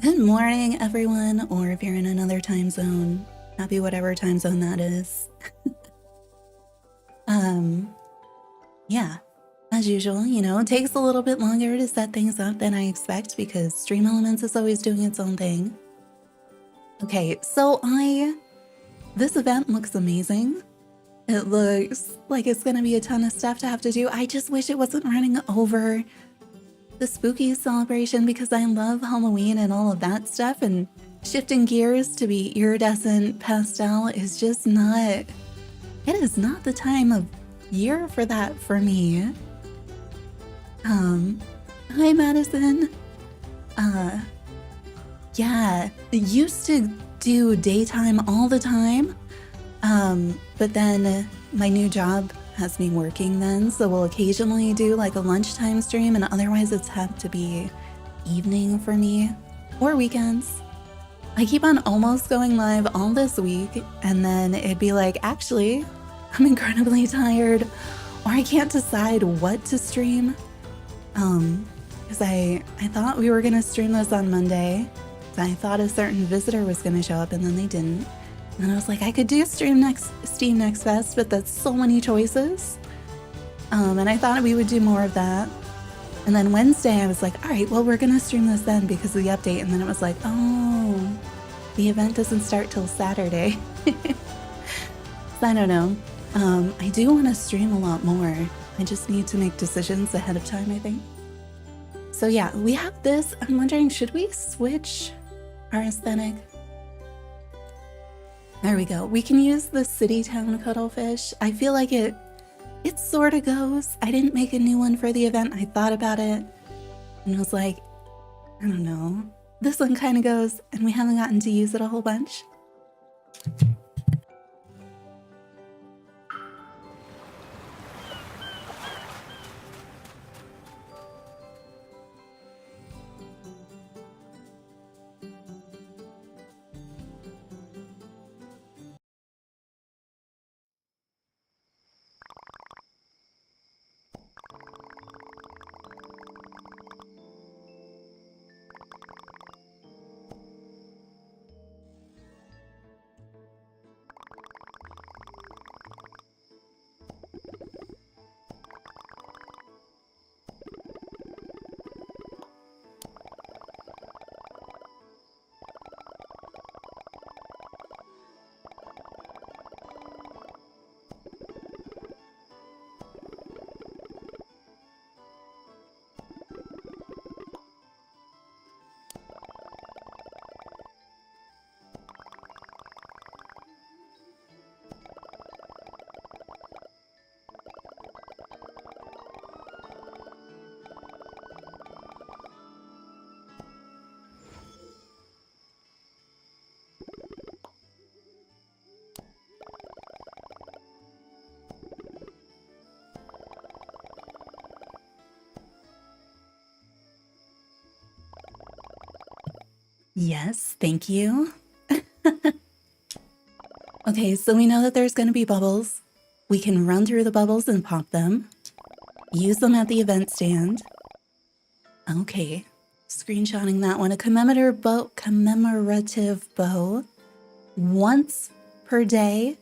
Good morning, everyone, or if you're in another time zone, happy whatever time zone that is. Yeah, as usual, it takes a little bit longer to set things up than I expect because Stream Elements is always doing its own thing. Okay, so this event looks amazing. It looks like it's gonna be a ton of stuff to have to do. I just wish it wasn't running over the spooky celebration because I love Halloween and all of that stuff, and shifting gears to be iridescent pastel is just not, it is not the time of year for that for me. Hi Madison. Yeah, it used to do daytime all the time, but then my new job has me working then, so we'll occasionally do like a lunchtime stream, and otherwise it's have to be evening for me or weekends. I keep on almost going live all this week, and then it'd be like, actually, I'm incredibly tired, or I can't decide what to stream. Because I thought we were gonna stream this on Monday. So I thought a certain visitor was gonna show up, and then they didn't. And I was like, I could do Steam Next Fest, but that's so many choices. And I thought we would do more of that. And then Wednesday, I was like, all right, well, we're gonna stream this then because of the update. And then it was like, oh, the event doesn't start till Saturday. So I don't know. I do want to stream a lot more. I just need to make decisions ahead of time, I think. So yeah, we have this. I'm wondering, should we switch our aesthetic? There we go. We can use the City Town Cuttlefish. I feel like it sort of goes. I didn't make a new one for the event. I thought about it and was like, I don't know. This one kind of goes, and we haven't gotten to use it a whole bunch. Yes, thank you. Okay, so we know that there's going to be bubbles. We can run through the bubbles and pop them. Use them at the event stand. Okay, screenshotting that one. A commemorative bow once per day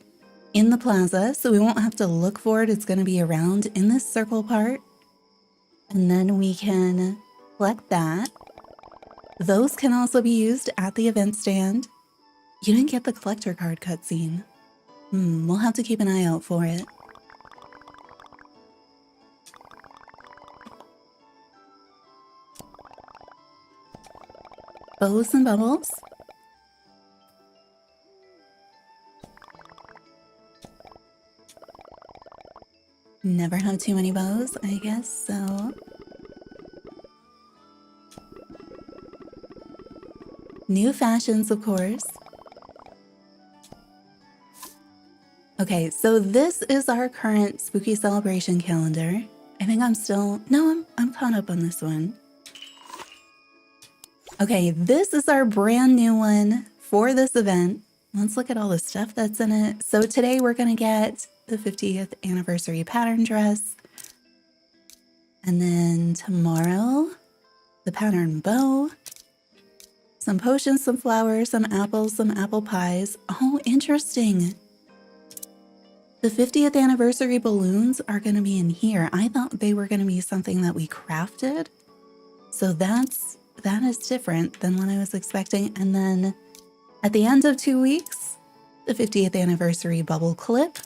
in the plaza, so we won't have to look for it. It's going to be around in this circle part. And then we can collect that. Those can also be used at the event stand. You didn't get the collector card cutscene. We'll have to keep an eye out for it. Bows and bubbles. Never have too many bows, I guess so. New fashions, of course. Okay, so this is our current spooky celebration calendar. I think I'm caught up on this one. Okay, this is our brand new one for this event. Let's look at all the stuff that's in it. So today we're gonna get the 50th anniversary pattern dress. And then tomorrow, the pattern bow. Some potions, some flowers, some apples, some apple pies. Oh, interesting. The 50th anniversary balloons are going to be in here. I thought they were going to be something that we crafted. So that is different than what I was expecting. And then at the end of 2 weeks, the 50th anniversary bubble clip.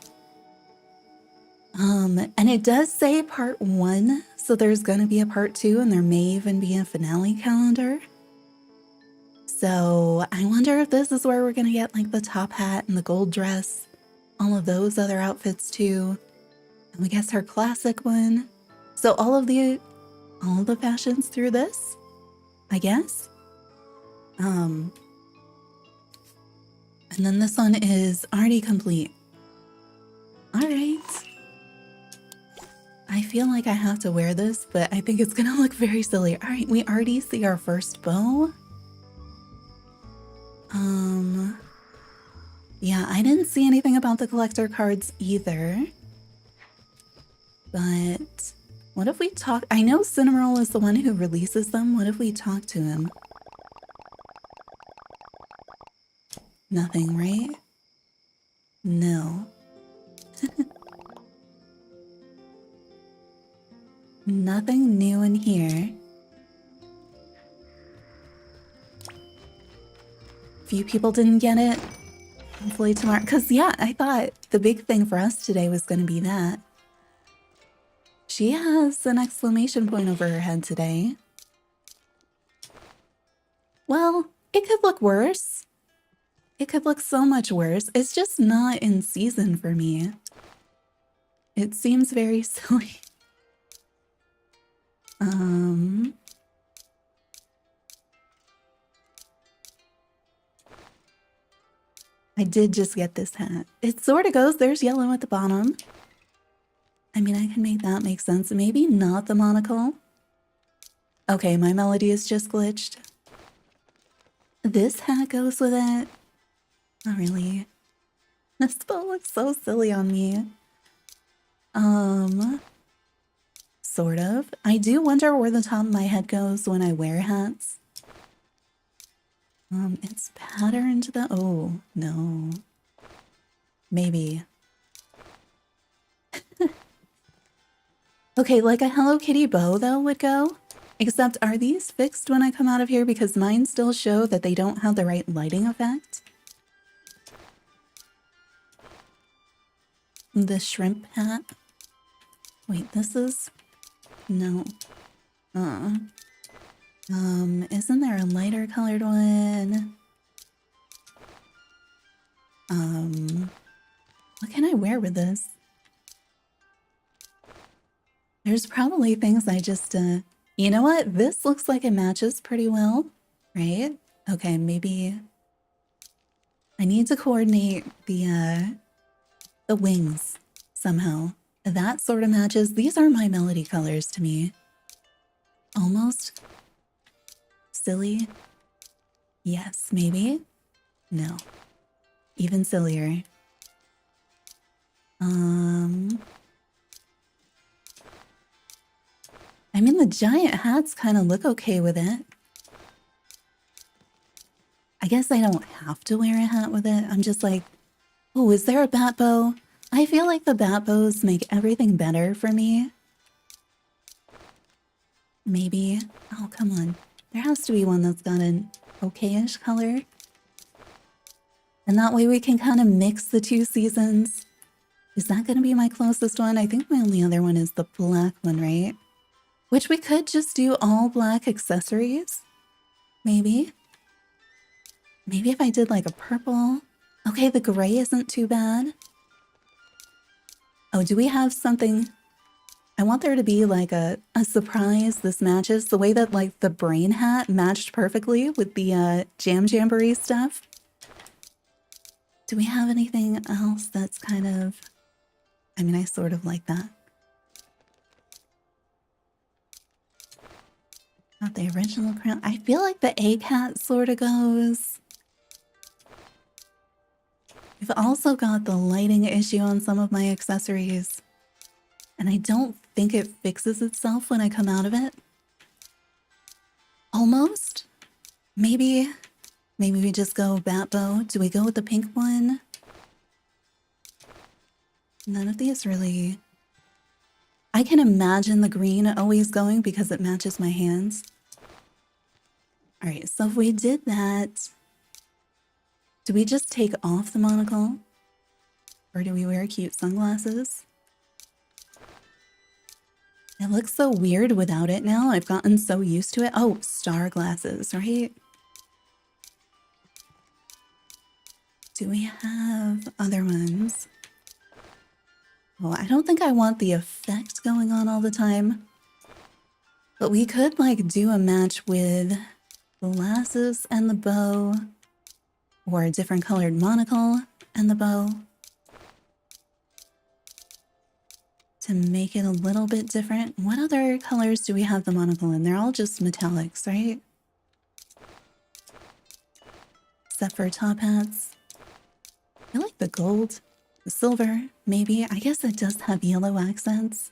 And it does say part 1, so there's going to be a part 2, and there may even be a finale calendar. So I wonder if this is where we're going to get like the top hat and the gold dress, all of those other outfits too. And we guess her classic one. So all of the fashions through this, I guess. And then this one is already complete. All right. I feel like I have to wear this, but I think it's gonna look very silly. All right, we already see our first bow. Yeah, I didn't see anything about the collector cards either. But what if we talk? I know Cinnamoroll is the one who releases them. What if we talk to him? Nothing, right? No. Nothing new in here. Few people didn't get it. Hopefully tomorrow. Because, yeah, I thought the big thing for us today was going to be that. She has an exclamation point over her head today. Well, it could look worse. It could look so much worse. It's just not in season for me. It seems very silly. I did just get this hat. It sort of goes, there's yellow at the bottom. I mean, I can make that make sense. Maybe not the monocle. Okay, my melody is just glitched. This hat goes with it. Not really. This bow looks so silly on me. Sort of. I do wonder where the top of my head goes when I wear hats. It's patterned the... Oh, no. Maybe. Okay, like a Hello Kitty bow, though, would go. Except, are these fixed when I come out of here? Because mine still show that they don't have the right lighting effect. The shrimp hat. Wait, this is... No. Isn't there a lighter colored one? What can I wear with this? There's probably things I just, you know what? This looks like it matches pretty well, right? Okay, maybe I need to coordinate the wings somehow. That sort of matches. These are my melody colors to me. Almost. Silly? Yes, maybe? No. Even sillier. I mean, the giant hats kind of look okay with it. I guess I don't have to wear a hat with it. I'm just like, oh, is there a bat bow? I feel like the bat bows make everything better for me. Maybe. Oh, come on. There has to be one that's got an okay-ish color. And that way we can kind of mix the two seasons. Is that going to be my closest one? I think my only other one is the black one, right? Which we could just do all black accessories. Maybe. Maybe if I did like a purple. Okay, the gray isn't too bad. Oh, do we have something? I want there to be like a surprise this matches. The way that like the brain hat matched perfectly with the Jam Jamboree stuff. Do we have anything else that's kind of... I mean, I sort of like that. Not the original crown. I feel like the egg hat sort of goes. We've also got the lighting issue on some of my accessories. And I don't think it fixes itself when I come out of it. Almost. Maybe Maybe we just go bat bow. Do we go with the pink one? None of these really... I can imagine the green always going because it matches my hands. All right, so if we did that, do we just take off the monocle? Or do we wear cute sunglasses? It looks so weird without it now. I've gotten so used to it. Oh, star glasses, right? Do we have other ones? Oh, I don't think I want the effect going on all the time. But we could like do a match with glasses and the bow, or a different colored monocle and the bow, to make it a little bit different. What other colors do we have the monocle in? They're all just metallics, right? Except for top hats. I like the gold, the silver, maybe. I guess it does have yellow accents.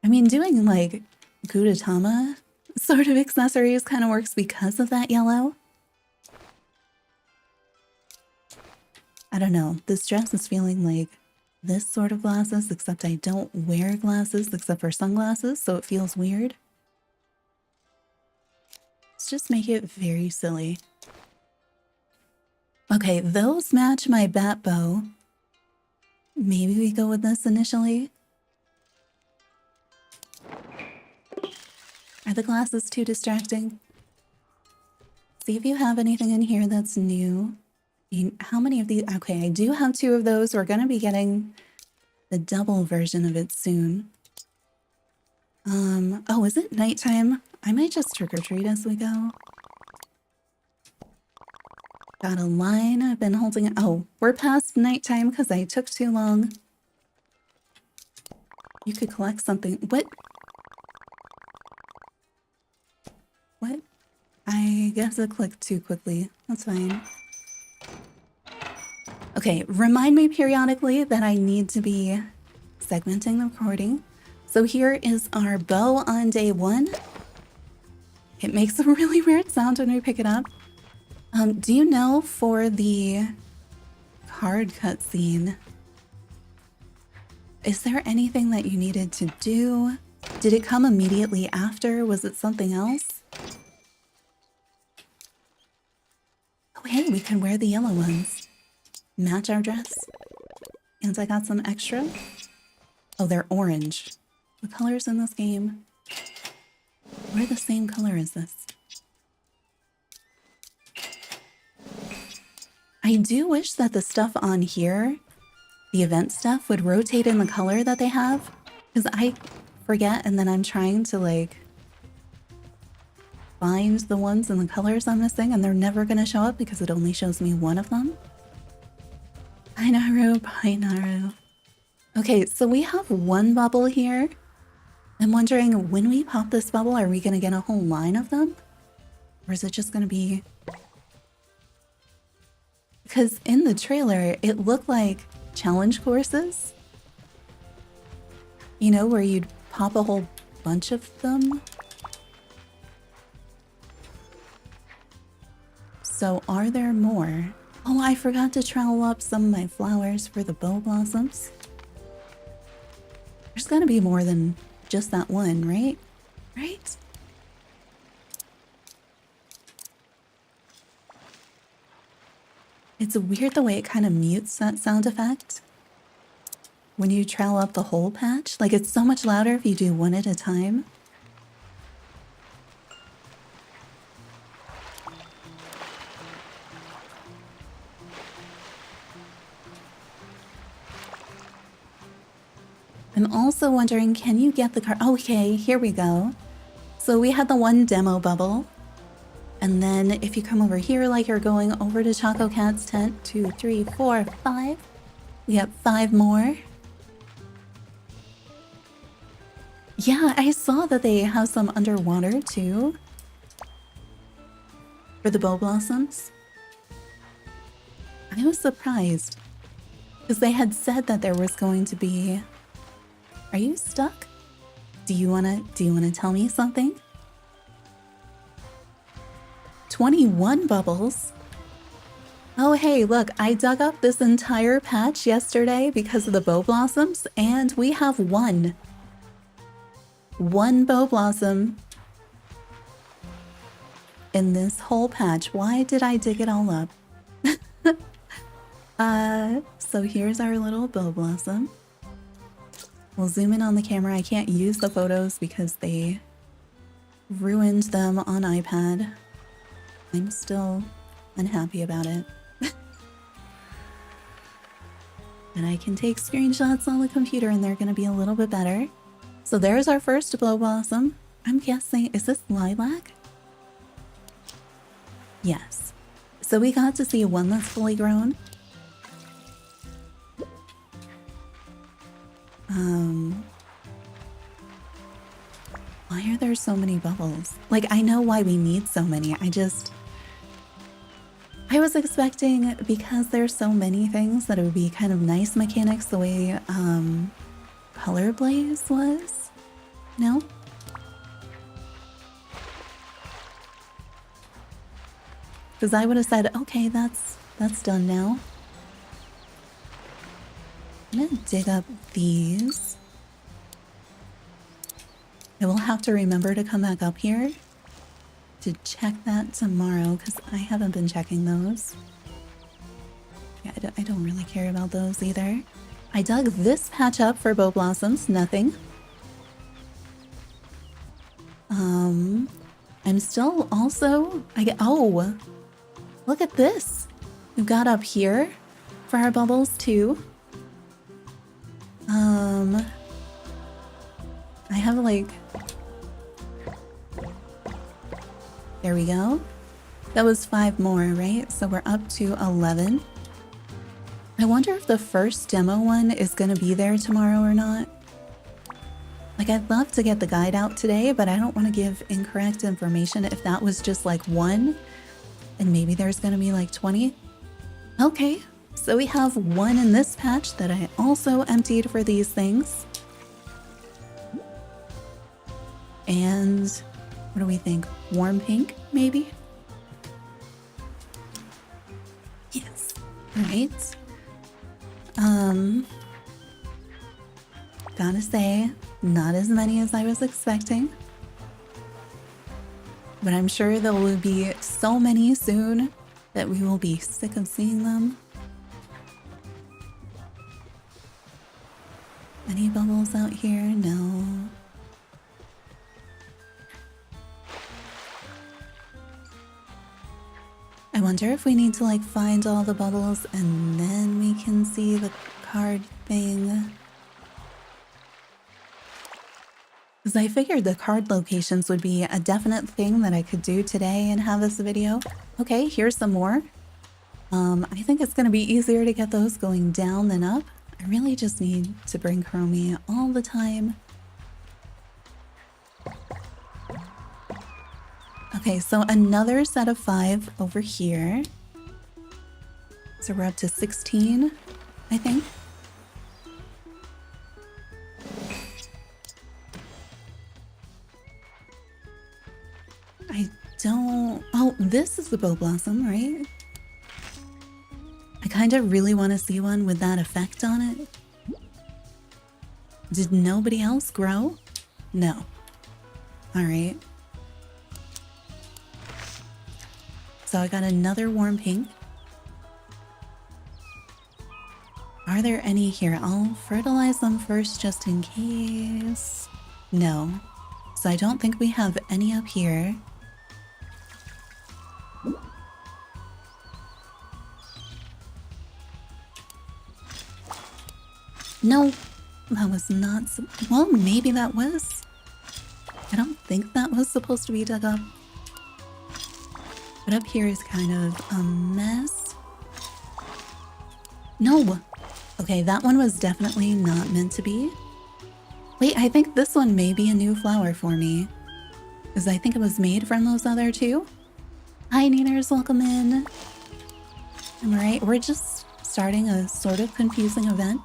I mean, doing like Gudetama sort of accessories kind of works because of that yellow. I don't know. This dress is feeling like this sort of glasses, except I don't wear glasses except for sunglasses, so it feels weird. Let's just make it very silly. Okay, those match my bat bow. Maybe we go with this initially. Are the glasses too distracting? See if you have anything in here that's new. How many of these? Okay, I do have 2 of those. We're going to be getting the double version of it soon. Oh, is it nighttime? I might just trick-or-treat as we go. Got a line. I've been holding it. Oh, we're past nighttime because I took too long. You could collect something. What? What? I guess I clicked too quickly. That's fine. Okay, remind me periodically that I need to be segmenting the recording. So here is our bow on day 1. It makes a really weird sound when we pick it up. Do you know for the card cutscene, is there anything that you needed to do? Did it come immediately after? Was it something else? Oh, hey, we can wear the yellow ones. Match our dress. And I got some extra. Oh, they're orange. The colors in this game, we're the same color as this. I do wish that the stuff on here, the event stuff, would rotate in the color that they have, because I forget and then I'm trying to like find the ones in the colors I'm missing and they're never going to show up because it only shows me one of them. Hi Naru, bye Naru. Okay, so we have one bubble here. I'm wondering, when we pop this bubble, are we going to get a whole line of them? Or is it just going to be... Because in the trailer, it looked like challenge courses. You know, where you'd pop a whole bunch of them. So are there more? Oh, I forgot to trowel up some of my flowers for the BowBlossoms. There's gotta be more than just that one, right? Right? It's weird the way it kind of mutes that sound effect when you trowel up the whole patch. Like, it's so much louder if you do one at a time. I'm also wondering, can you get the card? Okay, here we go. So we had the one demo bubble. And then if you come over here like you're going over to Choco Cat's tent, 2, 3, 4, 5. We have 5 more. Yeah, I saw that they have some underwater too. For the BowBlossoms. I was surprised. Because they had said that there was going to be... Are you stuck? Do you wanna tell me something? 21 bubbles. Oh, hey, look, I dug up this entire patch yesterday because of the BowBlossoms, and we have one BowBlossom in this whole patch. Why did I dig it all up? So here's our little BowBlossom. We'll zoom in on the camera. I can't use the photos because they ruined them on iPad. I'm still unhappy about it. And I can take screenshots on the computer and they're going to be a little bit better. So there's our first BowBlossom. I'm guessing, is this lilac? Yes. So we got to see one that's fully grown. Why are there so many bubbles? Like, I know why we need so many. I was expecting, because there's so many things, that it would be kind of nice mechanics the way Color Blaze was. No? Because I would have said, okay, that's done now. I'm gonna dig up these. I will have to remember to come back up here to check that tomorrow because I haven't been checking those. Yeah, I don't really care about those either. I dug this patch up for BowBlossoms, nothing. I'm still also, oh, look at this. We've got up here for our bubbles too. I have like, there we go. That was 5 more, right? So we're up to 11. I wonder if the first demo one is gonna be there tomorrow or not. Like, I'd love to get the guide out today, but I don't want to give incorrect information if that was just like 1 and maybe there's gonna be like 20. Okay, so we have 1 in this patch that I also emptied for these things. And what do we think? Warm pink, maybe? Yes. All right. Gotta say, not as many as I was expecting. But I'm sure there will be so many soon that we will be sick of seeing them. Any bubbles out here? No. I wonder if we need to like find all the bubbles and then we can see the card thing. Because I figured the card locations would be a definite thing that I could do today and have this video. Okay, here's some more. I think it's going to be easier to get those going down than up. I really just need to bring Chromie all the time. Okay, so another set of 5 over here. So we're up to 16, I think. I don't... Oh, this is the BowBlossom, right? I kind of really want to see one with that effect on it. Did nobody else grow? No. Alright. So I got another warm pink. Are there any here? I'll fertilize them first just in case. No. So I don't think we have any up here. No, that was not... Well, maybe that was. I don't think that was supposed to be dug up. But up here is kind of a mess. No! Okay, that one was definitely not meant to be. Wait, I think this one may be a new flower for me. Because I think it was made from those other two. Hi, Neaters, welcome in. Am I right? We're just starting a sort of confusing event.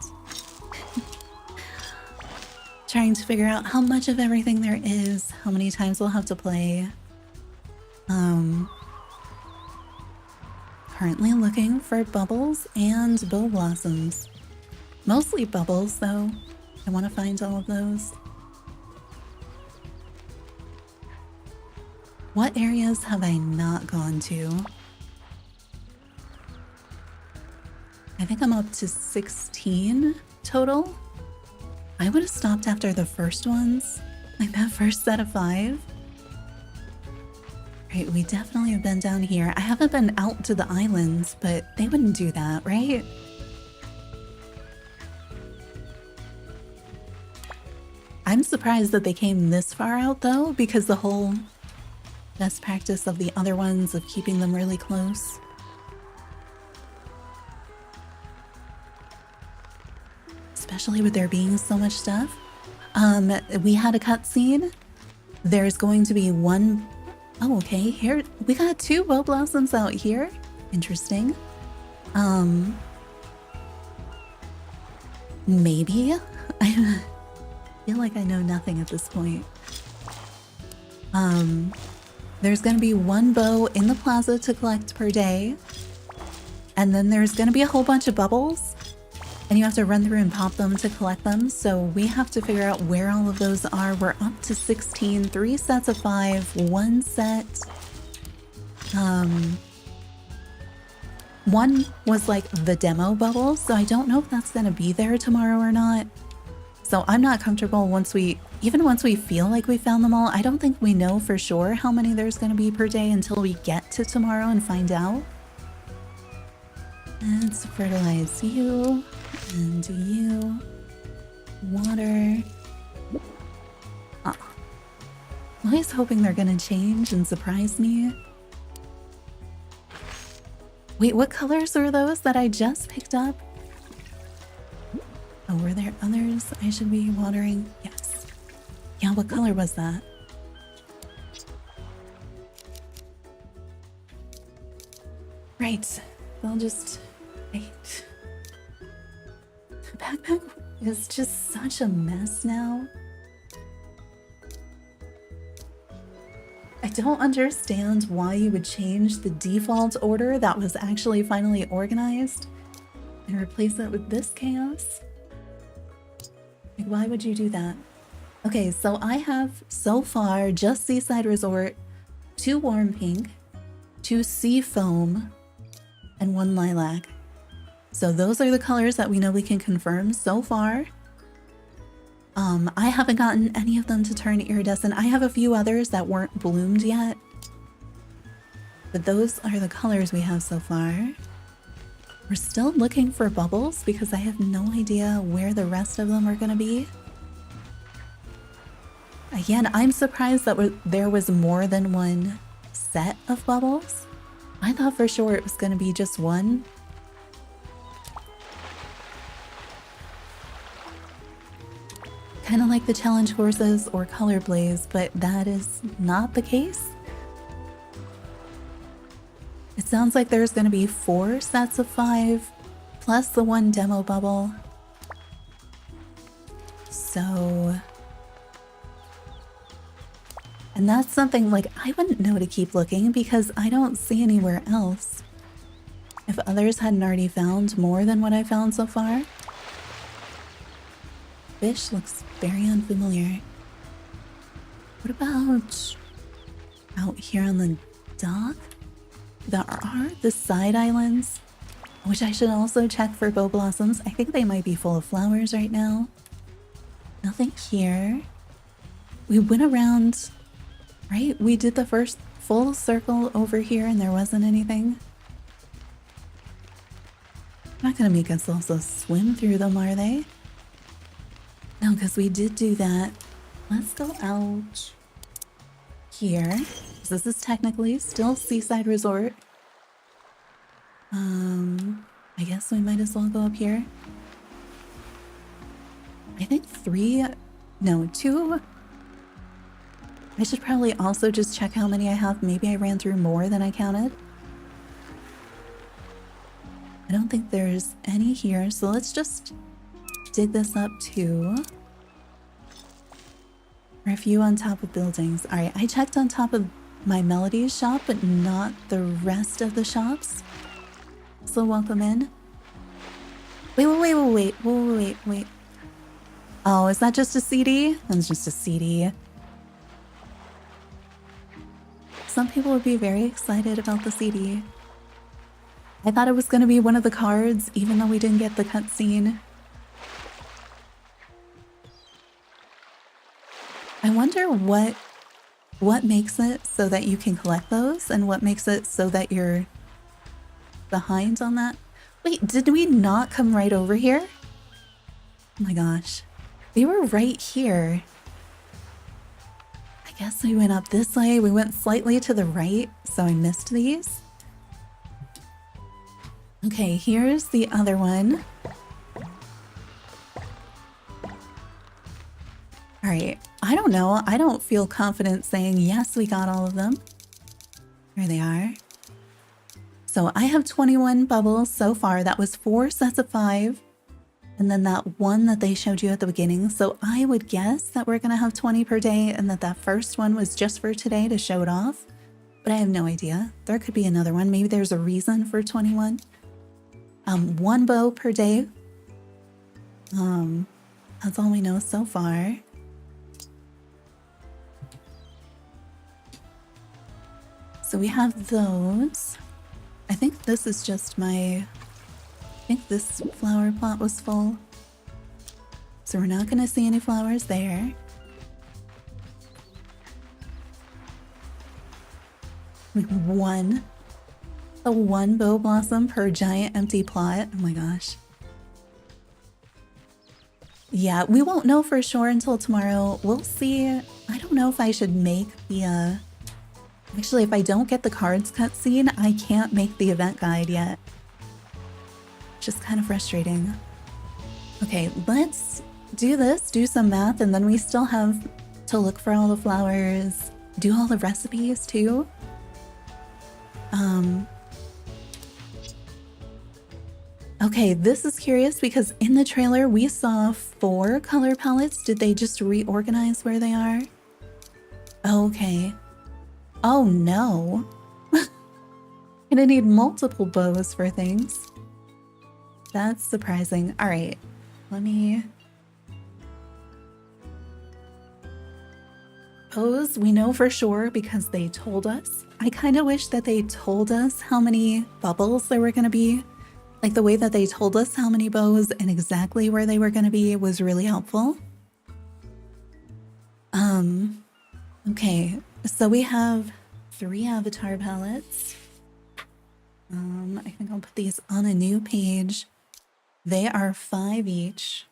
Trying to figure out how much of everything there is, how many times we'll have to play. Currently looking for bubbles and BowBlossoms. Mostly bubbles, though. I want to find all of those. What areas have I not gone to? I think I'm up to 16 total. I would have stopped after the first ones, like that first set of 5. Right, we definitely have been down here. I haven't been out to the islands, but they wouldn't do that, right? I'm surprised that they came this far out, though, because the whole best practice of the other ones of keeping them really close. Especially with there being so much stuff. We had a cutscene. There's going to be one... Oh, okay, here, we got 2 BowBlossoms out here. Interesting. Maybe? I feel like I know nothing at this point. There's gonna be 1 bow in the plaza to collect per day. And then there's gonna be a whole bunch of bubbles. And you have to run through and pop them to collect them. So we have to figure out where all of those are. We're up to 16, 3 sets of 5, 1 set. One was like the demo bubble, so I don't know if that's gonna be there tomorrow or not. So I'm not comfortable even once we feel like we found them all. I don't think we know for sure how many there's gonna be per day until we get to tomorrow and find out. Let's fertilize you. And you, water. Oh. I'm always hoping they're gonna change and surprise me. Wait, what colors were those that I just picked up? Oh, were there others I should be watering? Yes. Yeah, what color was that? Right. I'll just wait. Backpack is just such a mess now. I don't understand why you would change the default order that was actually finally organized and replace it with this chaos. Like, why would you do that? Okay, so I have so far just Seaside Resort, 2 Warm Pink, 2 Sea Foam, and 1 Lilac. So those are the colors that we know we can confirm so far. I haven't gotten any of them to turn iridescent. I have a few others that weren't bloomed yet. But those are the colors we have so far. We're still looking for bubbles because I have no idea where the rest of them are going to be. Again, I'm surprised that there was more than 1 set of bubbles. I thought for sure it was going to be just 1. Kind of like the challenge courses or color blaze, but that is not the case. It sounds like there's going to be 4 sets of 5 plus the 1 demo bubble. So, and that's something like I wouldn't know to keep looking because I don't see anywhere else. If others hadn't already found more than what I found so far. Fish looks very unfamiliar. What about out here on the dock? There are the side islands, which I should also check for BowBlossoms. I think they might be full of flowers right now. Nothing here. We went around, right? We did the first full circle over here and there wasn't anything. Not gonna make us also swim through them, are they? No, because we did do that. Let's go out here. This is technically still Seaside Resort. I guess we might as well go up here. I think 2. I should probably also just check how many I have. Maybe I ran through more than I counted. I don't think there's any here, so let's just dig this up too. Or a few on top of buildings. Alright, I checked on top of my Melodies shop, but not the rest of the shops. So welcome in. Wait. Oh, is that just a CD? That's just a CD. Some people would be very excited about the CD. I thought it was going to be one of the cards, even though we didn't get the cutscene. I wonder what makes it so that you can collect those, and what makes it so that you're behind on that. Wait, did we not come right over here? Oh my gosh. We were right here. I guess we went up this way. We went slightly to the right, so I missed these. Okay, here's the other one. All right, I don't know. I don't feel confident saying, yes, we got all of them. There they are. So I have 21 bubbles so far. That was 4 sets of 5. And then that one that they showed you at the beginning. So I would guess that we're going to have 20 per day and that first one was just for today to show it off. But I have no idea. There could be another one. Maybe there's a reason for 21. 1 bow per day. That's all we know so far. So we have those. I think this is just I think this flower plot was full. So we're not going to see any flowers there. One BowBlossom per giant empty plot. Oh my gosh. Yeah, we won't know for sure until tomorrow. We'll see. I don't know if I should make the actually, if I don't get the cards cutscene, I can't make the event guide yet. Just kind of frustrating. Okay, let's do this, do some math, and then we still have to look for all the flowers, do all the recipes too. Okay, this is curious because in the trailer we saw 4 color palettes. Did they just reorganize where they are? Okay. Oh no. Gonna need multiple bows for things. That's surprising. All right, let me... Bows, we know for sure because they told us. I kind of wish that they told us how many bubbles there were gonna be. Like the way that they told us how many bows and exactly where they were gonna be was really helpful. Okay, so we have 3 avatar palettes. I think I'll put these on a new page. They are 5 each.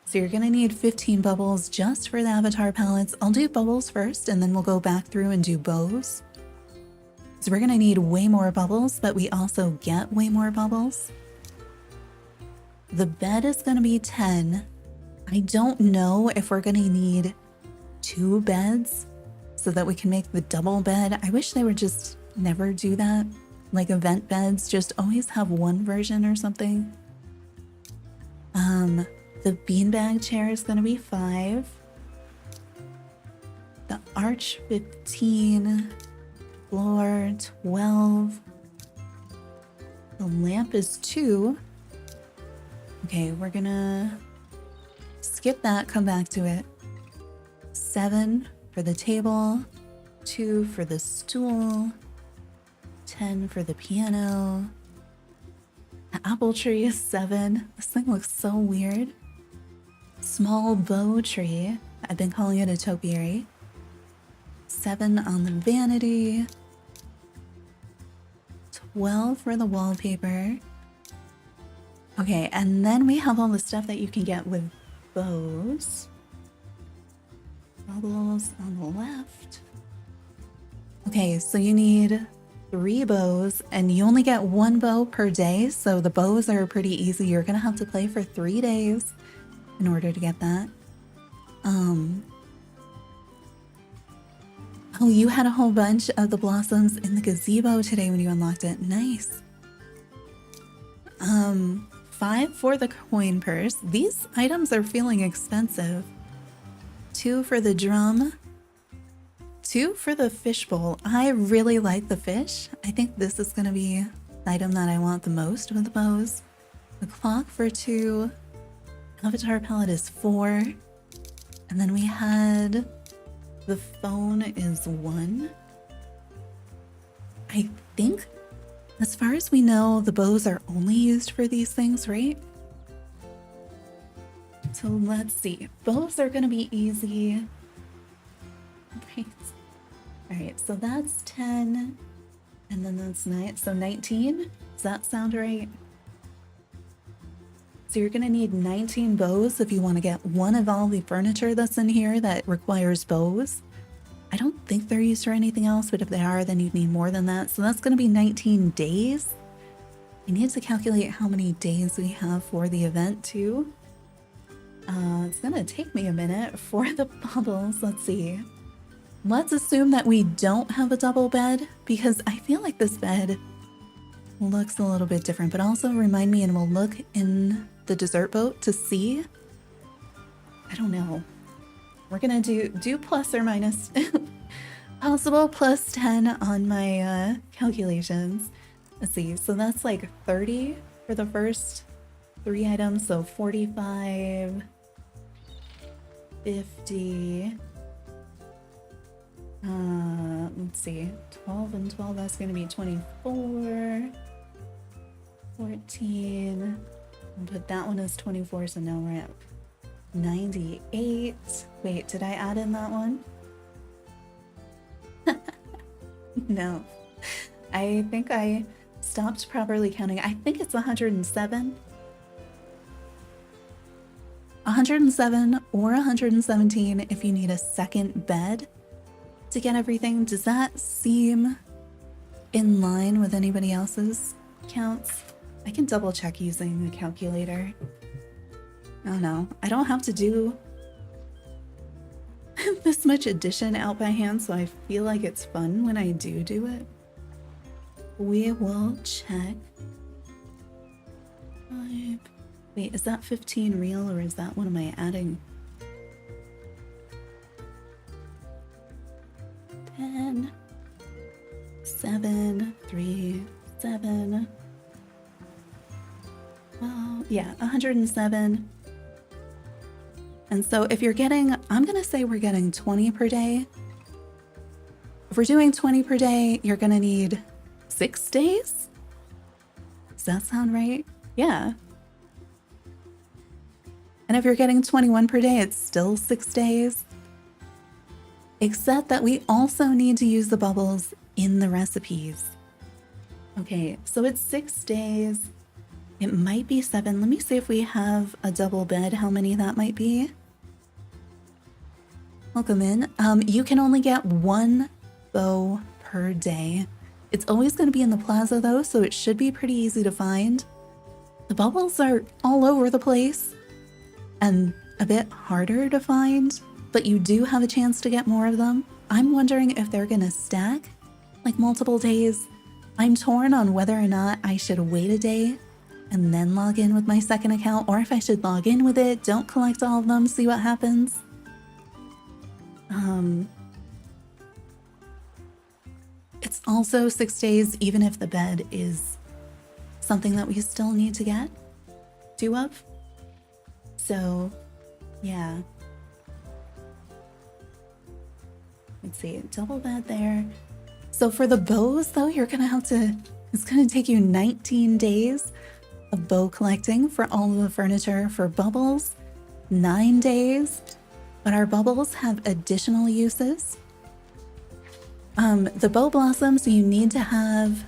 So you're gonna need 15 bubbles just for the avatar palettes. I'll do bubbles first and then we'll go back through and do bows. So we're gonna need way more bubbles, but we also get way more bubbles. The bed is gonna be 10. I don't know if we're gonna need 2 beds so that we can make the double bed. I wish they would just never do that. Like event beds, just always have 1 version or something. The beanbag chair is gonna be 5. The arch 15. Floor 12. The lamp is 2. Okay, we're gonna skip that, come back to it. 7 for the table, 2 for the stool, 10 for the piano. The apple tree is 7. This thing looks so weird. Small bow tree. I've been calling it a topiary. 7 on the vanity. 12 for the wallpaper. Okay, and then we have all the stuff that you can get with bows. Bubbles on the left. Okay, so you need 3 bows, and you only get 1 bow per day, so the bows are pretty easy. You're gonna have to play for 3 days in order to get that. Oh, you had a whole bunch of the blossoms in the gazebo today when you unlocked it. Nice. 5 for the coin purse. These items are feeling expensive. 2 for the drum. 2 for the fishbowl. I really like the fish. I think this is gonna be the item that I want the most with the bows. The clock for 2. Avatar palette is 4. And then we had the phone is 1. I think, as far as we know, the bows are only used for these things, right? So let's see. Bows are going to be easy. Right. All right, so that's 10. And then that's 9. So 19? Does that sound right? So you're going to need 19 bows if you want to get one of all the furniture that's in here that requires bows. I don't think they're used for anything else, but if they are, then you'd need more than that. So that's going to be 19 days. I need to calculate how many days we have for the event too. It's going to take me a minute for the bubbles. Let's see. Let's assume that we don't have a double bed because I feel like this bed looks a little bit different, but also remind me and we'll look in the dessert boat to see. I don't know. We're gonna do plus or minus possible plus 10 on my calculations. Let's see, so that's like 30 for the first 3 items, so 45, 50. Let's see, 12 and 12, that's gonna be 24, 14. I'll put that one as 24, so now we're at 98. Wait, did I add in that one? No. I think I stopped properly counting. I think it's 107. 107 or 117 if you need a second bed to get everything. Does that seem in line with anybody else's counts? I can double check using a calculator. Oh no, I don't have to do this much addition out by hand, so I feel like it's fun when I do it. We will check. 5. Wait, is that 15 real or is that one of my adding? 10, 7, 3, 7. Well, yeah, 107. And so if you're getting, I'm gonna say we're getting 20 per day. If we're doing 20 per day, you're gonna need 6 days? Does that sound right? Yeah. And if you're getting 21 per day, it's still 6 days. Except that we also need to use the bubbles in the recipes. Okay, so it's 6 days. It might be 7. Let me see if we have a double bed, how many that might be. Welcome in. You can only get 1 bow per day. It's always going to be in the plaza though, so it should be pretty easy to find. The bubbles are all over the place and a bit harder to find, but you do have a chance to get more of them. I'm wondering if they're gonna stack like multiple days. I'm torn on whether or not I should wait a day and then log in with my second account, or if I should log in with it, don't collect all of them, see what happens. It's also 6 days, even if the bed is something that we still need to get 2 of. So, yeah. Let's see, double bed there. So for the bows though, you're gonna have to, it's gonna take you 19 days of bow collecting for all of the furniture. For bubbles, 9 days, but our bubbles have additional uses. The BowBlossom, you need to have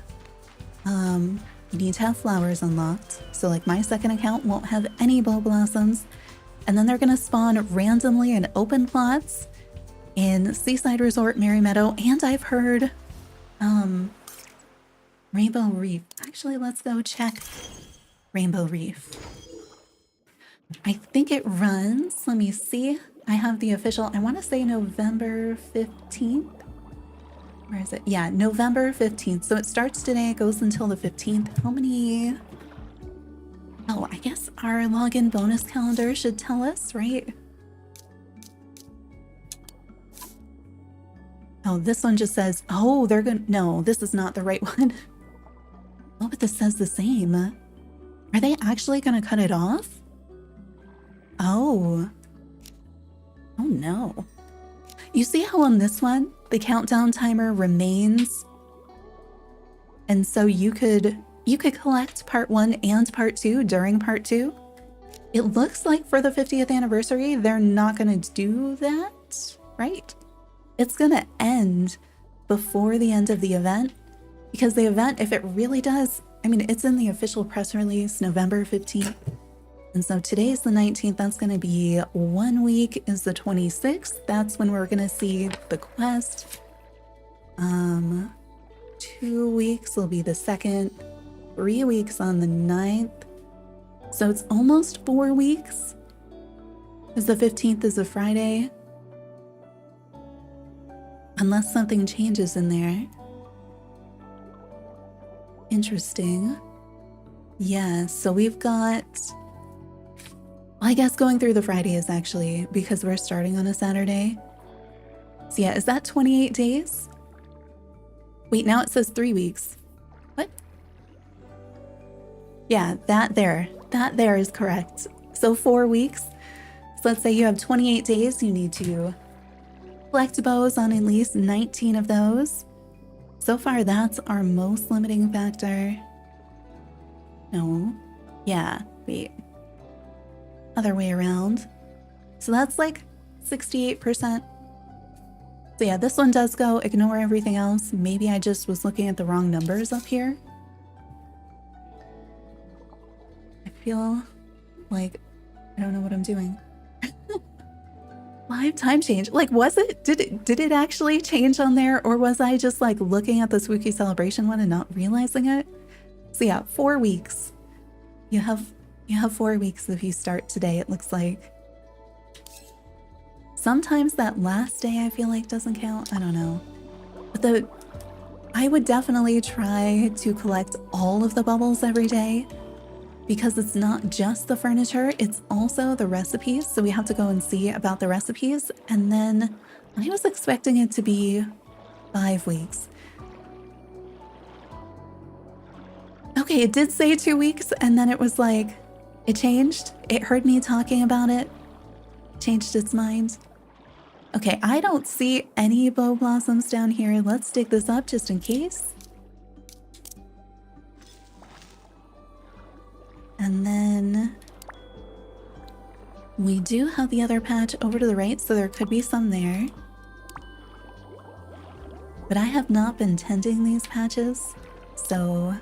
flowers unlocked. So like my second account won't have any BowBlossoms, and then they're gonna spawn randomly in open plots in Seaside Resort, Merry Meadow, and I've heard Rainbow Reef. Actually, let's go check Rainbow Reef. I think it runs, let me see. I have the official, I want to say November 15th. Where is it? Yeah, November 15th. So it starts today, it goes until the 15th. How many? Oh, I guess our login bonus calendar should tell us, right? Oh, this one just says, oh, they're gonna, no, this is not the right one. Oh, but this says the same. Are they actually gonna cut it off? Oh. Oh no. You see how on this one, the countdown timer remains? And so you could collect part 1 and part 2 during part 2. It looks like for the 50th anniversary, they're not gonna do that, right? It's gonna end before the end of the event, because the event, if it really does, I mean, it's in the official press release, November 15th. And so today's the 19th, that's gonna be 1 week is the 26th. That's when we're gonna see the quest. 2 weeks will be the 2nd, 3 weeks on the 9th. So it's almost 4 weeks, because the 15th is a Friday. Unless something changes in there. Interesting. Yeah, so we've got... Well, I guess going through the Fridays actually, because we're starting on a Saturday. So yeah, is that 28 days? Wait, now it says 3 weeks. What? Yeah, that there is correct. So 4 weeks. So let's say you have 28 days, you need to collect bows on at least 19 of those. So far, that's our most limiting factor. No. Yeah, wait. Other way around. So that's like 68%. So yeah, this one does go. Ignore everything else. Maybe I just was looking at the wrong numbers up here. I feel like I don't know what I'm doing. Live time change. Like, was it? Did it actually change on there, or was I just like looking at the Spooky Celebration one and not realizing it? So yeah, 4 weeks. You have 4 weeks if you start today, it looks like. Sometimes that last day I feel like doesn't count. I don't know. But I would definitely try to collect all of the bubbles every day, because it's not just the furniture, it's also the recipes. So we have to go and see about the recipes. And then I was expecting it to be 5 weeks. Okay, it did say 2 weeks, and then it was like, it changed. It heard me talking about it, changed its mind. Okay, I don't see any BowBlossoms down here. Let's dig this up just in case. And then we do have the other patch over to the right, so there could be some there. But I have not been tending these patches, so...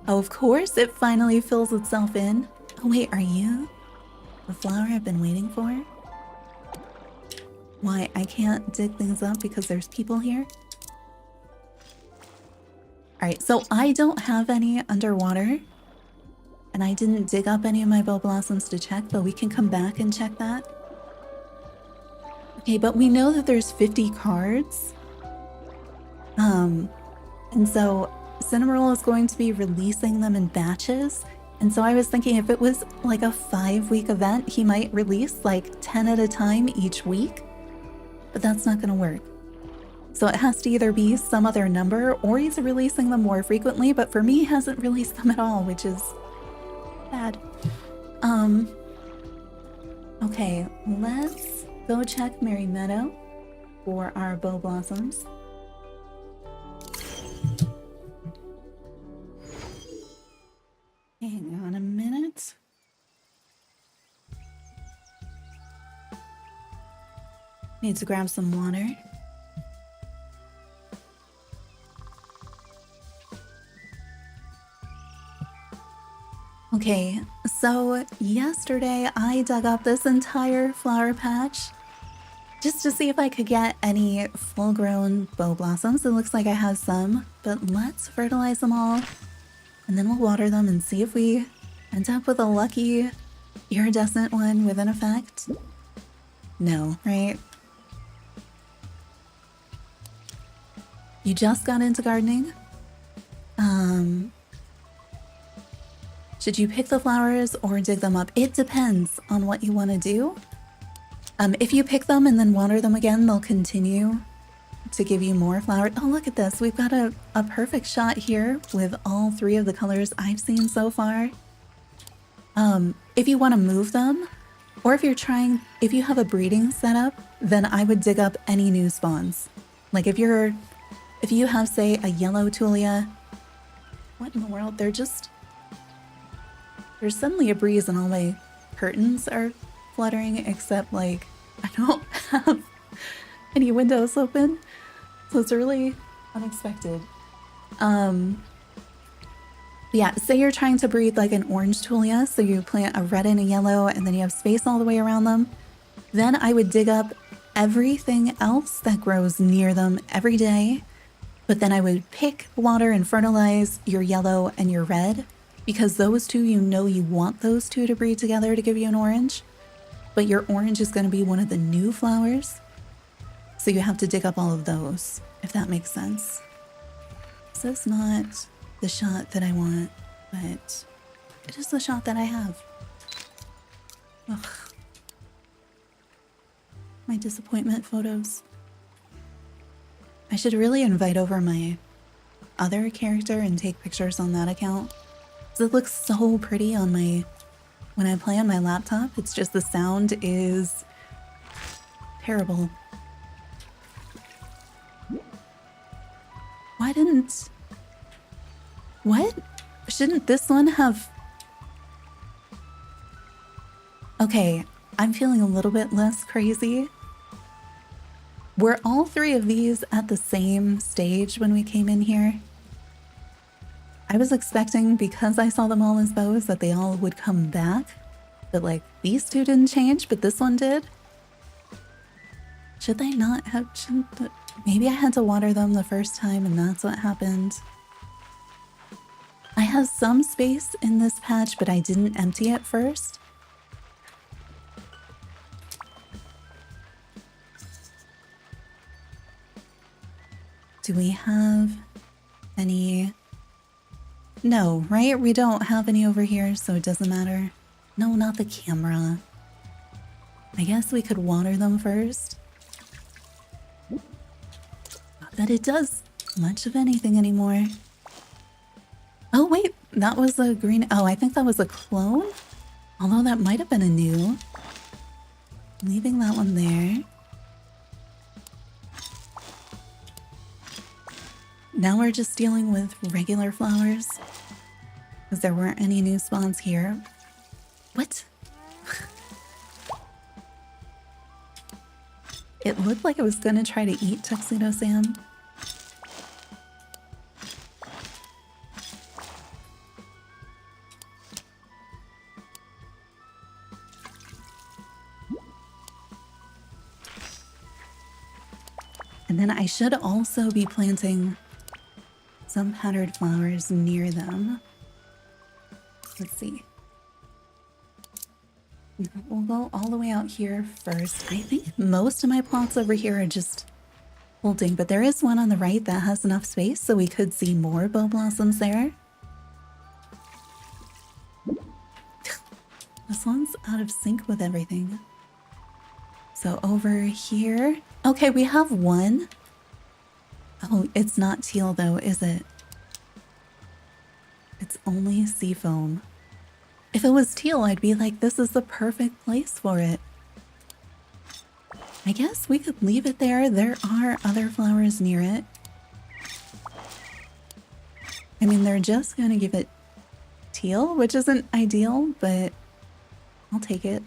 Oh, of course, it finally fills itself in. Oh wait, are you the flower I've been waiting for? Why, I can't dig things up because there's people here? Alright, so I don't have any underwater, and I didn't dig up any of my BowBlossoms to check, but we can come back and check that. Okay, but we know that there's 50 cards. And so Cinnamoroll is going to be releasing them in batches. And so I was thinking if it was like a 5-week event, he might release like 10 at a time each week, but that's not gonna work. So it has to either be some other number, or he's releasing them more frequently, but for me, he hasn't released them at all, which is bad. Okay, let's go check Merry Meadow for our BowBlossoms. Hang on a minute. Need to grab some water. Okay, so yesterday I dug up this entire flower patch just to see if I could get any full-grown BowBlossoms. It looks like I have some, but let's fertilize them all, and then we'll water them and see if we end up with a lucky iridescent one with an effect. No, right? You just got into gardening? Should you pick the flowers or dig them up? It depends on what you want to do. If you pick them and then water them again, they'll continue to give you more flowers. Oh, look at this. We've got a perfect shot here with all 3 of the colors I've seen so far. If you want to move them, or if you have a breeding setup, then I would dig up any new spawns. Like if you have, say, a yellow Tulia, what in the world? There's suddenly a breeze and all my curtains are fluttering, except like I don't have any windows open. So it's really unexpected. Yeah, say you're trying to breed like an orange Tulia, so you plant a red and a yellow and then you have space all the way around them. Then I would dig up everything else that grows near them every day. But then I would pick, water, and fertilize your yellow and your red, because those 2, you know you want those 2 to breed together to give you an orange. But your orange is going to be one of the new flowers. So you have to dig up all of those, if that makes sense. This is not the shot that I want, but it is the shot that I have. Ugh. My disappointment photos. I should really invite over my other character and take pictures on that account. Because it looks so pretty on when I play on my laptop. It's just the sound is terrible. What? Shouldn't this one have... Okay, I'm feeling a little bit less crazy. Were all 3 of these at the same stage when we came in here? I was expecting, because I saw them all as bows, that they all would come back. But like, these 2 didn't change, but this one did? Should they not have... Maybe I had to water them the first time and that's what happened. I have some space in this patch, but I didn't empty it first. Do we have any? No, right? We don't have any over here, so it doesn't matter. No, not the camera. I guess we could water them first. Not that it does much of anything anymore. Oh wait, that was a green... Oh, I think that was a clone? Although that might have been a new. Leaving that one there. Now we're just dealing with regular flowers. Because there weren't any new spawns here. What? It looked like it was gonna try to eat Tuxedo Sam. And then I should also be planting some powdered flowers near them. Let's see. We'll go all the way out here first. I think most of my plots over here are just holding, but there is one on the right that has enough space, so we could see more BowBlossoms there. This one's out of sync with everything. So over here... Okay, we have one. Oh, it's not teal though, is it? It's only seafoam. If it was teal, I'd be like, this is the perfect place for it. I guess we could leave it there. There are other flowers near it. I mean, they're just gonna give it teal, which isn't ideal, but I'll take it.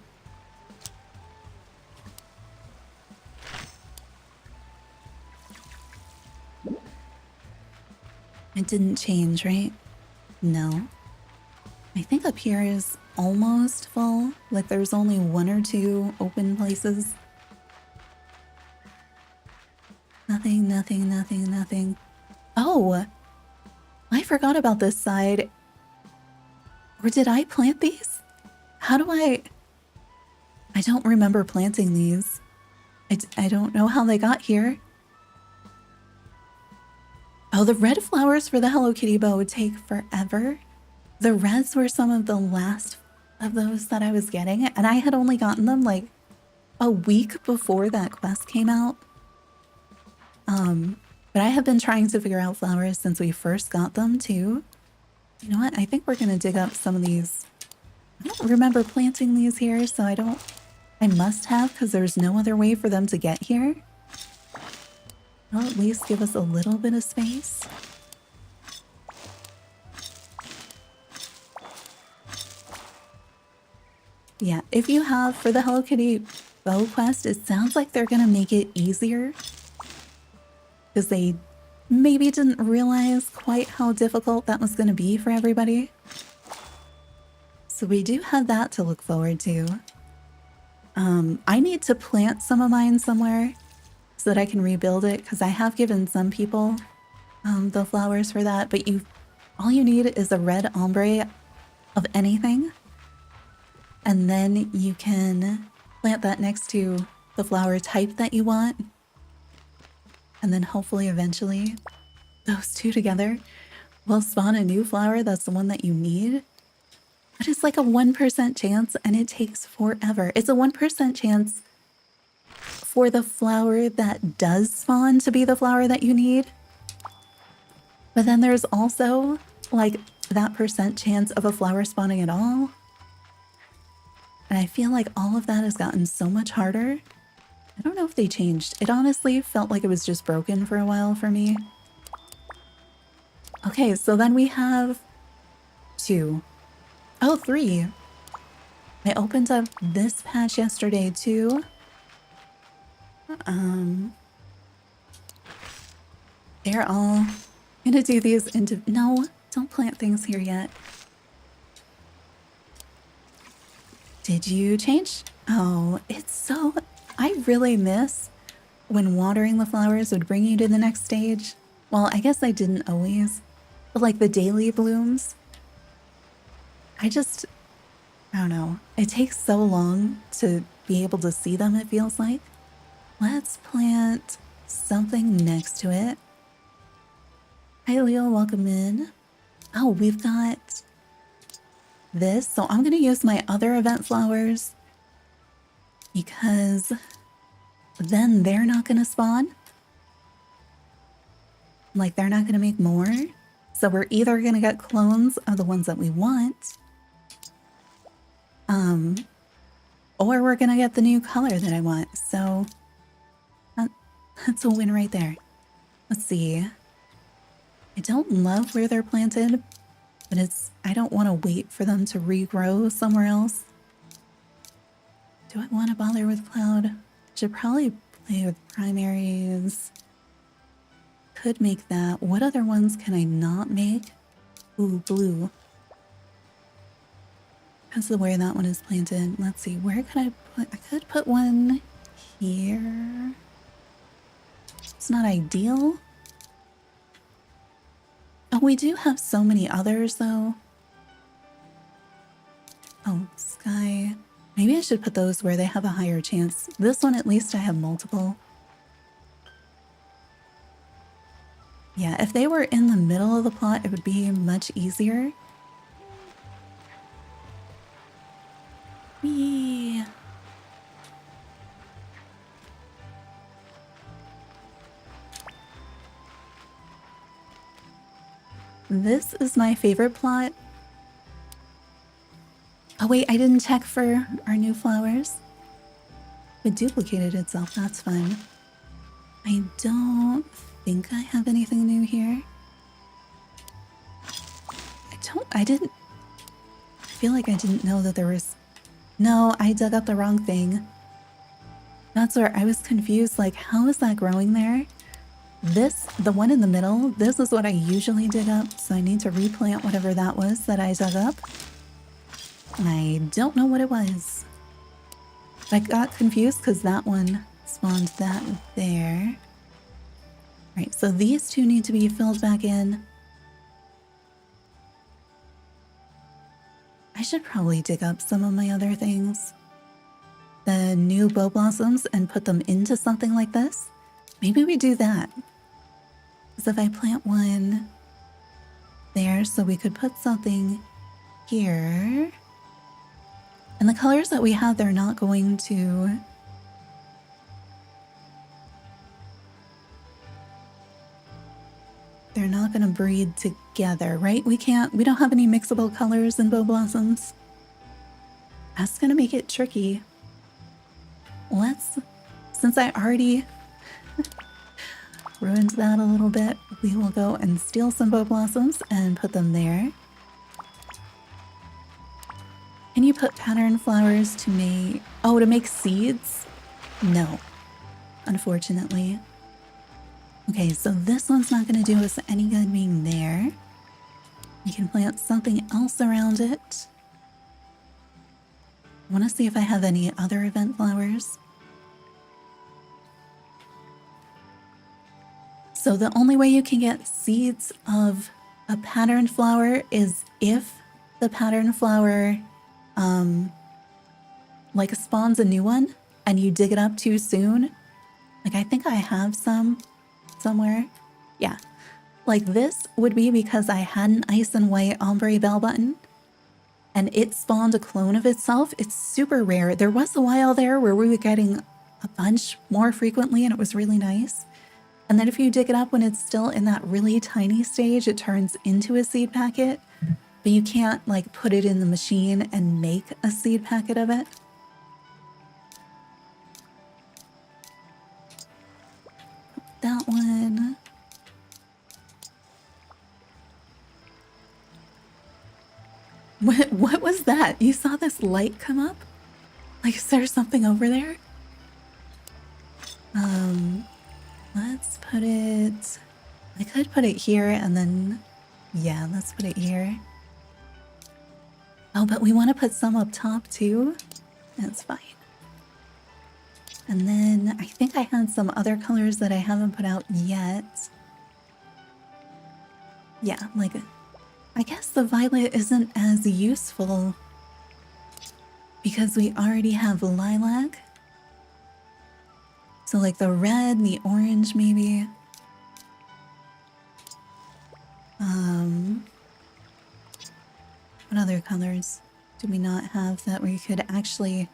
It didn't change, right? No. I think up here is almost full. Like there's only 1 or 2 open places. Nothing, nothing, nothing, nothing. Oh! I forgot about this side. Or did I plant these? How do I don't remember planting these. I don't know how they got here. Oh, the red flowers for the Hello Kitty bow would take forever. The reds were some of the last of those that I was getting, and I had only gotten them like a week before that quest came out. But I have been trying to figure out flowers since we first got them too. You know what? I think we're gonna dig up some of these. I don't remember planting these here, so I must have because there's no other way for them to get here. I'll at least give us a little bit of space. Yeah, if you have for the Hello Kitty bow quest, it sounds like they're gonna make it easier because they maybe didn't realize quite how difficult that was gonna be for everybody. So we do have that to look forward to. I need to plant some of mine somewhere so that I can rebuild it because I have given some people the flowers for that, but all you need is a red ombre of anything. And then you can plant that next to the flower type that you want. And then hopefully eventually those two together will spawn a new flower that's the one that you need. But it's like a 1% chance and it takes forever. It's a 1% chance for the flower that does spawn to be the flower that you need. But then there's also like that percent chance of a flower spawning at all. And I feel like all of that has gotten so much harder. I don't know if they changed. It honestly felt like it was just broken for a while for me. Okay, so then we have 2. Oh, 3. I opened up this patch yesterday too. They're all gonna do these into... No, don't plant things here yet. Did you change? Oh, it's so... I really miss when watering the flowers would bring you to the next stage. Well, I guess I didn't always. But like the daily blooms, I don't know. It takes so long to be able to see them, it feels like. Let's plant something next to it. Hi, Leo. Welcome in. Oh, we've got this. So I'm going to use my other event flowers because then they're not going to spawn. Like, they're not going to make more. So we're either going to get clones of the ones that we want, or we're going to get the new color that I want. So that's a win right there. Let's see. I don't love where they're planted, but I don't want to wait for them to regrow somewhere else. Do I want to bother with cloud? Should probably play with primaries. Could make that. What other ones can I not make? Ooh, blue. Because of where that one is planted. Let's see, where could I put... I could put one here. It's not ideal. Oh, we do have so many others, though. Oh, sky. Maybe I should put those where they have a higher chance. This one, at least, I have multiple. Yeah, if they were in the middle of the plot, it would be much easier. Whee! This is my favorite plot. Oh wait, I didn't check for our new flowers. It duplicated itself, that's fun. I don't think I have anything new here. I feel like I didn't know that there was... No, I dug up the wrong thing. That's where I was confused, like, how is that growing there? The one in the middle, this is what I usually dig up, so I need to replant whatever that was that I dug up. And I don't know what it was. I got confused because that one spawned that there. Right, so these two need to be filled back in. I should probably dig up some of my other things. The new BowBlossoms and put them into something like this. Maybe we do that. Because if I plant one there, so we could put something here. And the colors that we have, they're not going to... they're not gonna breed together, right? We don't have any mixable colors in BowBlossoms. That's gonna make it tricky. Since I already ruined that a little bit, we will go and steal some BowBlossoms and put them there. Can you put pattern flowers to make seeds? No, unfortunately. Okay, so this one's not going to do us any good being there. We can plant something else around it. I want to see if I have any other event flowers. So the only way you can get seeds of a patterned flower is if the patterned flower like spawns a new one and you dig it up too soon. Like I think I have some somewhere. Yeah. Like this would be because I had an ice and white ombre bell button and it spawned a clone of itself. It's super rare. There was a while there where we were getting a bunch more frequently and it was really nice. And then if you dig it up when it's still in that really tiny stage, it turns into a seed packet, but you can't like put it in the machine and make a seed packet of it. That one. What was that? You saw this light come up? Like, is there something over there? Let's put it... I could put it here and then... Yeah, let's put it here. Oh, but we want to put some up top too? That's fine. And then I think I had some other colors that I haven't put out yet. Yeah, like... I guess the violet isn't as useful because we already have lilac. So like the red, the orange maybe. What other colors do we not have that we could actually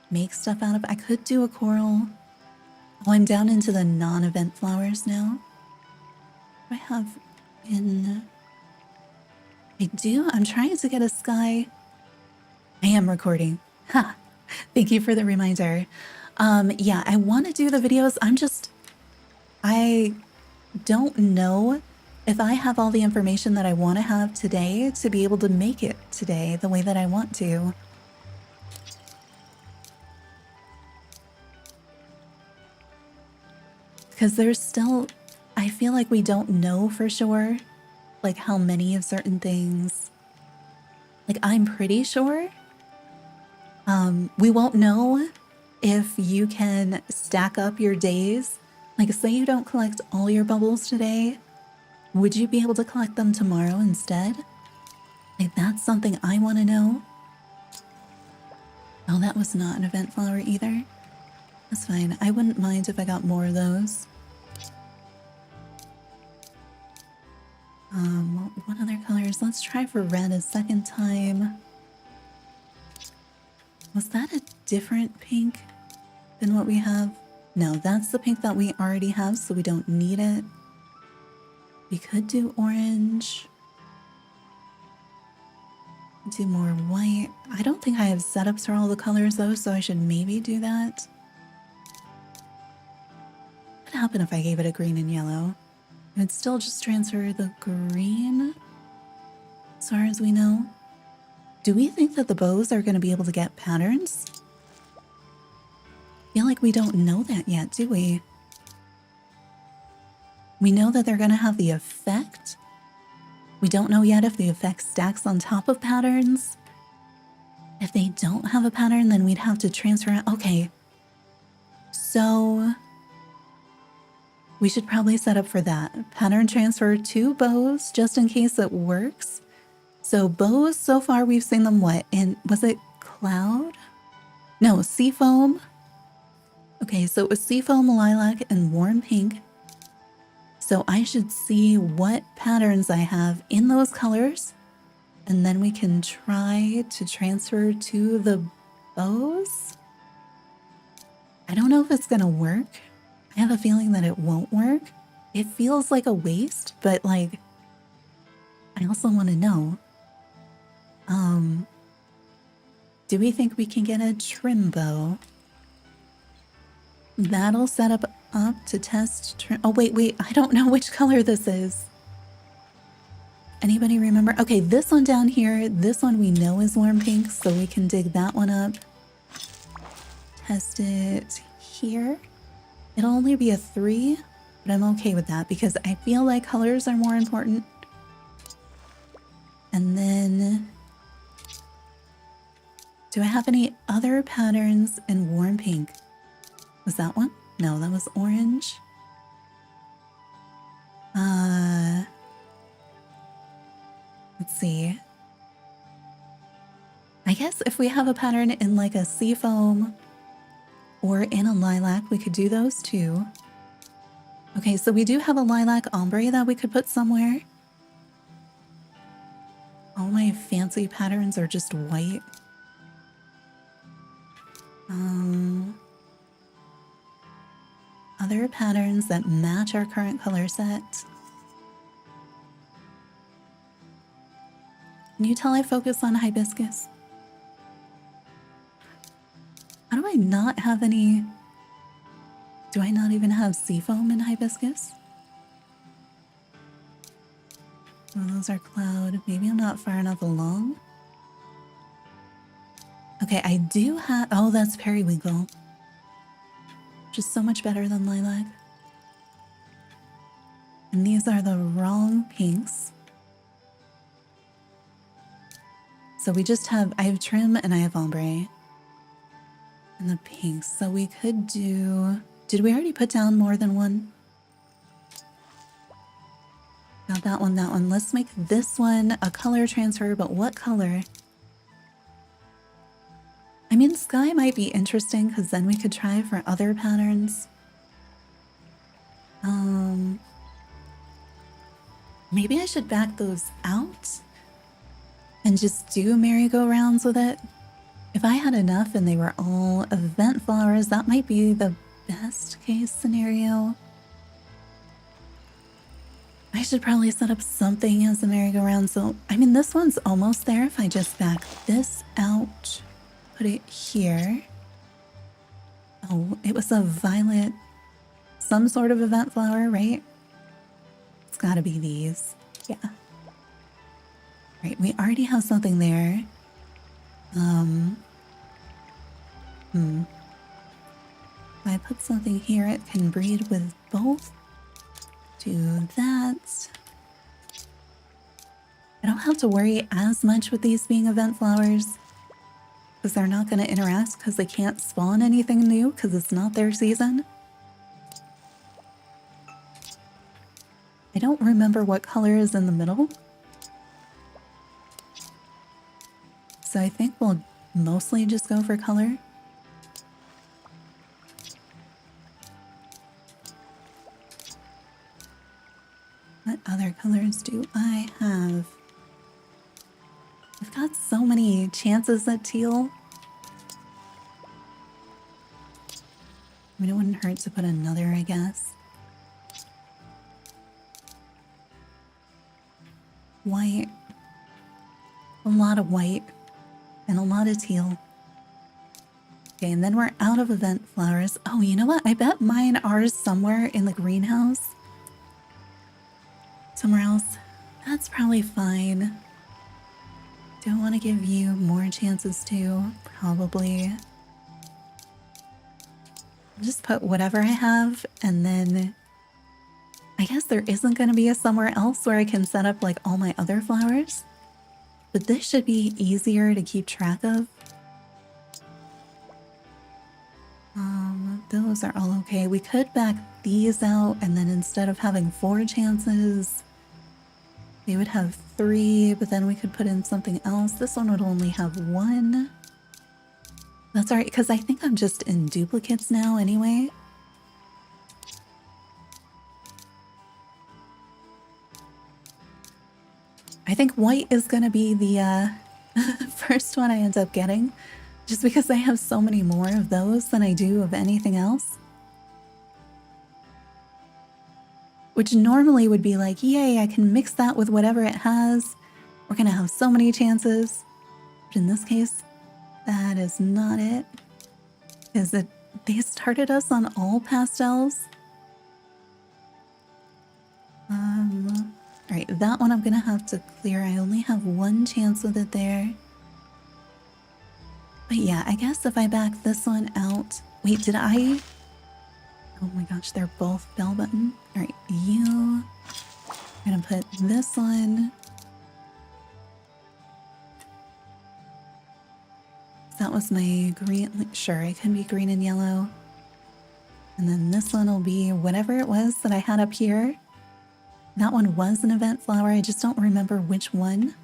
make stuff out of? I could do a coral. Oh, I'm down into the non-event flowers now. What do I have in... I do? I'm trying to get a sky. I am recording. Ha! Thank you for the reminder. Yeah, I want to do the videos. I don't know if I have all the information that I want to have today to be able to make it today the way that I want to. Because there's still, I feel like we don't know for sure, like how many of certain things. Like I'm pretty sure we won't know if you can stack up your days. Like say you don't collect all your bubbles today, would you be able to collect them tomorrow instead? Like that's something I want to know. Oh, that was not an event flower either. That's fine. I wouldn't mind if I got more of those. What other colors? Let's try for red a second time. Was that a different pink than what we have? No, that's the pink that we already have, so we don't need it. We could do orange. Do more white. I don't think I have setups for all the colors though, so I should maybe do that. What would happen if I gave it a green and yellow? It would still just transfer the green, as far as we know. Do we think that the bows are going to be able to get patterns? I feel like we don't know that yet, do we? We know that they're going to have the effect. We don't know yet if the effect stacks on top of patterns. If they don't have a pattern, then we'd have to transfer it. Okay. So we should probably set up for that. Pattern transfer to bows just in case it works. So bows, so far we've seen them what? In, was it cloud? No, seafoam. Okay, so it was seafoam, lilac, and warm pink. So I should see what patterns I have in those colors. And then we can try to transfer to the bows. I don't know if it's gonna work. I have a feeling that it won't work. it feels like a waste, but like, I also want to know, do we think we can get a trim bow? That'll set up to test trim. Oh, wait, I don't know which color this is. Anybody remember? Okay, this one down here, this one we know is warm pink, so we can dig that one up. Test it here. It'll only be a 3, but I'm okay with that because I feel like colors are more important. And then, do I have any other patterns in warm pink? Was that one? No, that was orange. Let's see. I guess if we have a pattern in like a seafoam or in a lilac, we could do those too. Okay, so we do have a lilac ombre that we could put somewhere. All my fancy patterns are just white. Other patterns that match our current color set. Can you tell I focus on hibiscus? How do I not have any? Do I not even have seafoam in hibiscus? Oh, those are cloud. Maybe I'm not far enough along. Okay, I do have... Oh, that's periwinkle. Just so much better than lilac. And these are the wrong pinks. So we just have... I have trim and I have ombre. And the pinks. So we could do... Did we already put down more than one? Got that one, that one. Let's make this one a color transfer, but what color? I mean, sky might be interesting because then we could try for other patterns. Maybe I should back those out and just do merry-go-rounds with it. If I had enough and they were all event flowers, that might be the best case scenario. I should probably set up something as a merry-go-round. So, I mean, this one's almost there if I just back this out. Put it here. Oh, it was a violet, some sort of event flower, right? It's gotta be these. Yeah. Right, we already have something there. If I put something here, it can breed with both. Do that. I don't have to worry as much with these being event flowers because they're not going to interact because they can't spawn anything new because it's not their season. I don't remember what color is in the middle. So I think we'll mostly just go for color. What other colors do I have? I've got so many chances at teal. I mean, it wouldn't hurt to put another, I guess. White. A lot of white. And a lot of teal. Okay, and then we're out of event flowers. Oh, you know what? I bet mine are somewhere in the greenhouse. Somewhere else. That's probably fine. Do I want to give you more chances too? Probably. I'll just put whatever I have, and then I guess there isn't going to be a somewhere else where I can set up like all my other flowers. But this should be easier to keep track of. Those are all okay. We could back these out, and then instead of having 4 chances, they would have 3, but then we could put in something else. This one would only have 1. That's alright, because I think I'm just in duplicates now anyway. I think white is going to be the first one I end up getting, just because I have so many more of those than I do of anything else. which normally would be like, yay, I can mix that with whatever it has. We're gonna have so many chances. But in this case, that is not it. They started us on all pastels. Alright, that one I'm gonna have to clear. I only have one chance with it there. But yeah, I guess if I back this one out... Wait, did I... Oh my gosh, they're both bell button. Alright, I'm gonna put this one... That was my green... Sure, it can be green and yellow. And then this one will be whatever it was that I had up here. That one was an event flower. I just don't remember which one.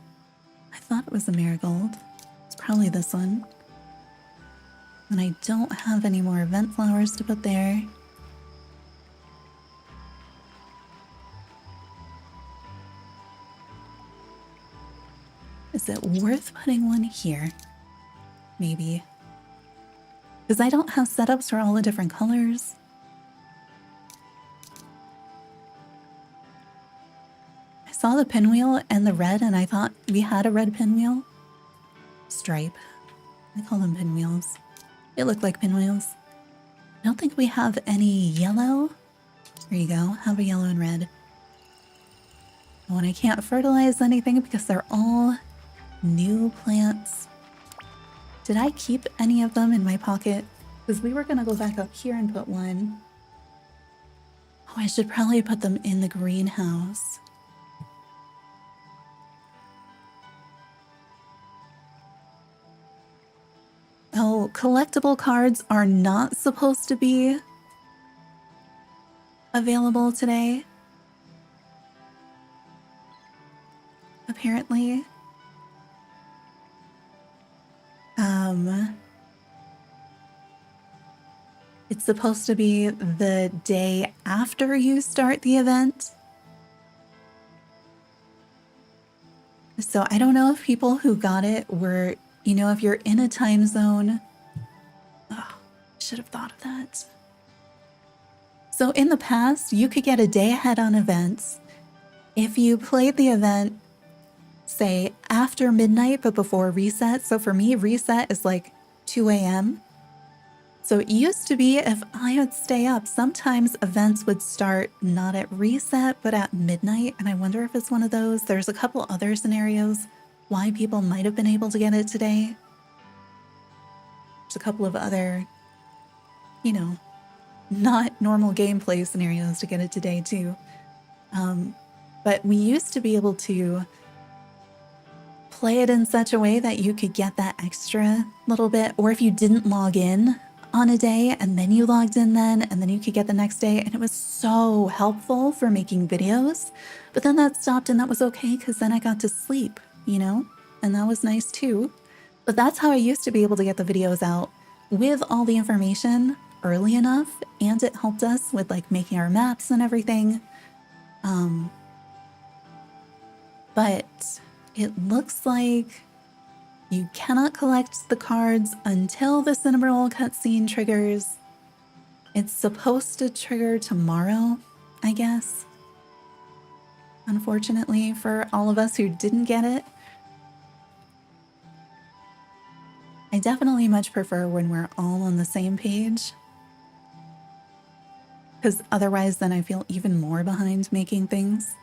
I thought it was a marigold. It's probably this one. And I don't have any more event flowers to put there. Is it worth putting one here? Maybe. Because I don't have setups for all the different colors. I saw the pinwheel and the red and I thought we had a red pinwheel. Stripe. I call them pinwheels. They look like pinwheels. I don't think we have any yellow. There you go. Have a yellow and red. Oh, and I can't fertilize anything because they're all new plants. Did I keep any of them in my pocket? Because we were going to go back up here and put one. Oh, I should probably put them in the greenhouse. Oh, collectible cards are not supposed to be available today. Apparently. It's supposed to be the day after you start the event. So I don't know if people who got it were, you know, if you're in a time zone. Oh, I should have thought of that. So in the past, you could get a day ahead on events. If you played the event, say after midnight, but before reset. So for me, reset is like 2 a.m. So it used to be if I would stay up, sometimes events would start not at reset, but at midnight. And I wonder if it's one of those. There's a couple other scenarios why people might have been able to get it today. There's a couple of other, you know, not normal gameplay scenarios to get it today too. But we used to be able to play it in such a way that you could get that extra little bit, or if you didn't log in on a day and then you logged in then, and then you could get the next day, and it was so helpful for making videos. But then that stopped and that was okay because then I got to sleep, you know, and that was nice too. But that's how I used to be able to get the videos out with all the information early enough, and it helped us with like making our maps and everything. But it looks like you cannot collect the cards until the Cinnamoroll cutscene triggers. It's supposed to trigger tomorrow, I guess. Unfortunately for all of us who didn't get it. I definitely much prefer when we're all on the same page. Because otherwise then I feel even more behind making things.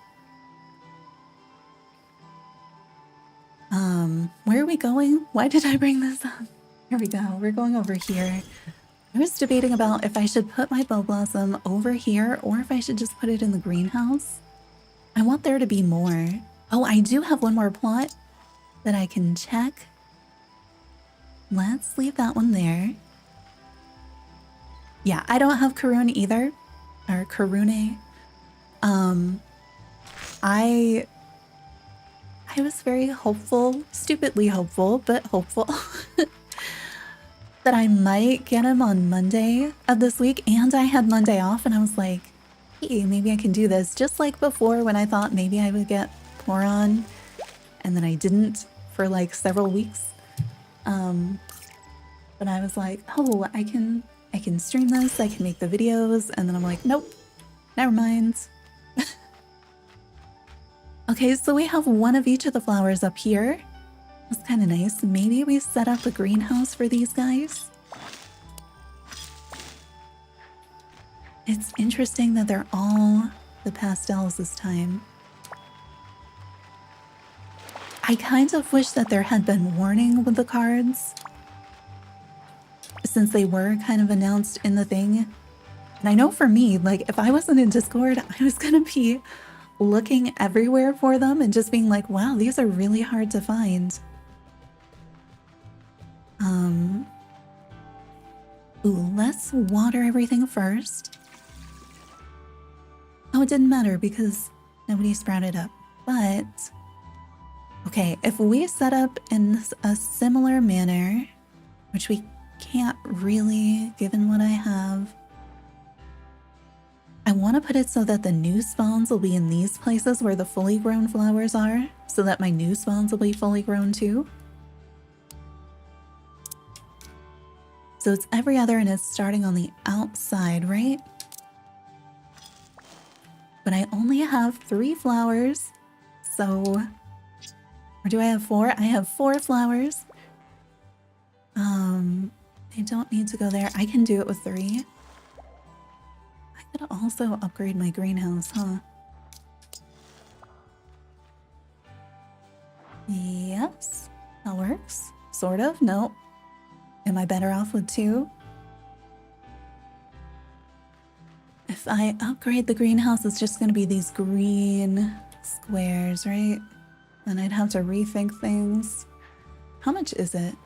Where are we going? Why did I bring this up? Here we go. We're going over here. I was debating about if I should put my BowBlossom over here or if I should just put it in the greenhouse. I want there to be more. Oh, I do have one more plot that I can check. Let's leave that one there. Yeah, I don't have Karun either. Or Karune. I was very hopeful, stupidly hopeful, but hopeful, that I might get him on Monday of this week. And I had Monday off and I was like, hey, maybe I can do this. Just like before when I thought maybe I would get Poron and then I didn't for like several weeks. But I was like, oh, I can stream this, I can make the videos. And then I'm like, nope, never mind. Okay, so we have one of each of the flowers up here. That's kind of nice. Maybe we set up a greenhouse for these guys. It's interesting that they're all the pastels this time. I kind of wish that there had been warning with the cards, since they were kind of announced in the thing. And I know for me, like, if I wasn't in Discord, I was gonna be looking everywhere for them and just being like, wow, these are really hard to find. Ooh, let's water everything first. Oh, it didn't matter because nobody sprouted up. But, okay, if we set up in a similar manner, which we can't really, given what I have, I want to put it so that the new spawns will be in these places where the fully grown flowers are, so that my new spawns will be fully grown too. So it's every other and it's starting on the outside, right? But I only have 3 flowers, so... Or do I have 4? I have 4 flowers. I don't need to go there. I can do it with 3. I could also upgrade my greenhouse, huh? Yes, that works. Sort of. Nope. Am I better off with 2? If I upgrade the greenhouse, it's just going to be these green squares, right? Then I'd have to rethink things. How much is it?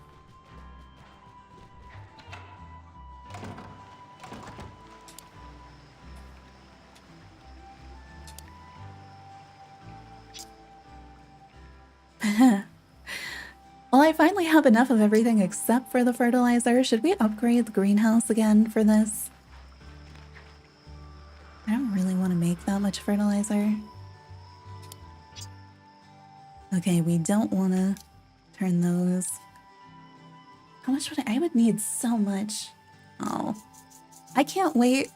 Well, I finally have enough of everything except for the fertilizer. Should we upgrade the greenhouse again for this? I don't really want to make that much fertilizer. Okay, we don't want to turn those. How much would I would need so much. Oh, I can't wait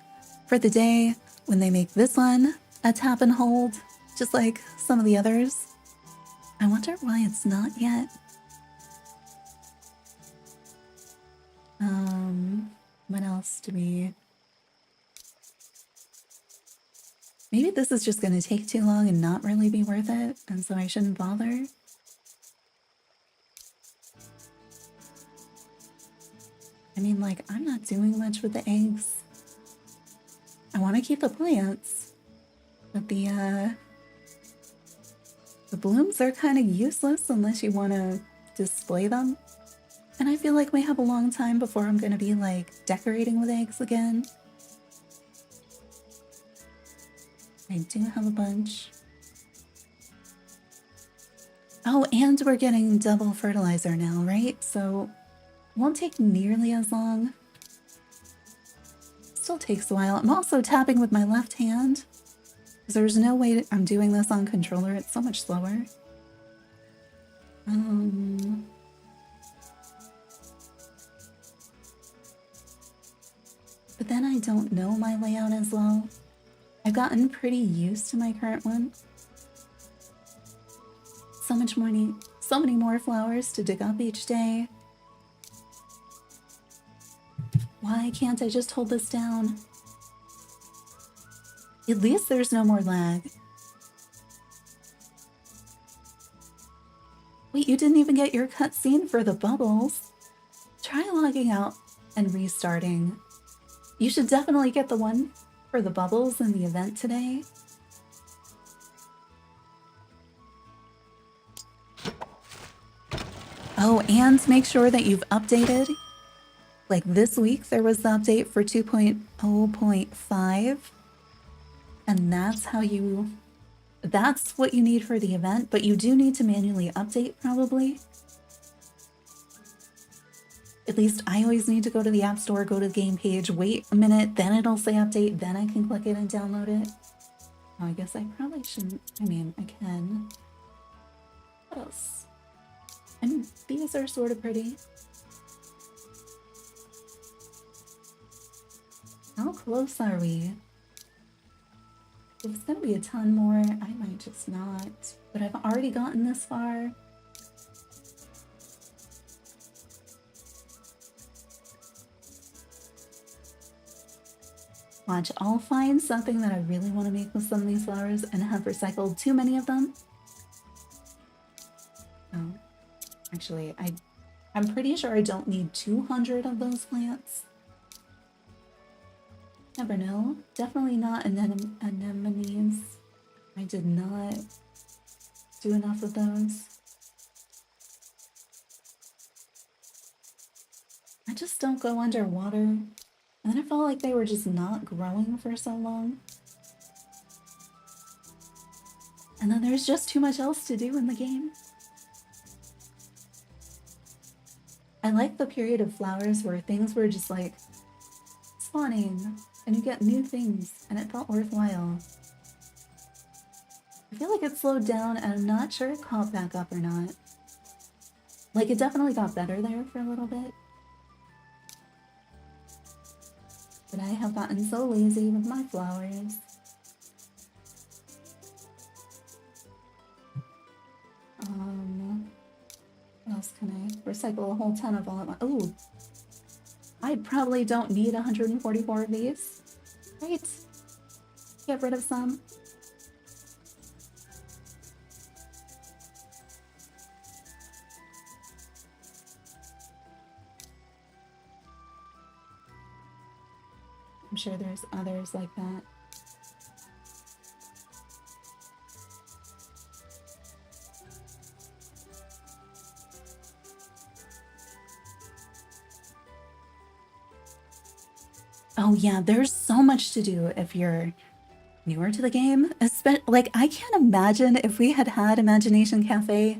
for the day when they make this one a tap and hold, just like some of the others. I wonder why it's not yet. What else do we... Maybe this is just going to take too long and not really be worth it, and so I shouldn't bother. I mean, like, I'm not doing much with the eggs. I want to keep the plants, but the blooms are kind of useless unless you want to display them. And I feel like we have a long time before I'm going to be, like, decorating with eggs again. I do have a bunch. Oh, and we're getting double fertilizer now, right? So it won't take nearly as long. Still takes a while. I'm also tapping with my left hand, because there's no way I'm doing this on controller. It's so much slower. But then I don't know my layout as well. I've gotten pretty used to my current one. So many more flowers to dig up each day. Why can't I just hold this down? At least there's no more lag. Wait, you didn't even get your cutscene for the bubbles. Try logging out and restarting. You should definitely get the one for the bubbles in the event today. Oh, and make sure that you've updated. Like this week, there was the update for 2.0.5. And that's how you... That's what you need for the event, but you do need to manually update, probably. At least I always need to go to the App Store, go to the game page, wait a minute, then it'll say update, then I can click it and download it. Oh, I guess I probably shouldn't. I mean, I can. What else? I mean, these are sort of pretty. How close are we? If it's gonna be a ton more, I might just not. But I've already gotten this far. Watch, I'll find something that I really want to make with some of these flowers and have recycled too many of them. Oh, actually, I'm pretty sure I don't need 200 of those plants. Never know. Definitely not anemones. I did not do enough of those. I just don't go underwater. And then I felt like they were just not growing for so long. And then there's just too much else to do in the game. I like the period of flowers where things were just like spawning and you get new things and it felt worthwhile. I feel like it slowed down and I'm not sure it caught back up or not. Like it definitely got better there for a little bit. But I have gotten so lazy with my flowers. What else can I recycle a whole ton of all at once? Oh, I probably don't need 144 of these. Right? Get rid of some. I'm sure there's others like that. Oh yeah, there's so much to do if you're newer to the game. Like, I can't imagine if we had had Imagination Cafe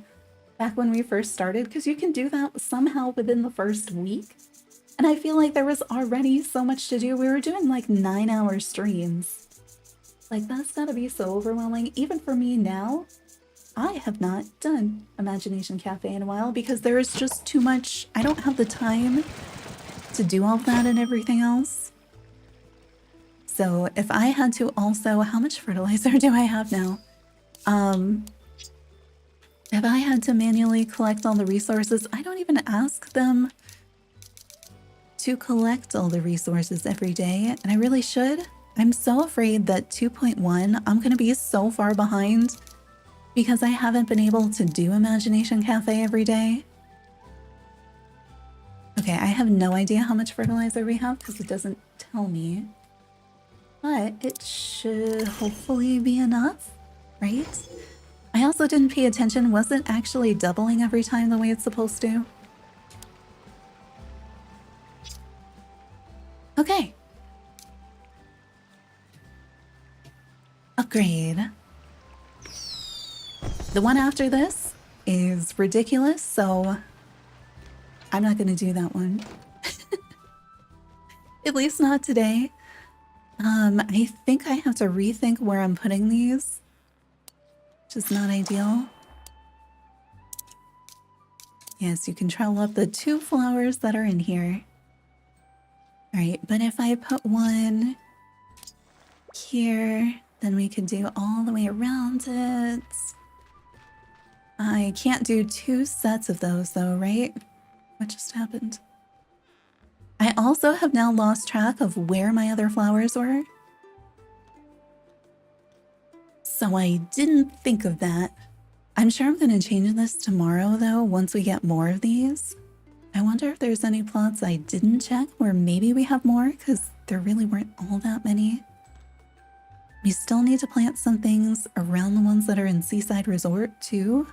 back when we first started, because you can do that somehow within the first week. And I feel like there was already so much to do. We were doing like 9-hour streams. Like, that's gotta be so overwhelming. Even for me now, I have not done Imagination Cafe in a while because there is just too much. I don't have the time to do all that and everything else. So if I had to also, how much fertilizer do I have now? If I had to manually collect all the resources, I don't even ask them to collect all the resources every day, and I really should. I'm so afraid that 2.1, I'm gonna be so far behind because I haven't been able to do Imagination Cafe every day. Okay, I have no idea how much fertilizer we have because it doesn't tell me. But it should hopefully be enough, right? I also didn't pay attention. Was it actually doubling every time the way it's supposed to? Okay. Upgrade. The one after this is ridiculous, so I'm not going to do that one. At least not today. I think I have to rethink where I'm putting these, which is not ideal. Yes, you can travel up the 2 flowers that are in here. All right, but if I put one here, then we could do all the way around it. I can't do 2 sets of those though, right? What just happened? I also have now lost track of where my other flowers were. So I didn't think of that. I'm sure I'm going to change this tomorrow though, once we get more of these. I wonder if there's any plots I didn't check where maybe we have more, because there really weren't all that many. We still need to plant some things around the ones that are in Seaside Resort too.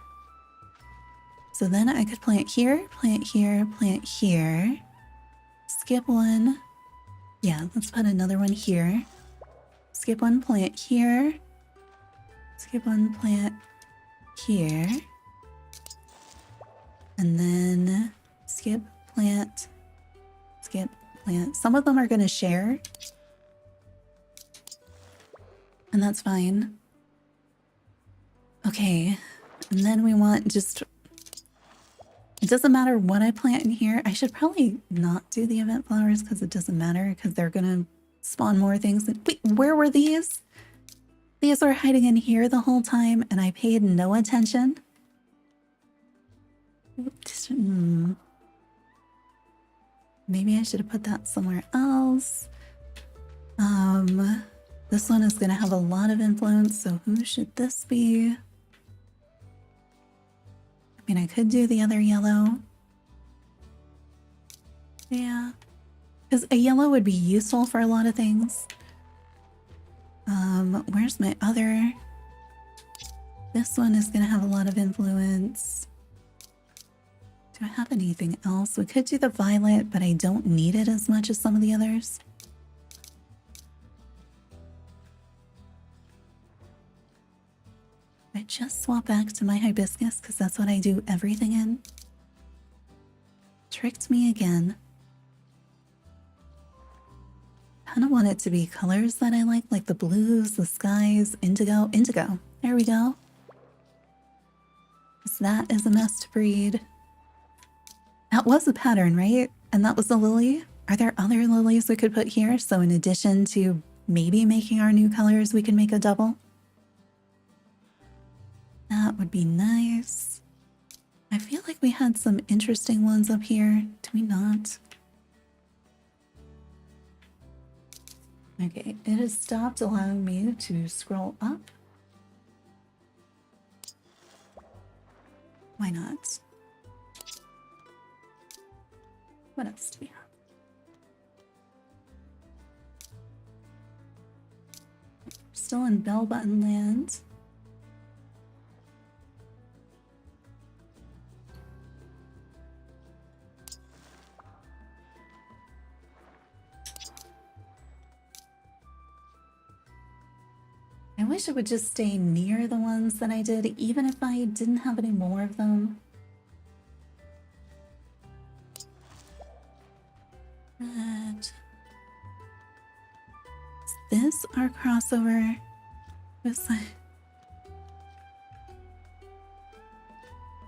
So then I could plant here, plant here, plant here. Skip one. Yeah, let's put another one here. Skip one, plant here. Skip one, plant here. And then skip, plant, skip, plant. Some of them are going to share. And that's fine. Okay. And then we want just... It doesn't matter what I plant in here. I should probably not do the event flowers because it doesn't matter because they're going to spawn more things. Wait, where were these? These were hiding in here the whole time and I paid no attention. Maybe I should have put that somewhere else. This one is gonna have a lot of influence, so who should this be? I mean, I could do the other yellow. Yeah, because a yellow would be useful for a lot of things. Where's my other? This one is gonna have a lot of influence. Do I have anything else? We could do the violet, but I don't need it as much as some of the others. I just swap back to my hibiscus because that's what I do everything in. Tricked me again. Kind of want it to be colors that I like the blues, the skies, indigo. Indigo. There we go. So that is a must breed. That was a pattern, right? And that was the lily. Are there other lilies we could put here? So in addition to maybe making our new colors, we can make a double. That would be nice. I feel like we had some interesting ones up here. Do we not? Okay, it has stopped allowing me to scroll up. Why not? What else do we have? Still in bell button land. I wish it would just stay near the ones that I did, even if I didn't have any more of them. But is this our crossover?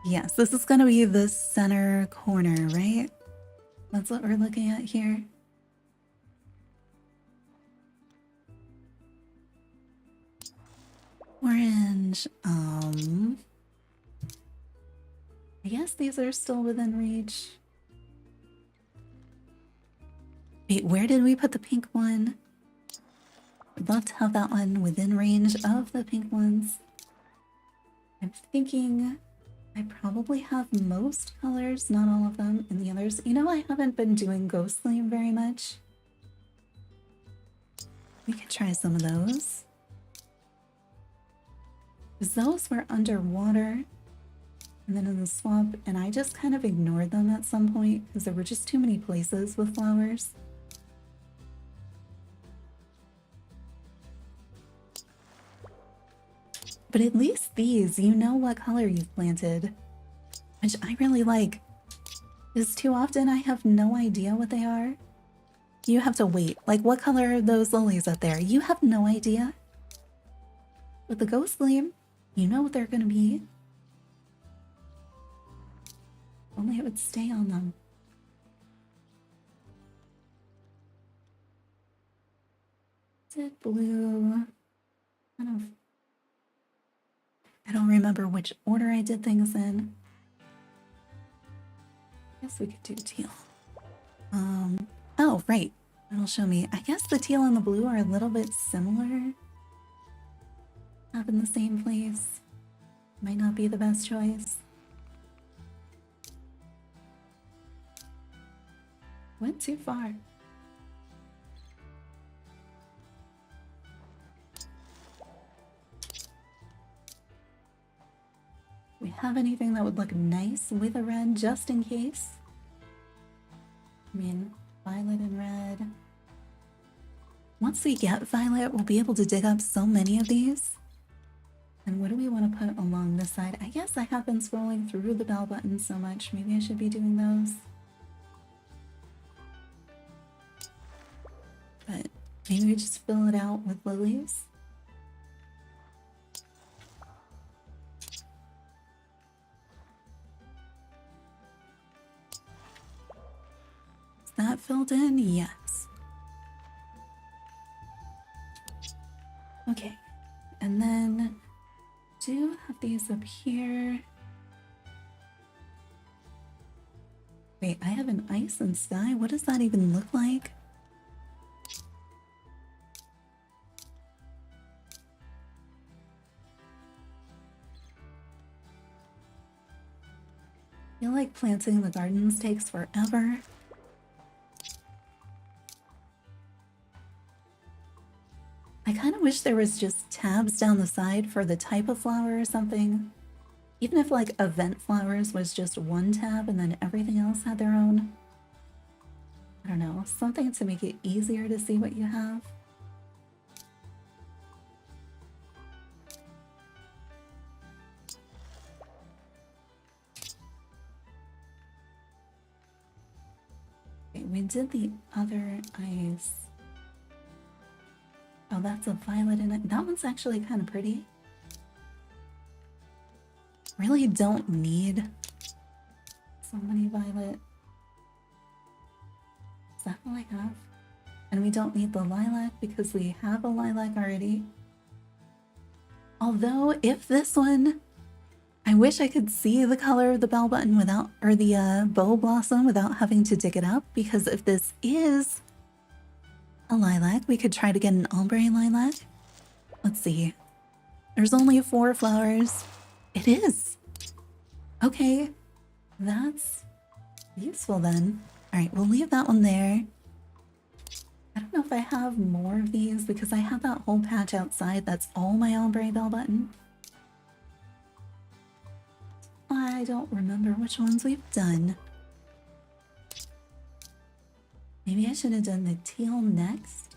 Yes, this is going to be the center corner, right? That's what we're looking at here. Orange. I guess these are still within reach. Wait, where did we put the pink one? I'd love to have that one within range of the pink ones. I'm thinking I probably have most colors, not all of them, in the others. You know, I haven't been doing Ghost Flame very much. We could try some of those. Because those were underwater and then in the swamp, and I just kind of ignored them at some point because there were just too many places with flowers. But at least these, you know what color you've planted, which I really like. Because too often I have no idea what they are. You have to wait. Like, what color are those lilies up there? You have no idea. With the Ghost Flame, you know what they're going to be. Only it would stay on them. Is it blue? I don't remember which order I did things in. I guess we could do teal. Oh, right. It'll show me. I guess the teal and the blue are a little bit similar. Up in the same place. Might not be the best choice. Went too far. We have anything that would look nice with a red just in case? I mean, violet and red. Once we get violet, we'll be able to dig up so many of these. And what do we want to put along this side? I guess I have been scrolling through the bell buttons so much. Maybe I should be doing those. But maybe we just fill it out with lilies. Is that filled in? Yes. Okay. And do have these up here. Wait, I have an ice and sky? What does that even look like? I feel like planting the gardens takes forever. I kind of wish there was just tabs down the side for the type of flower or something. Even if like event flowers was just one tab and then everything else had their own. I don't know, something to make it easier to see what you have. Okay, we did the other ice. Oh, that's a violet in it. That one's actually kind of pretty. Really don't need so many violet. Is that all I have? And we don't need the lilac because we have a lilac already. Although, if this one, I wish I could see the color of the bell button without, or the BowBlossom without having to dig it up, because if this is a lilac, we could try to get an ombre lilac. Let's see. There's only 4 flowers. It is. Okay, that's useful then. All right, we'll leave that one there. I don't know if I have more of these because I have that whole patch outside. That's all my ombre bell button. I don't remember which ones we've done. Maybe I should have done the teal next.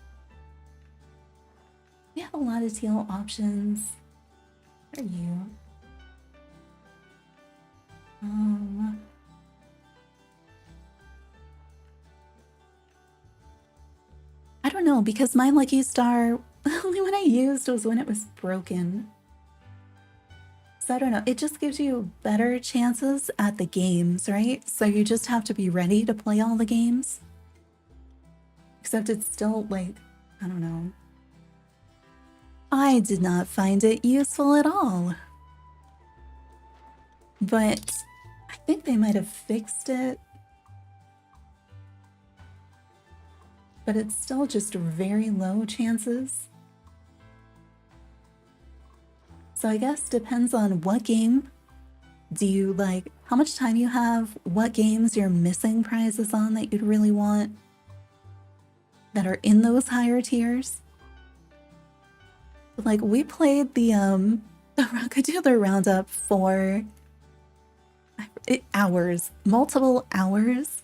We have a lot of teal options. Where are you? I don't know, because my lucky star, the only one I used was when it was broken. So I don't know, it just gives you better chances at the games, right? So you just have to be ready to play all the games. Except it's still like, I don't know. I did not find it useful at all. But I think they might have fixed it. But it's still just very low chances. So I guess depends on what game do you like, how much time you have, what games you're missing prizes on that you'd really want that are in those higher tiers. But like we played the Rockadoodler Roundup for hours, multiple hours.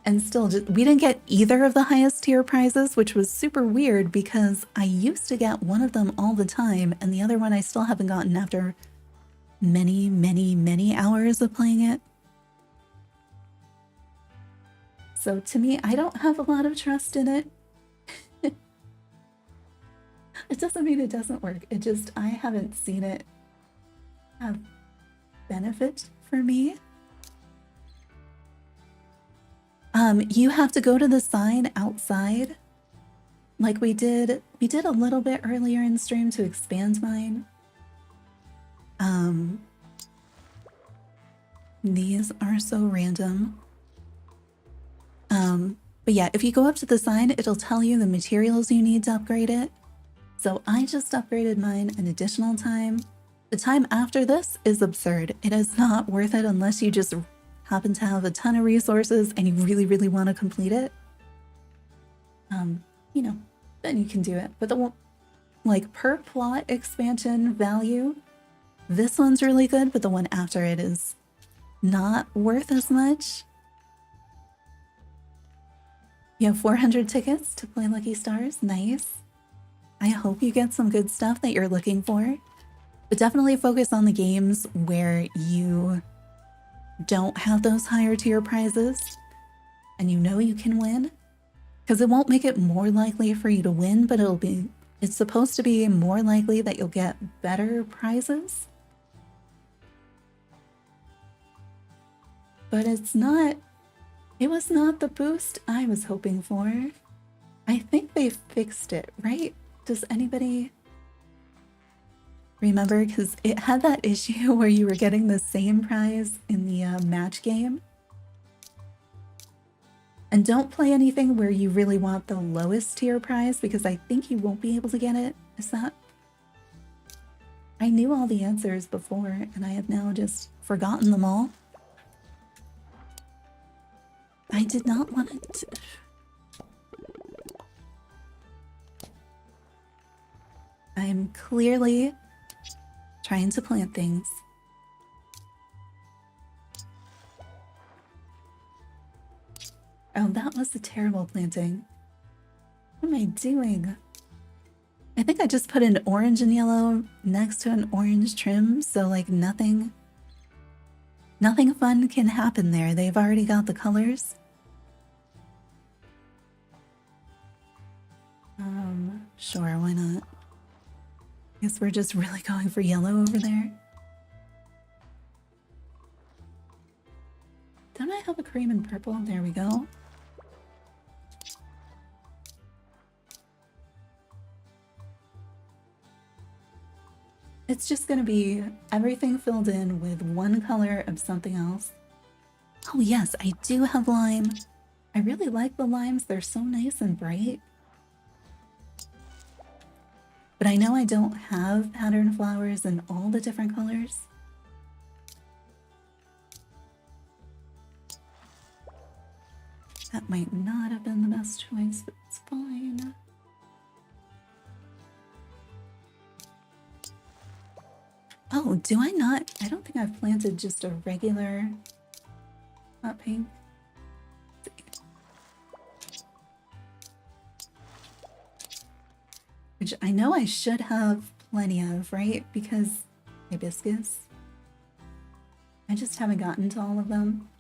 And still, we didn't get either of the highest tier prizes, which was super weird because I used to get one of them all the time, and the other one I still haven't gotten after many, many, many hours of playing it. So to me, I don't have a lot of trust in it. It doesn't mean it doesn't work. It just, I haven't seen it have benefit for me. You have to go to the sign outside, like we did a little bit earlier in stream to expand mine. These are so random. But yeah, if you go up to the sign, it'll tell you the materials you need to upgrade it. So I just upgraded mine an additional time. The time after this is absurd. It is not worth it unless you just happen to have a ton of resources and you really, really want to complete it. You know, then you can do it. But the like per plot expansion value, this one's really good, but the one after it is not worth as much. You have 400 tickets to play Lucky Stars. Nice. I hope you get some good stuff that you're looking for. But definitely focus on the games where you don't have those higher tier prizes and you know you can win. Because it won't make it more likely for you to win, but it's supposed to be more likely that you'll get better prizes. But it's not, it was not the boost I was hoping for. I think they fixed it, right? Does anybody Remember, because it had that issue where you were getting the same prize in the match game. And don't play anything where you really want the lowest tier prize, because I think you won't be able to get it. Is that... I knew all the answers before, and I have now just forgotten them all. I did not want it. I am clearly trying to plant things. Oh, that was a terrible planting. What am I doing? I think I just put an orange and yellow next to an orange trim, so like nothing fun can happen there. They've already got the colors. Sure, why not? Guess we're just really going for yellow over there. Don't I have a cream and purple? There we go. It's just gonna be everything filled in with one color of something else. Oh yes, I do have lime. I really like the limes. They're so nice and bright. But I know I don't have pattern flowers in all the different colors. That might not have been the best choice, but it's fine. Oh, do I not? I don't think I've planted just a regular hot pink. Which I know I should have plenty of, right? Because hibiscus. I just haven't gotten to all of them.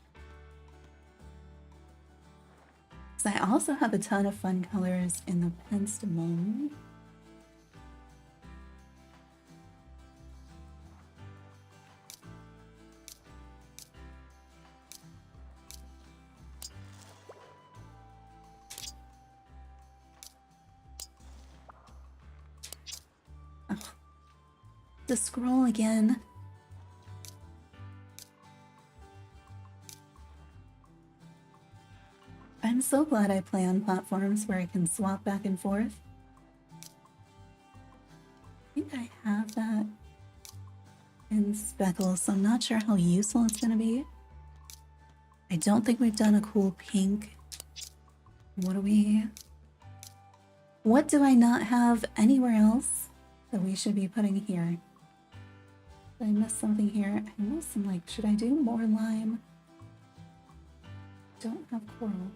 So I also have a ton of fun colors in the penstemon. To scroll again. I'm so glad I play on platforms where I can swap back and forth. I think I have that in speckles, so I'm not sure how useful it's gonna be. I don't think we've done a cool pink. What do I not have anywhere else that we should be putting here? Did I miss something here? I missed some, like, should I do more lime? Don't have coral.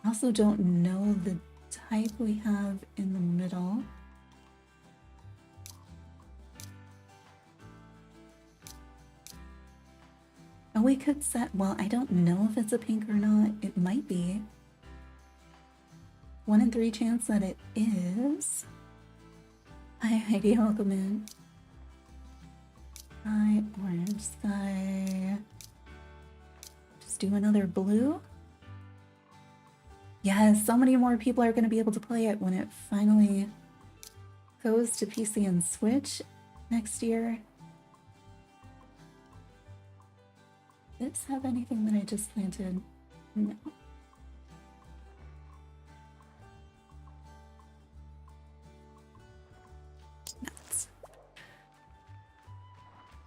I also don't know the type we have in the middle. Oh, we could set, well, I don't know if it's a pink or not. It might be. 1 in 3 chance that it is. Hi, Heidi, welcome in. Hi, orange sky. Just do another blue. Yes, so many more people are going to be able to play it when it finally goes to PC and Switch next year. Did this have anything that I just planted? No.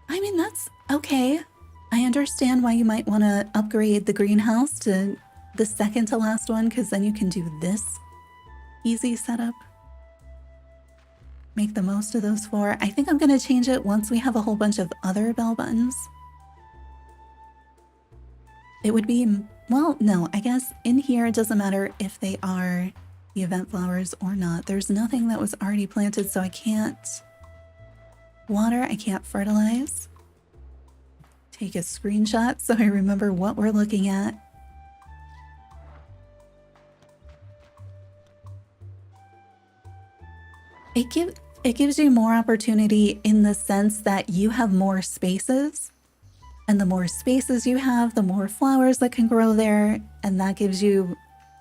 I mean, that's okay. I understand why you might want to upgrade the greenhouse to the second to last one, because then you can do this easy setup. Make the most of those 4. I think I'm going to change it once we have a whole bunch of other bell buttons. It would be, well, no, I guess in here it doesn't matter if they are the event flowers or not. There's nothing that was already planted, so I can't water, I can't fertilize. Take a screenshot so I remember what we're looking at. It gives you more opportunity in the sense that you have more spaces, and the more spaces you have, the more flowers that can grow there, and that gives you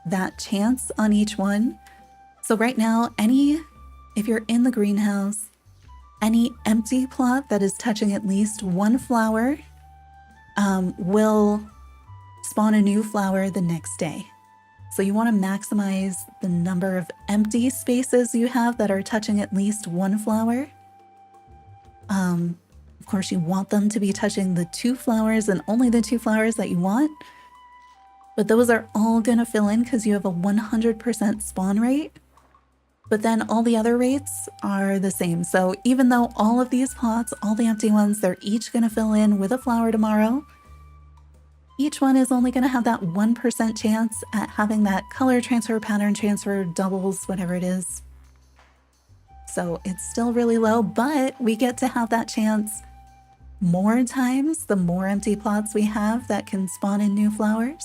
that chance on each one. So right now, any if you're in the greenhouse, any empty plot that is touching at least one flower will spawn a new flower the next day. So you want to maximize the number of empty spaces you have that are touching at least one flower. Of course, you want them to be touching the 2 flowers and only the 2 flowers that you want. But those are all going to fill in because you have a 100% spawn rate. But then all the other rates are the same. So even though all of these plots, all the empty ones, they're each going to fill in with a flower tomorrow, each one is only going to have that 1% chance at having that color transfer, pattern transfer, doubles, whatever it is. So it's still really low, but we get to have that chance more times the more empty plots we have that can spawn in new flowers.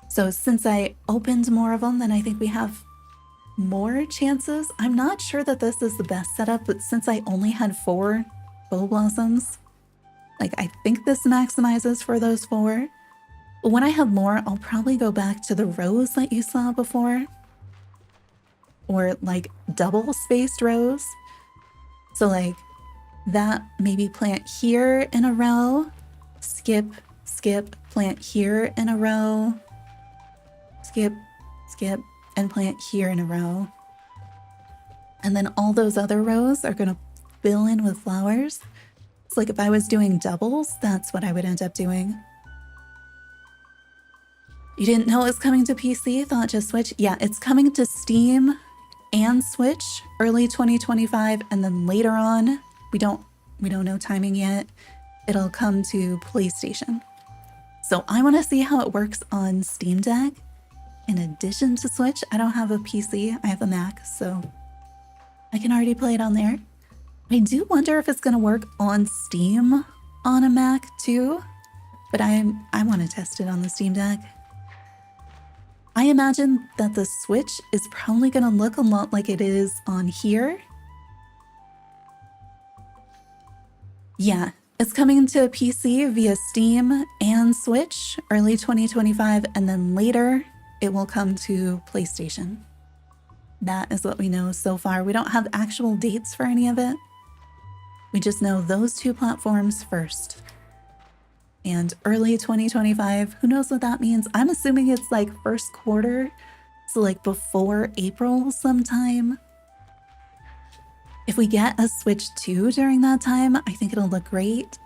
So since I opened more of them, then I think we have more chances. I'm not sure that this is the best setup, but since I only had 4 BowBlossoms, like I think this maximizes for those 4. But when I have more, I'll probably go back to the rows that you saw before. Or like double spaced rows. So like that, maybe plant here in a row, skip, skip, plant here in a row, skip, skip, and plant here in a row. And then all those other rows are going to fill in with flowers. It's like if I was doing doubles, that's what I would end up doing. You didn't know it was coming to PC? Thought just Switch? Yeah, it's coming to Steam and Switch early 2025, and then later on, we don't know timing yet, it'll come to PlayStation. So I want to see how it works on Steam Deck. In addition to Switch, I don't have a PC, I have a Mac, so I can already play it on there. I do wonder if it's going to work on Steam on a Mac too, but I want to test it on the Steam Deck. I imagine that the Switch is probably going to look a lot like it is on here. Yeah, it's coming to PC via Steam and Switch early 2025, and then later it will come to PlayStation. That is what we know so far. We don't have actual dates for any of it. We just know those 2 platforms first. And early 2025, who knows what that means? I'm assuming it's like first quarter, so like before April sometime. If we get a Switch 2 during that time, I think it'll look great.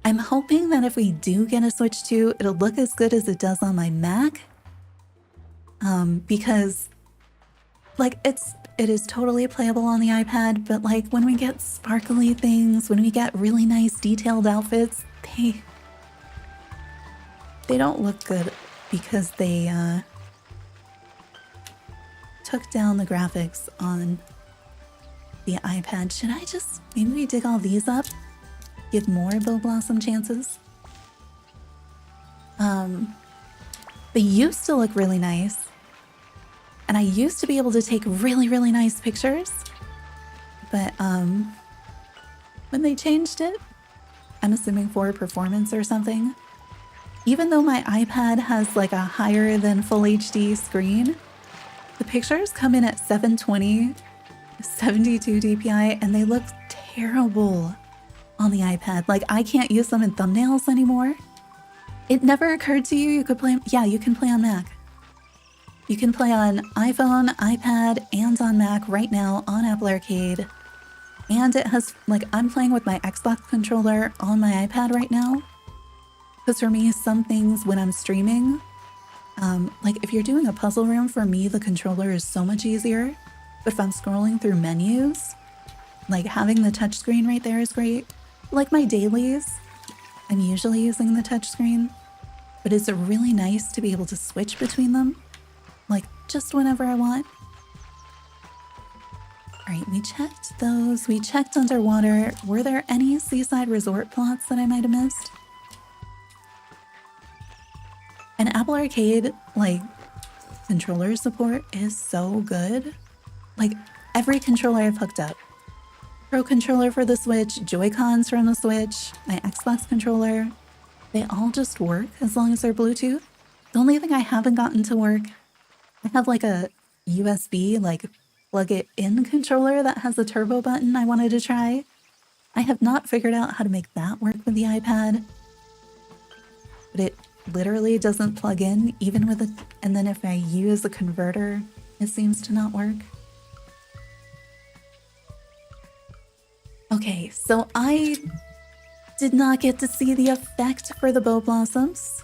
I'm hoping that if we do get a Switch 2, it'll look as good as it does on my Mac. Because like it is totally playable on the iPad, but like when we get sparkly things, when we get really nice detailed outfits, they don't look good because they took down the graphics on the iPad. Should I just maybe we dig all these up? Give more BowBlossom chances? They used to look really nice. And I used to be able to take really, really nice pictures. But when they changed it, I'm assuming for performance or something, even though my iPad has like a higher than full HD screen, the pictures come in at 720, 72 DPI, and they look terrible on the iPad. Like I can't use them in thumbnails anymore. It never occurred to you could play, yeah, you can play on Mac. You can play on iPhone, iPad, and on Mac right now on Apple Arcade. And it has, like, I'm playing with my Xbox controller on my iPad right now. Because for me, some things when I'm streaming, like if you're doing a puzzle room, for me, the controller is so much easier. But if I'm scrolling through menus, like having the touchscreen right there is great. Like my dailies, I'm usually using the touchscreen. But it's really nice to be able to switch between them. Like just whenever I want. All right, we checked those. We checked underwater. Were there any seaside resort plots that I might have missed? And Apple Arcade, like, controller support is so good. Like, every controller I've hooked up. Pro controller for the Switch, Joy-Cons from the Switch, my Xbox controller, they all just work as long as they're Bluetooth. The only thing I haven't gotten to work, I have like a USB, like plug it in controller that has a turbo button I wanted to try. I have not figured out how to make that work with the iPad. But it literally doesn't plug in even with it. And then if I use a converter, it seems to not work. Okay, so I did not get to see the effect for the BowBlossoms.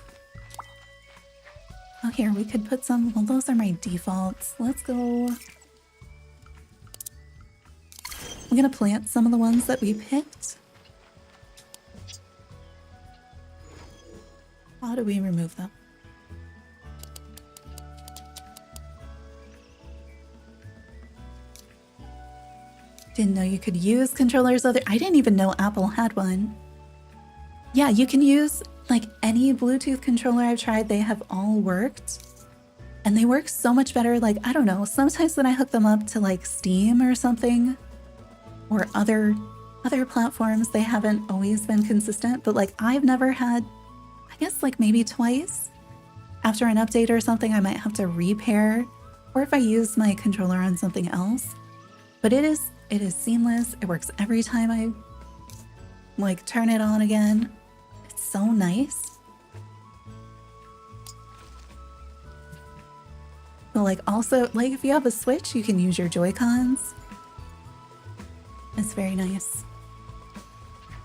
Oh, here, we could put some, well, those are my defaults. Let's go. I'm gonna plant some of the ones that we picked. How do we remove them? Didn't know you could use controllers other. I didn't even know Apple had one. Yeah, you can use like any Bluetooth controller I've tried. They have all worked. And they work so much better. Like, I don't know, sometimes when I hook them up to like Steam or something or other platforms, they haven't always been consistent. But like I've never had, I guess like maybe twice after an update or something, I might have to repair, or if I use my controller on something else. But it is seamless. It works every time I like turn it on again. It's so nice. But like also, like if you have a Switch, you can use your Joy-Cons. It's very nice.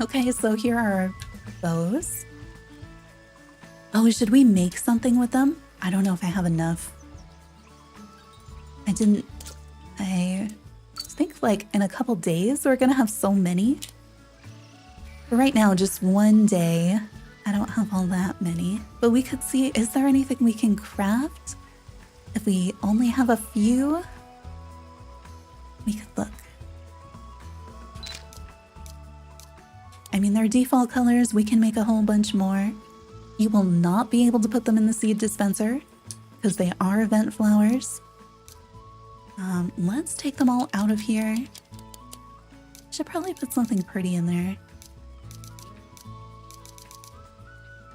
Okay, so here are our bows. Oh, should we make something with them? I don't know if I have enough. I think like in a couple days we're gonna have so many. But right now, just one day, I don't have all that many. But we could see, is there anything we can craft? If we only have a few, we could look. I mean, they're default colors. We can make a whole bunch more. You will not be able to put them in the seed dispenser because they are event flowers. Let's take them all out of here. Should probably put something pretty in there.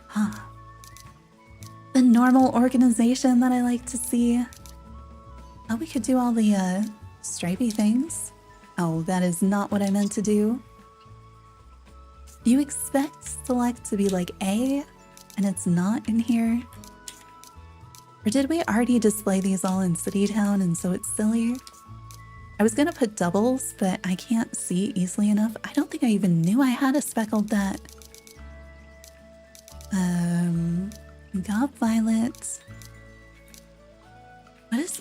Huh. The normal organization that I like to see. Oh, we could do all the stripy things. Oh, that is not what I meant to do. You expect select to be like A, and it's not in here? Or did we already display these all in City Town and so it's silly? I was gonna put doubles, but I can't see easily enough. I don't think I even knew I had a speckled that. Got violet.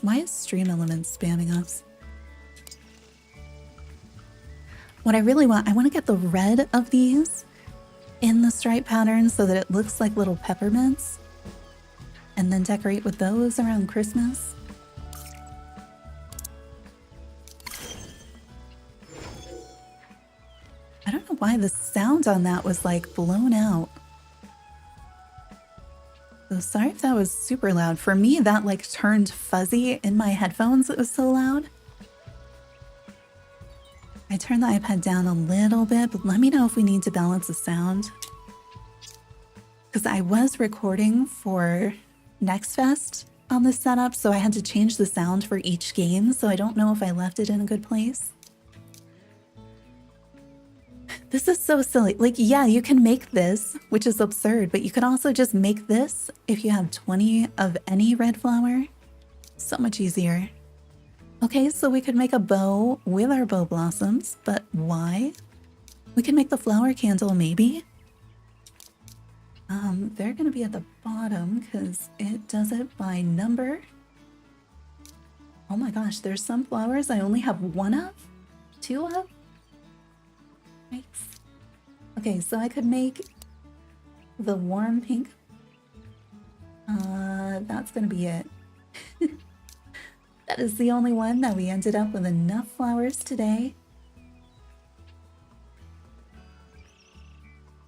Why is Stream Elements spamming us? What I really want, I want to get the red of these in the stripe pattern so that it looks like little peppermints. And then decorate with those around Christmas. I don't know why the sound on that was like blown out. So sorry if that was super loud. For me, that like turned fuzzy in my headphones. It was so loud. I turned the iPad down a little bit, but let me know if we need to balance the sound. Because I was recording for Next Fest on this setup, so I had to change the sound for each game, so I don't know if I left it in a good place. This is so silly. Like, yeah, you can make this, which is absurd, but you can also just make this if you have 20 of any red flower. So much easier. Okay, so we could make a bow with our BowBlossoms, but why? We can make the flower candle, maybe. They're gonna be at the bottom because it does it by number. Oh my gosh, there's some flowers I only have one of? Two of? Nice. Okay, so I could make the warm pink. That's gonna be it. That is the only one that we ended up with enough flowers today.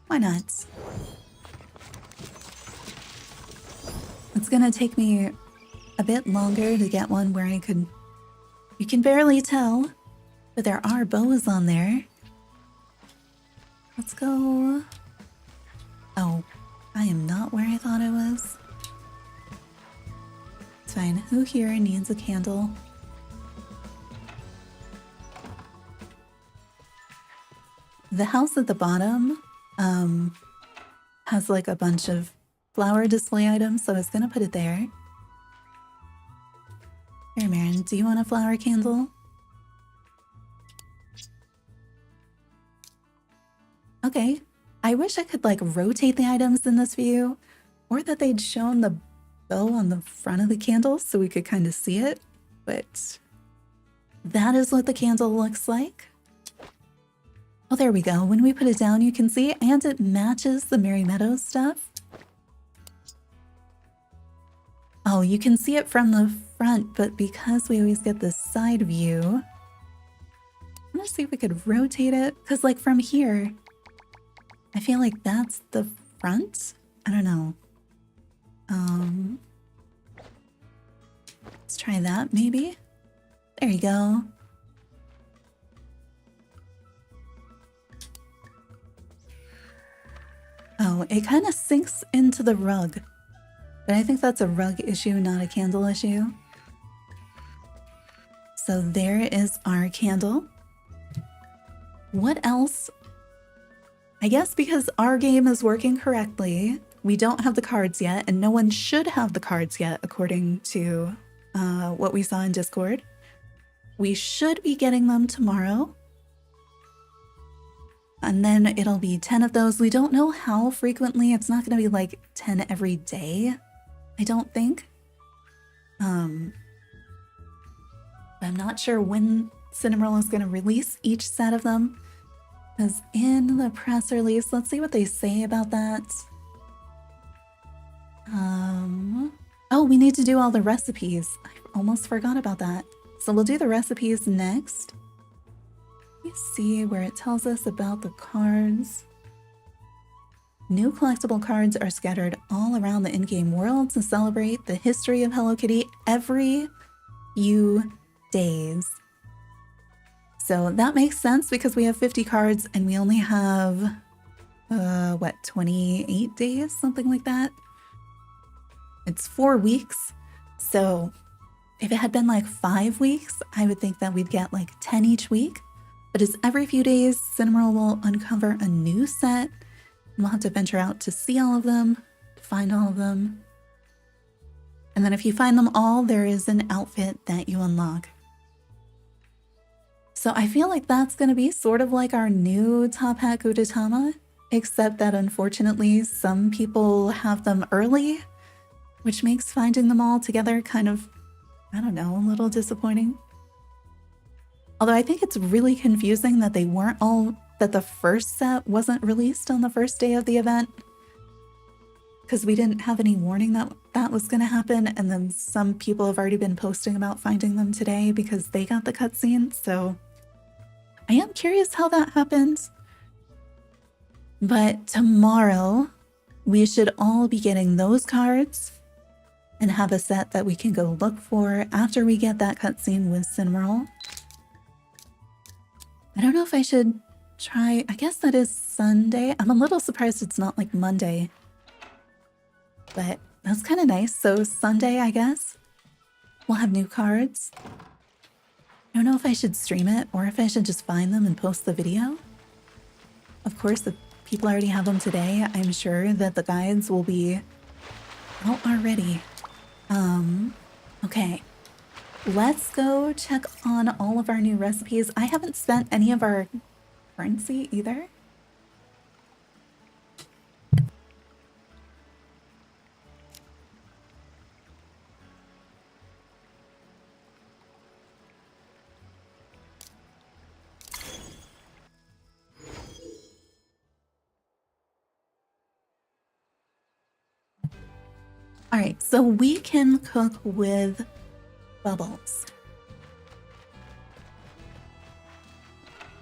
Why not? It's gonna take me a bit longer to get one where I could... You can barely tell, but there are bows on there. Let's go... Oh, I am not where I thought I was. It's fine. Who here needs a candle? the house at the bottom has like a bunch of flower display items, so I was gonna put it there. Here, Marin, do you want a flower candle? Okay. I wish I could like rotate the items in this view, or that they'd shown the bow on the front of the candle so we could kind of see it, but that is what the candle looks like. Oh, there we go. When we put it down, you can see, and it matches the Merry Meadows stuff. Oh, you can see it from the front, but because we always get this side view, I'm gonna see if we could rotate it, because like from here, I feel like that's the front. I don't know. Let's try that maybe. There you go. Oh, it kind of sinks into the rug. But I think that's a rug issue, not a candle issue. So there is our candle. What else? I guess because our game is working correctly, we don't have the cards yet, and no one should have the cards yet, according to what we saw in Discord. We should be getting them tomorrow. And then it'll be 10 of those. We don't know how frequently. It's not going to be like 10 every day, I don't think. I'm not sure when Cinnamoroll is going to release each set of them. Because in the press release, let's see what they say about that. Oh, we need to do all the recipes. I almost forgot about that. So we'll do the recipes next. Let me see where it tells us about the cards. New collectible cards are scattered all around the in-game world to celebrate the history of Hello Kitty every few days. So that makes sense because we have 50 cards and we only have, 28 days? Something like that. It's 4 weeks. So if it had been like 5 weeks, I would think that we'd get like 10 each week. But it's every few days, Cinnamoroll will uncover a new set. And we'll have to venture out to see all of them, find all of them. And then if you find them all, there is an outfit that you unlock. So I feel like that's going to be sort of like our new Top Hat Gudetama, except that unfortunately some people have them early, which makes finding them all together kind of, I don't know, a little disappointing. Although I think it's really confusing that they weren't all, that the first set wasn't released on the first day of the event. Because we didn't have any warning that that was going to happen, and then some people have already been posting about finding them today because they got the cutscene, so I am curious how that happens. But tomorrow, we should all be getting those cards and have a set that we can go look for after we get that cutscene with Cinnamoroll. I don't know if I should try, I guess that is Sunday. I'm a little surprised it's not like Monday. But that's kind of nice. So Sunday, I guess, we'll have new cards. I don't know if I should stream it or if I should just find them and post the video. Of course, if people already have them today, I'm sure that the guides will be out already. Okay. Let's go check on all of our new recipes. I haven't spent any of our currency either. All right, so we can cook with bubbles.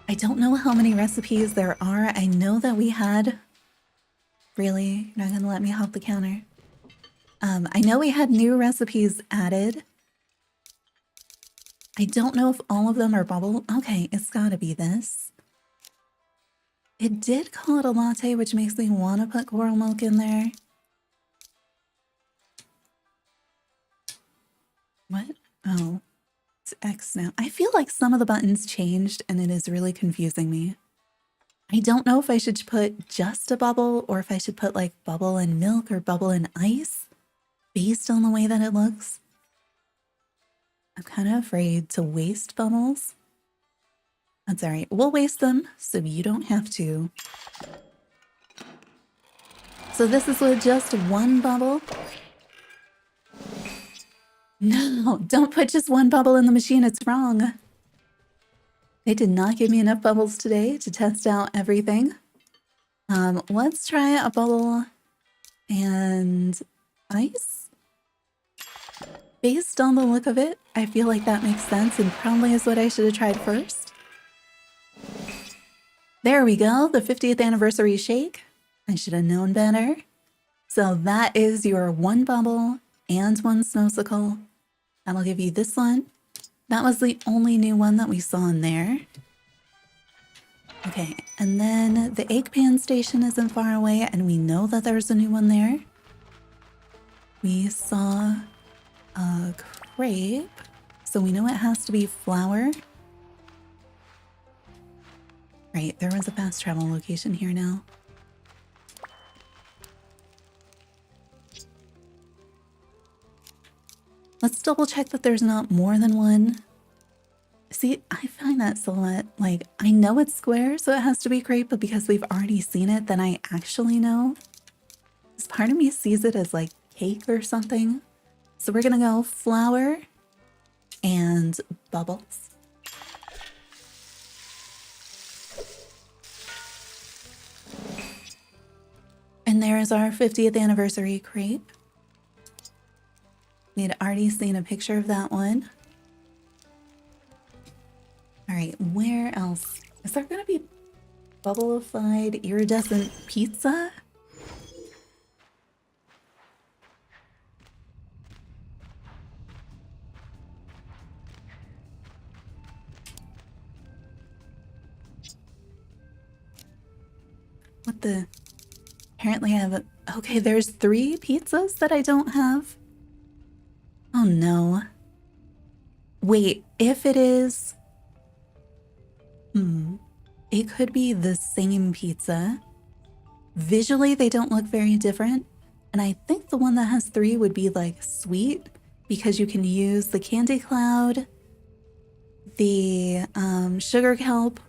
I don't know how many recipes there are. I know that we had... Really? You're not gonna let me hop the counter? I know we had new recipes added. I don't know if all of them are bubble. Okay, it's gotta be this. It did call it a latte, which makes me want to put coral milk in there. What? Oh, it's X now. I feel like some of the buttons changed and it is really confusing me. I don't know if I should put just a bubble or if I should put like bubble and milk or bubble and ice based on the way that it looks. I'm kind of afraid to waste bubbles. That's all right. We'll waste them so you don't have to. So this is with just one bubble. No, don't put just one bubble in the machine. It's wrong. They did not give me enough bubbles today to test out everything. Let's try a bubble and ice. Based on the look of it, I feel like that makes sense and probably is what I should have tried first. There we go, the 50th anniversary shake. I should have known better. So that is your one bubble and one snowsicle. That'll give you this one. That was the only new one that we saw in there. Okay, and then the egg pan station isn't far away, and we know that there's a new one there. We saw a crepe, so we know it has to be flour. Right, there was a fast travel location here now. Let's double check that there's not more than one. See, I find that silhouette, like, I know it's square, so it has to be crepe, but because we've already seen it, then I actually know. This part of me sees it as like cake or something. So we're gonna go flour and bubbles. And there's our 50th anniversary crepe. We'd already seen a picture of that one. All right, where else? Is there gonna be bubblified iridescent pizza? What the? Apparently I have a... Okay, there's 3 pizzas that I don't have. Oh no. Wait, if it is... It could be the same pizza. Visually, they don't look very different. And I think the one that has 3 would be like sweet because you can use the candy cloud, the sugar kelp.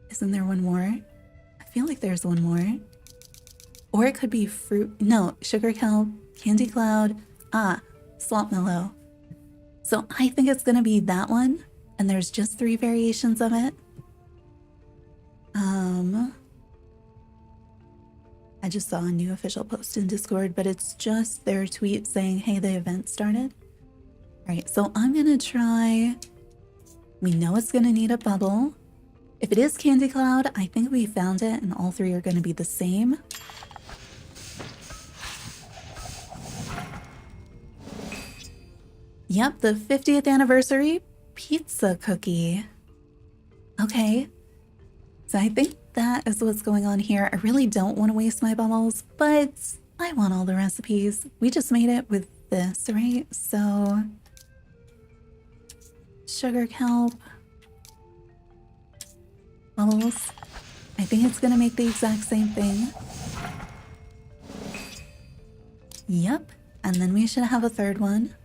Isn't there one more? I feel like there's one more. Or it could be fruit. No, sugar kelp, candy cloud, swamp mellow. So I think it's gonna be that one. And there's just 3 variations of it. I just saw a new official post in Discord, but it's just their tweet saying, hey, the event started. All right, so I'm gonna try, we know it's gonna need a bubble. If it is candy cloud, I think we found it and all 3 are gonna be the same. Yep, the 50th anniversary pizza cookie. Okay, so I think that is what's going on here. I really don't want to waste my bubbles, but I want all the recipes. We just made it with this, right? So, sugar kelp, bubbles. I think it's gonna make the exact same thing. Yep, and then we should have a 3rd one.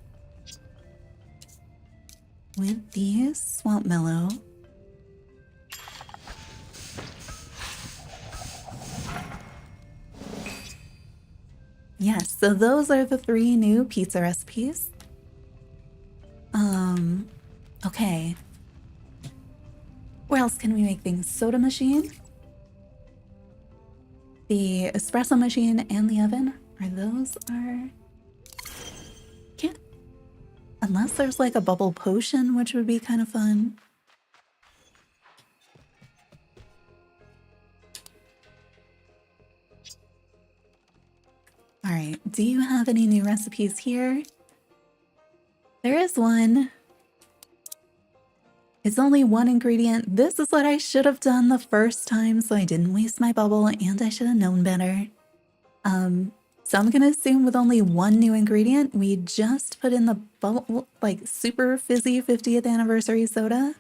With the swamp mellow. Yes, so those are the 3 new pizza recipes. Okay. Where else can we make things? Soda machine? The espresso machine and the oven? Can't... Unless there's like a bubble potion, which would be kind of fun. All right, do you have any new recipes here? There is one. It's only 1 ingredient. This is what I should have done the first time so I didn't waste my bubble and I should have known better. So I'm gonna assume with only 1 new ingredient, we just put in the bubble, like super fizzy 50th anniversary soda.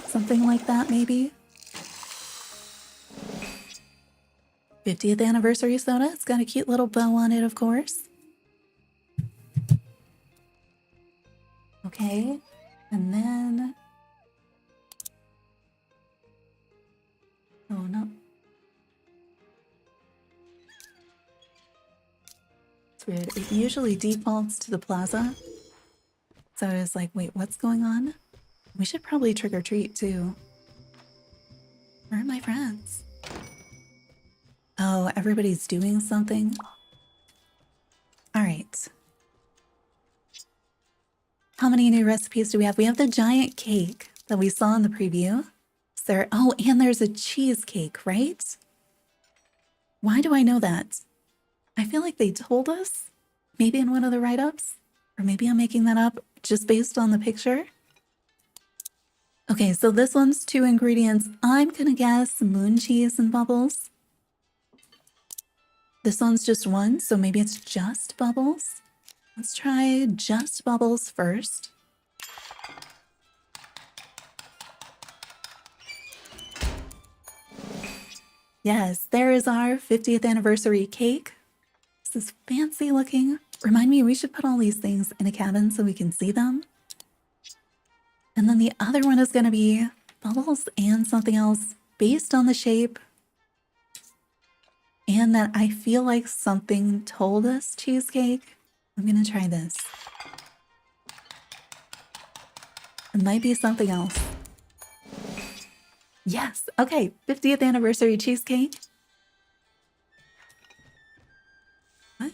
Something like that, maybe. 50th anniversary soda. It's got a cute little bow on it, of course. Okay, and then... Oh, no. It's weird. It usually defaults to the plaza. So I was like, wait, what's going on? We should probably trick or treat, too. Where are my friends? Oh, everybody's doing something? All right. How many new recipes do we have? We have the giant cake that we saw in the preview. Is there... Oh, and there's a cheesecake, right? Why do I know that? I feel like they told us, maybe in one of the write-ups, or maybe I'm making that up just based on the picture. Okay, so this one's 2 ingredients. I'm gonna guess moon cheese and bubbles. This one's just 1, so maybe it's just bubbles. Let's try just bubbles first. Yes, there is our 50th anniversary cake. This is fancy looking. Remind me, we should put all these things in a cabin so we can see them. And then the other one is going to be bubbles and something else based on the shape. And that I feel like something told us cheesecake. I'm going to try this. It might be something else. Yes. Okay. 50th anniversary cheesecake. What?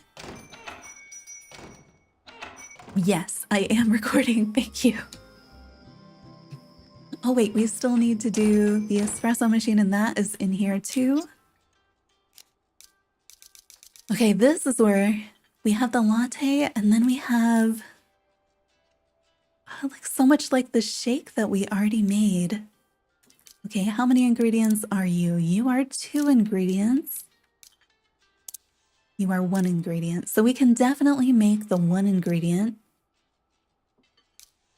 Yes, I am recording. Thank you. Oh, wait. We still need to do the espresso machine, and that is in here too. Okay. This is where we have the latte, and then we have like so much like the shake that we already made. Okay, how many ingredients are you? You are 2 ingredients. You are 1 ingredient. So we can definitely make the 1 ingredient.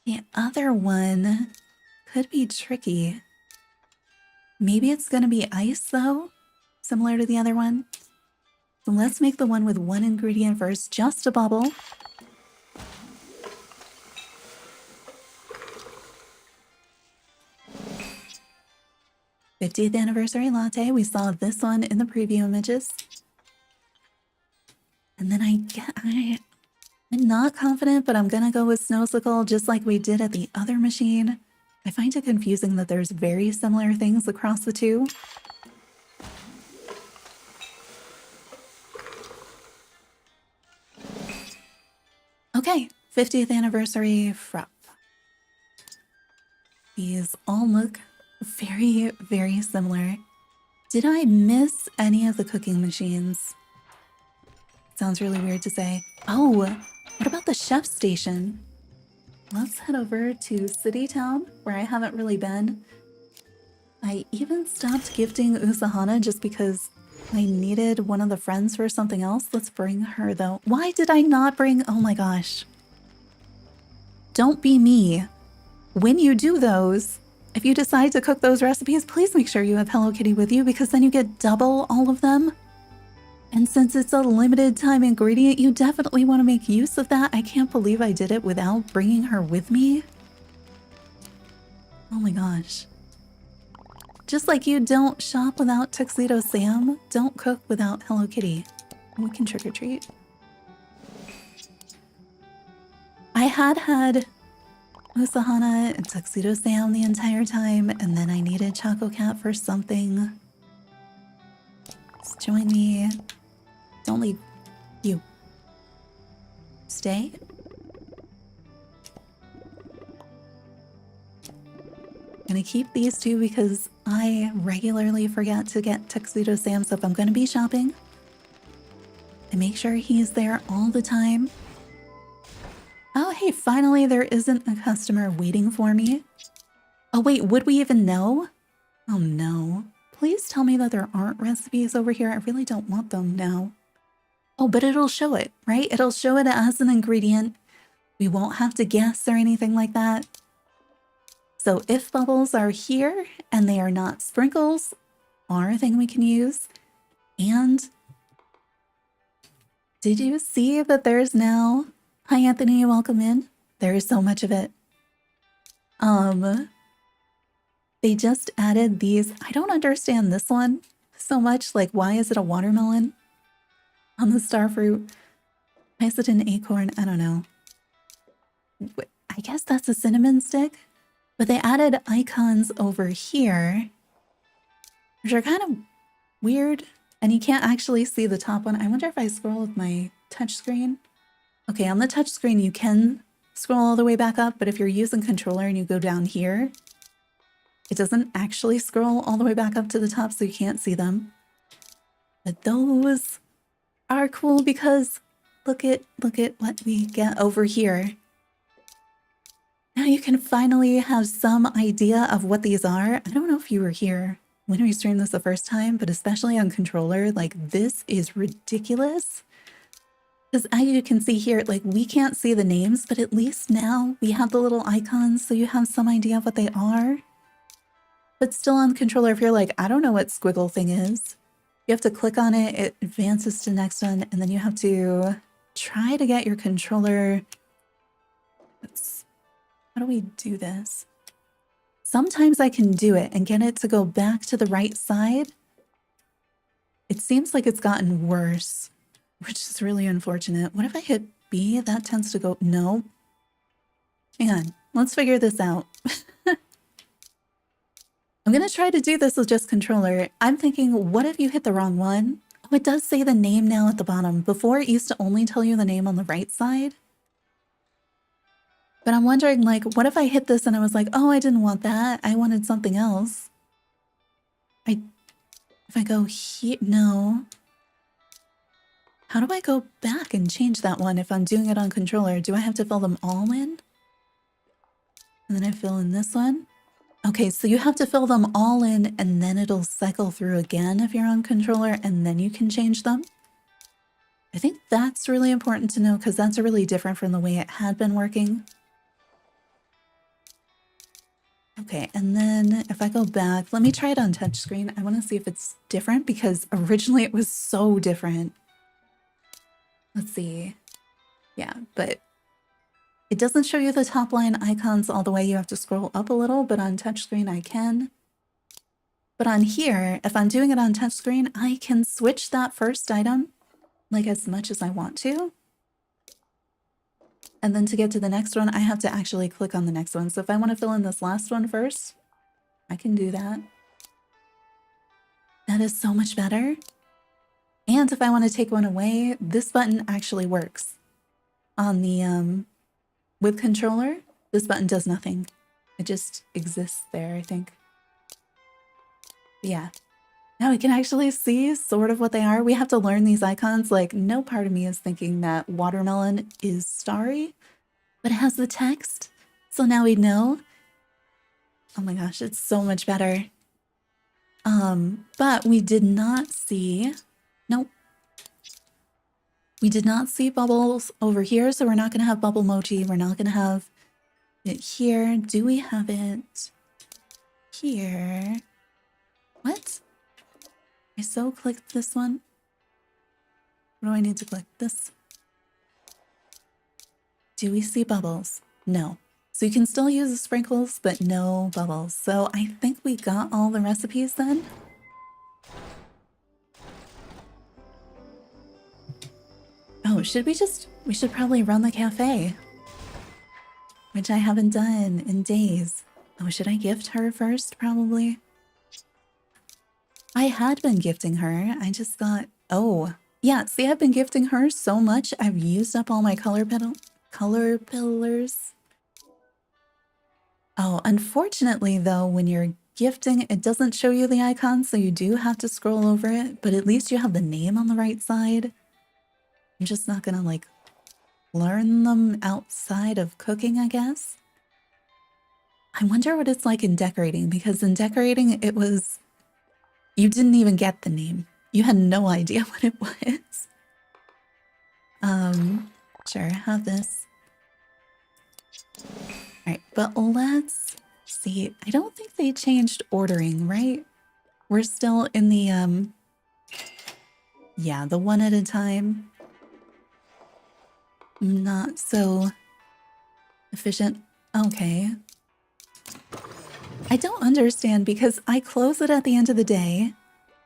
The other one could be tricky. Maybe it's going to be ice though, similar to the other one. So let's make the one with 1 ingredient first, just a bubble. '50th anniversary latte. We saw this one in the preview images. And then I'm not confident, but I'm gonna go with Snowsicle just like we did at the other machine. I find it confusing that there's very similar things across the 2. Okay, 50th anniversary frap. These all look very, very similar. Did I miss any of the cooking machines? Sounds really weird to say. Oh, what about the chef station? Let's head over to City Town, where I haven't really been. I even stopped gifting Usahana just because I needed one of the friends for something else. Let's bring her though. Why did I not bring... Oh my gosh. Don't be me. When you do those, if you decide to cook those recipes, please make sure you have Hello Kitty with you because then you get double all of them. And since it's a limited time ingredient, you definitely want to make use of that. I can't believe I did it without bringing her with me. Oh my gosh. Just like you don't shop without Tuxedo Sam, don't cook without Hello Kitty. We can trick or treat. I had Usahana and Tuxedo Sam the entire time, and then I needed Choco Cat for something. Just join me. Don't leave. You. Stay. I'm gonna keep these 2 because I regularly forget to get Tuxedo Sam, so if I'm gonna be shopping, I make sure he's there all the time. Oh, hey, finally there isn't a customer waiting for me. Oh, wait, would we even know? Oh, no. Please tell me that there aren't recipes over here. I really don't want them now. Oh, but it'll show it, right? It'll show it as an ingredient. We won't have to guess or anything like that. So if bubbles are here and they are not sprinkles, are a thing we can use. And did you see that there's now... Hi, Anthony, welcome in. There is so much of it. They just added these. I don't understand this one so much. Like, why is it a watermelon on the starfruit? Why is it an acorn? I don't know. I guess that's a cinnamon stick. But they added icons over here, which are kind of weird. And you can't actually see the top one. I wonder if I scroll with my touchscreen. Okay, on the touchscreen, you can scroll all the way back up. But if you're using controller and you go down here, it doesn't actually scroll all the way back up to the top, so you can't see them. But those are cool because look at what we get over here. Now you can finally have some idea of what these are. I don't know if you were here when we streamed this the first time, but especially on controller, like this is ridiculous. Because as you can see here, like we can't see the names, but at least now we have the little icons so you have some idea of what they are. But still on controller, if you're like, I don't know what squiggle thing is, you have to click on it, it advances to the next one, and then you have to try to get your controller. How do we do this? Sometimes I can do it and get it to go back to the right side. It seems like it's gotten worse, which is really unfortunate. What if I hit B? That tends to go, no. Hang on, let's figure this out. I'm gonna try to do this with just controller. I'm thinking, what if you hit the wrong one? Oh, it does say the name now at the bottom. Before it used to only tell you the name on the right side. But I'm wondering, like, what if I hit this and I was like, oh, I didn't want that. I wanted something else. If I go here, no. How do I go back and change that one if I'm doing it on controller? Do I have to fill them all in? And then I fill in this one. Okay, so you have to fill them all in and then it'll cycle through again if you're on controller and then you can change them. I think that's really important to know because that's really different from the way it had been working. Okay, and then if I go back, let me try it on touchscreen. I want to see if it's different because originally it was so different. Let's see. Yeah, but it doesn't show you the top line icons all the way. You have to scroll up a little, but on touchscreen I can. But on here, if I'm doing it on touchscreen, I can switch that first item like as much as I want to. And then to get to the next one, I have to actually click on the next one. So if I want to fill in this last one first, I can do that. That is so much better. And if I want to take one away, this button actually works. On the, with controller, this button does nothing. It just exists there, I think. But yeah. Now we can actually see sort of what they are. We have to learn these icons. Like, no part of me is thinking that watermelon is starry, but it has the text. So now we know. Oh my gosh, it's so much better. But we did not see, nope. We did not see bubbles over here, so we're not going to have bubble mochi. We're not going to have it here. Do we have it here? What? I so clicked this one. What do I need to click? This. Do we see bubbles? No. So you can still use the sprinkles, but no bubbles. So I think we got all the recipes then. Oh, we should probably run the cafe. Which I haven't done in days. Oh, should I gift her first? Probably. I had been gifting her. I just thought, oh, yeah, see, I've been gifting her so much. I've used up all my color pillars. Oh, unfortunately, though, when you're gifting, it doesn't show you the icon, so you do have to scroll over it, but at least you have the name on the right side. I'm just not gonna, like, learn them outside of cooking, I guess. I wonder what it's like in decorating, because in decorating, it was... You didn't even get the name. You had no idea what it was. Sure, have this. Alright, but let's see. I don't think they changed ordering, right? We're still in the, Yeah, the one at a time. Not so efficient. Okay. I don't understand because I close it at the end of the day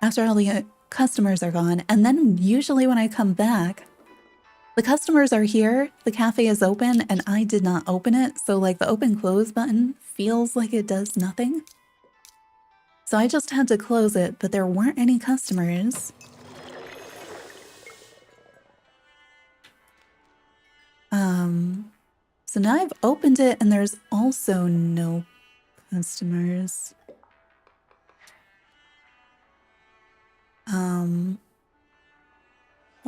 after all the customers are gone. And then usually when I come back, the customers are here, the cafe is open, and I did not open it. So like the open close button feels like it does nothing. So I just had to close it, but there weren't any customers. So now I've opened it and there's also no customers. Well,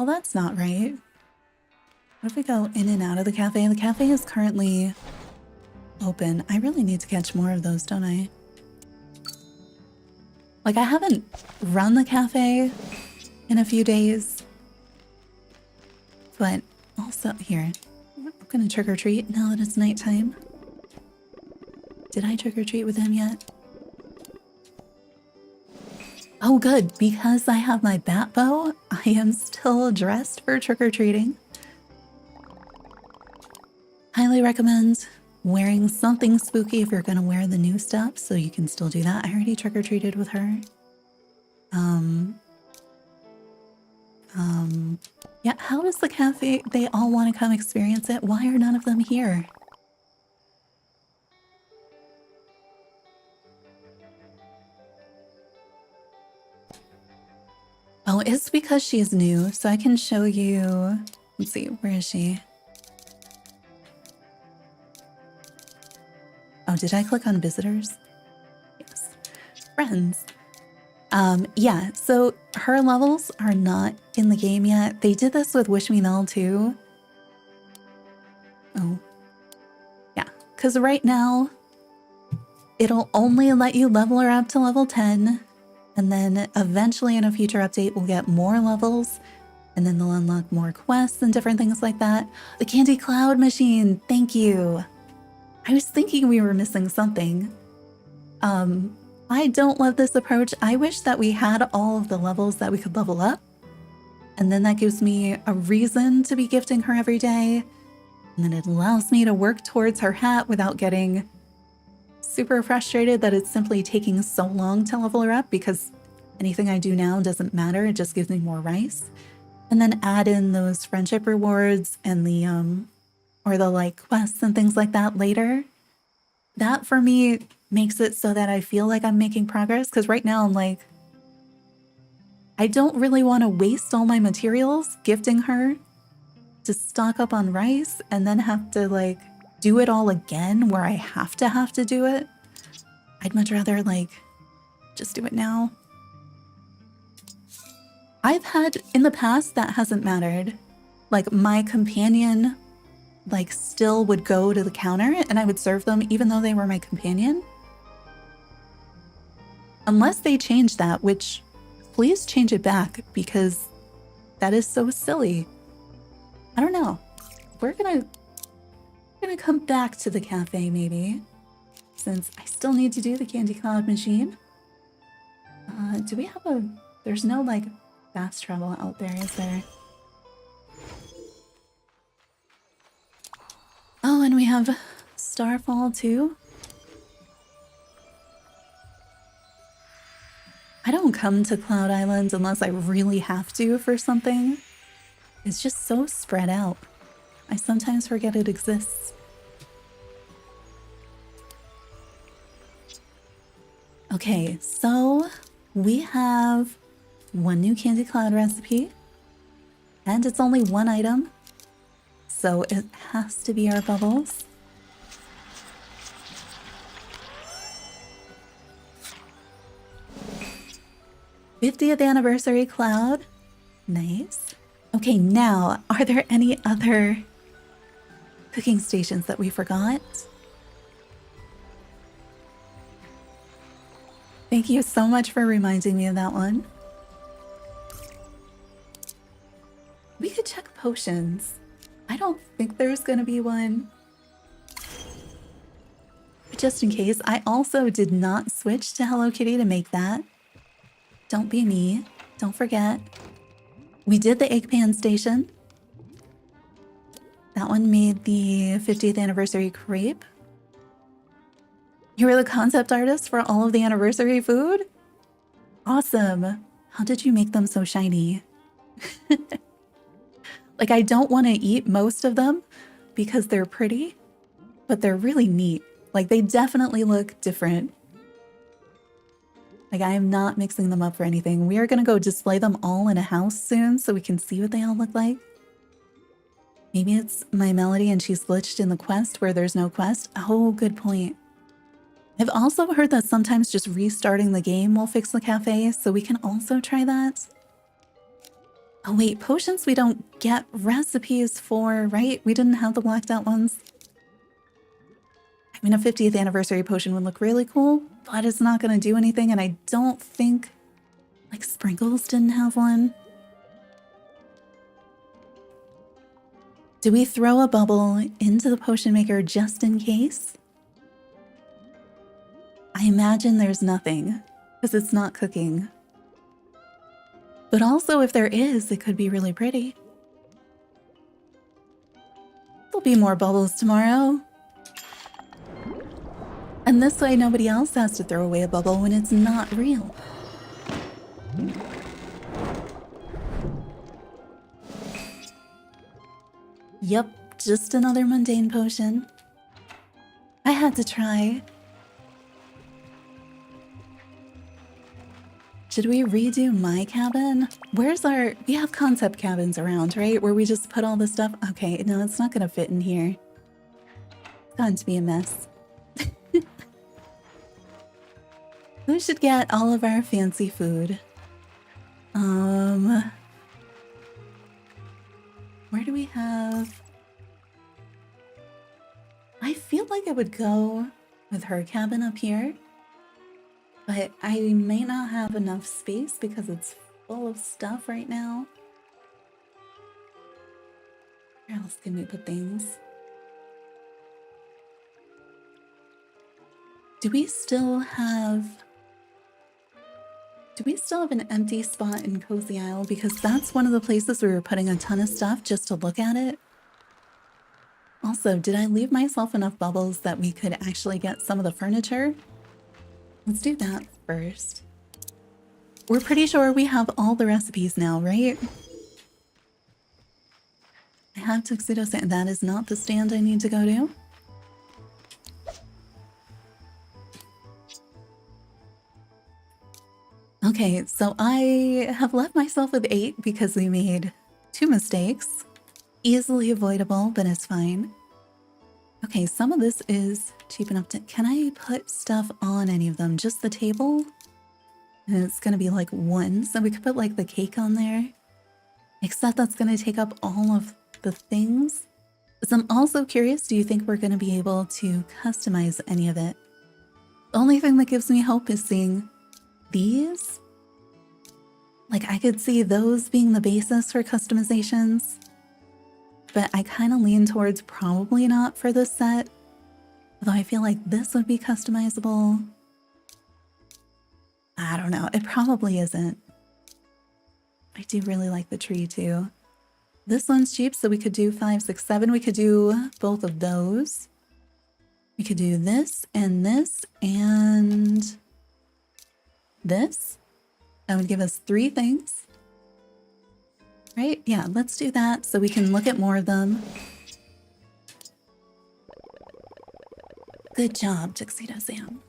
that's not right. What if we go in and out of the cafe? The cafe is currently open. I really need to catch more of those, don't I? Like, I haven't run the cafe in a few days. But also, here, I'm gonna trick or treat now that it's nighttime. Did I trick or treat with him yet? Oh, good, because I have my bat bow, I am still dressed for trick or treating. Highly recommend wearing something spooky if you're gonna wear the new stuff, so you can still do that. I already trick or treated with her. Yeah, how does the cafe, they all want to come experience it? Why are none of them here? Oh, it's because she's new, so I can show you. Let's see, where is she? Oh, did I click on visitors? Yes. Friends. Yeah, so her levels are not in the game yet. They did this with Wish Me Null too. Oh. Yeah, because right now, it'll only let you level her up to level 10. And then eventually in a future update, we'll get more levels. And then they'll unlock more quests and different things like that. The Candy Cloud Machine, thank you. I was thinking we were missing something. I don't love this approach. I wish that we had all of the levels that we could level up. And then that gives me a reason to be gifting her every day. And then it allows me to work towards her hat without getting super frustrated that it's simply taking so long to level her up, because anything I do now doesn't matter. It just gives me more rice. And then add in those friendship rewards and the, or the like quests and things like that later. That for me makes it so that I feel like I'm making progress, because right now I'm like, I don't really want to waste all my materials gifting her to stock up on rice and then have to like do it all again where I have to do it. I'd much rather like just do it now. I've had in the past that hasn't mattered. Like my companion like still would go to the counter and I would serve them even though they were my companion. Unless they change that, which please change it back, because that is so silly. I don't know. We're gonna come back to the cafe maybe, since I still need to do the Candy Cloud Machine. Do we have a... There's no like fast travel out there, is there? Oh, and we have Starfall too. I don't come to Cloud Island unless I really have to for something. It's just so spread out. I sometimes forget it exists. Okay, so we have one new Candy Cloud recipe, and it's only one item, so it has to be our bubbles. '50th anniversary cloud. Nice. Okay, now, are there any other cooking stations that we forgot? Thank you so much for reminding me of that one. We could check potions. I don't think there's gonna be one. But just in case, I also did not switch to Hello Kitty to make that. Don't be me. Don't forget. We did the egg pan station. That one made the 50th anniversary crepe. You were the concept artist for all of the anniversary food? Awesome. How did you make them so shiny? Like, I don't want to eat most of them because they're pretty, but they're really neat. Like, they definitely look different. Like, I am not mixing them up for anything. We are going to go display them all in a house soon so we can see what they all look like. Maybe it's my Melody and she's glitched in the quest where there's no quest. Oh, good point. I've also heard that sometimes just restarting the game will fix the cafe, so we can also try that. Oh wait, potions we don't get recipes for, right? We didn't have the blacked out ones. I mean, a 50th anniversary potion would look really cool, but it's not going to do anything, and I don't think, like, Sprinkles didn't have one. Do we throw a bubble into the potion maker just in case? I imagine there's nothing, because it's not cooking. But also, if there is, it could be really pretty. There'll be more bubbles tomorrow. And this way, nobody else has to throw away a bubble when it's not real. Yep, just another mundane potion. I had to try. Should we redo my cabin? Where's our... We have concept cabins around, right? Where we just put all this stuff... Okay, no, it's not gonna fit in here. It's going to be a mess. We should get all of our fancy food. Where do we have... I feel like I would go with her cabin up here. But I may not have enough space because it's full of stuff right now. Where else can we put things? Do we still have an empty spot in Cozy Isle? Because that's one of the places we were putting a ton of stuff just to look at it. Also, did I leave myself enough bubbles that we could actually get some of the furniture? Let's do that first. We're pretty sure we have all the recipes now, right? I have Tuxedo Stand. That is not the stand I need to go to. Okay, so I have left myself with 8 because we made 2 mistakes. Easily avoidable, but it's fine. Okay, some of this is cheap enough to... Can I put stuff on any of them? Just the table? And it's gonna be like 1, so we could put like the cake on there. Except that's gonna take up all of the things. So I'm also curious, do you think we're gonna be able to customize any of it? The only thing that gives me hope is seeing these. Like, I could see those being the basis for customizations. But I kind of lean towards probably not for this set. Although I feel like this would be customizable. I don't know. It probably isn't. I do really like the tree too. This one's cheap, so we could do 5, 6, 7. We could do both of those. We could do this and this and this. That would give us 3 things. Right? Yeah, let's do that so we can look at more of them. Good job, Tuxedo Sam.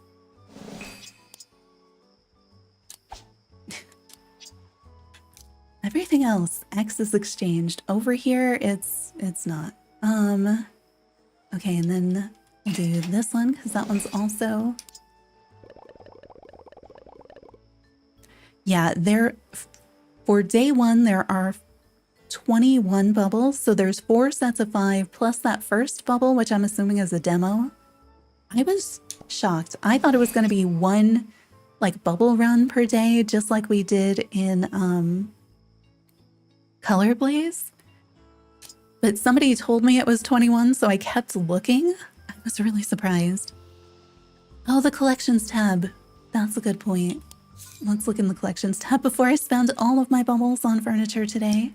Everything else, X is exchanged. Over here, it's not. Okay, and then we'll do this one because that one's also... Yeah, for day 1, there are 21 bubbles, so there's 4 sets of 5 plus that first bubble, which I'm assuming is a demo. I was shocked. I thought it was going to be 1 like bubble run per day, just like we did in Color Blaze. But somebody told me it was 21, so I kept looking. I was really surprised. Oh, the collections tab. That's a good point. Let's look in the collections tab before I spend all of my bubbles on furniture today.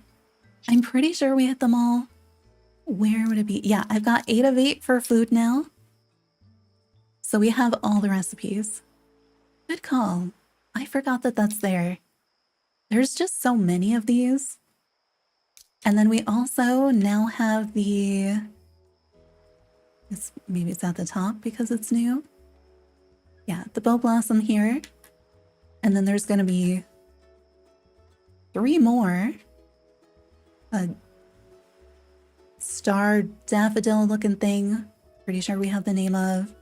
I'm pretty sure we hit them all. Where would it be? Yeah, I've got 8 of 8 for food now. So we have all the recipes. Good call. I forgot that that's there. There's just so many of these. And then we also now have the... maybe it's at the top because it's new. Yeah, the BowBlossom here. And then there's going to be 3 more. A star daffodil looking thing. Pretty sure we have the name of.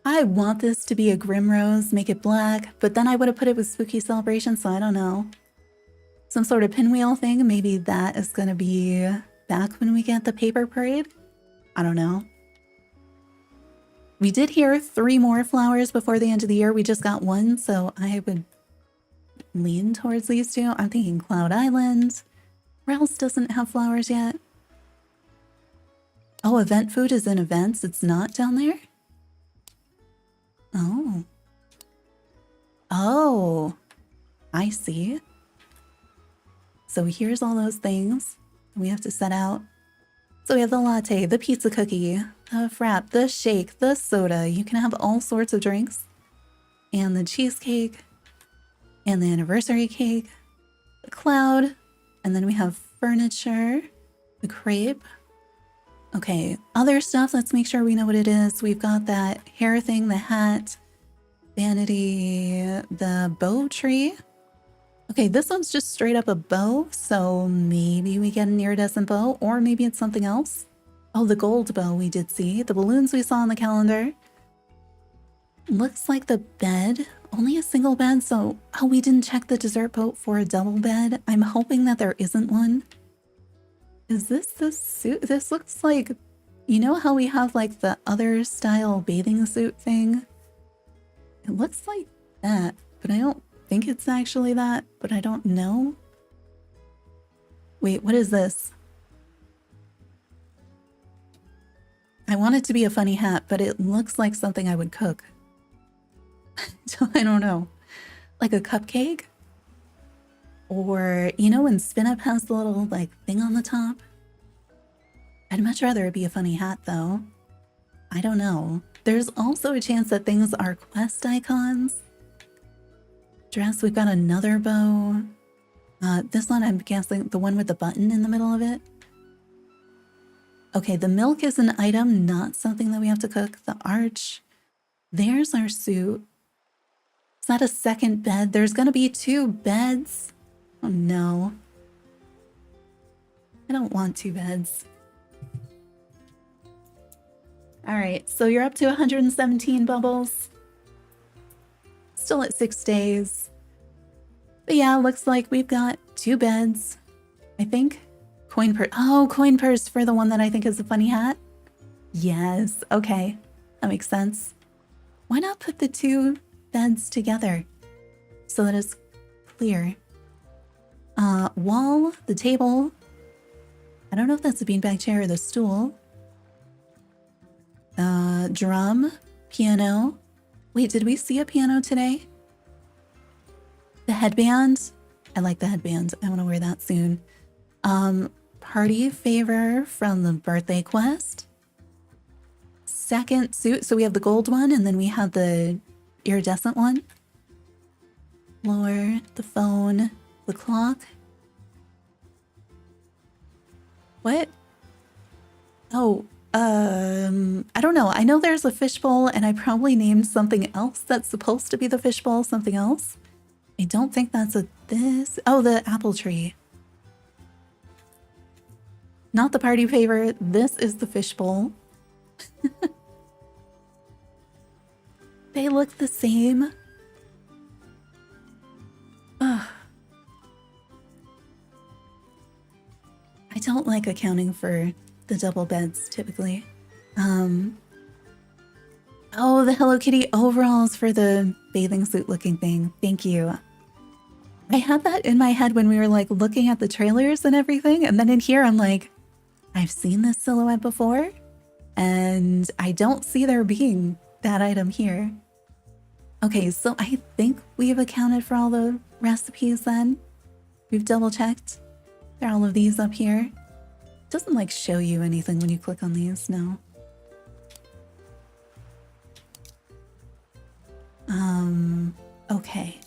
I want this to be a Grimrose, make it black, but then I would have put it with Spooky Celebration, so I don't know. Some sort of pinwheel thing, maybe that is going to be back when we get the paper parade? I don't know. We did hear 3 more flowers before the end of the year. We just got 1, so I would lean towards these 2. I'm thinking Cloud Island. Where else doesn't have flowers yet? Oh, event food is in events. It's not down there? Oh. Oh. I see. So here's all those things we have to set out. So we have the latte, the pizza cookie, the frap, the shake, the soda. You can have all sorts of drinks. And the cheesecake. And the anniversary cake. The cloud. And then we have furniture. The crepe. Okay, other stuff, let's make sure we know what it is. We've got that hair thing, the hat, vanity, the bow tree. Okay, this one's just straight up a bow, so maybe we get an iridescent bow, or maybe it's something else. Oh, the gold bow we did see. The balloons we saw on the calendar. Looks like the bed, only a single bed, so... Oh, we didn't check the dessert boat for a double bed. I'm hoping that there isn't one. Is this the suit? This looks like, you know how we have like the other style bathing suit thing? It looks like that, but I don't think it's actually that, but I don't know. Wait, what is this? I want it to be a funny hat, but it looks like something I would cook. So I don't know. Like a cupcake? Or, you know when Spin Up has the little, like, thing on the top? I'd much rather it be a funny hat, though. I don't know. There's also a chance that things are quest icons. Dress, we've got another bow. This one, I'm guessing the one with the button in the middle of it. Okay, the milk is an item, not something that we have to cook. The arch. There's our suit. Is that a second bed? There's gonna be 2 beds. Oh no. I don't want 2 beds. Alright, so you're up to 117 bubbles. Still at 6 days. But yeah, looks like we've got 2 beds. I think. Coin purse. Oh, coin purse for the one that I think is a funny hat. Yes, okay. That makes sense. Why not put the 2 beds together so that it's clear? Wall, the table. I don't know if that's the beanbag chair or the stool. Drum, piano. Wait, did we see a piano today? The headband. I like the headband. I want to wear that soon. Party favor from the birthday quest. Second suit. So we have the gold one and then we have the iridescent one. Floor, the phone, the clock. What? Oh, I don't know. I know there's a fishbowl and I probably named something else that's supposed to be the fishbowl something else. I don't think that's a this. Oh, the apple tree. Not the party favor. This is the fishbowl. They look the same. Ugh. I don't like accounting for the double beds typically. Oh, the Hello Kitty overalls for the bathing suit looking thing. Thank you. I had that in my head when we were like looking at the trailers and everything. And then in here, I'm like, I've seen this silhouette before and I don't see there being that item here. Okay, so I think we've accounted for all the recipes then. We've double checked. There are all of these up here. It doesn't like show you anything when you click on these, no. Okay.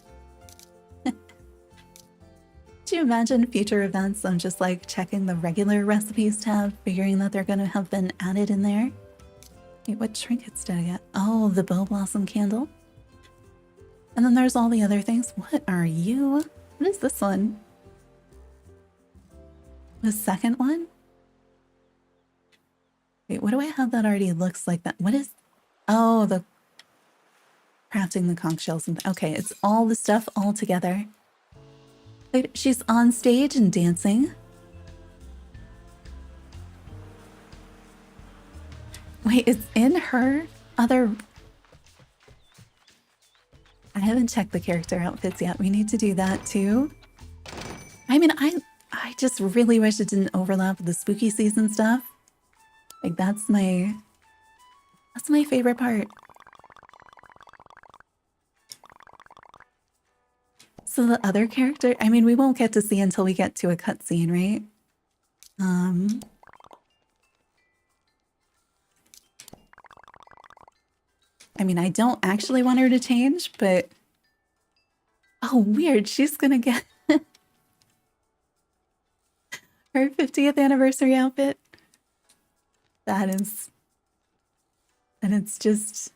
Do you imagine future events? I'm just like checking the regular recipes tab, figuring that they're gonna have been added in there. Wait, what trinkets did I get? Oh, the BowBlossom candle. And then there's all the other things. What are you? What is this one? The second one? Wait, what do I have that already looks like that? What is... Oh, the... Crafting the conch shells. Okay, it's all the stuff all together. Wait, she's on stage and dancing. Wait, it's in her other... I haven't checked the character outfits yet. We need to do that too. I mean, I just really wish it didn't overlap with the spooky season stuff. Like that's my favorite part. So the other character, I mean, we won't get to see until we get to a cutscene, right? I mean, I don't actually want her to change, but... Oh, weird. She's gonna get her 50th anniversary outfit. That is... And it's just...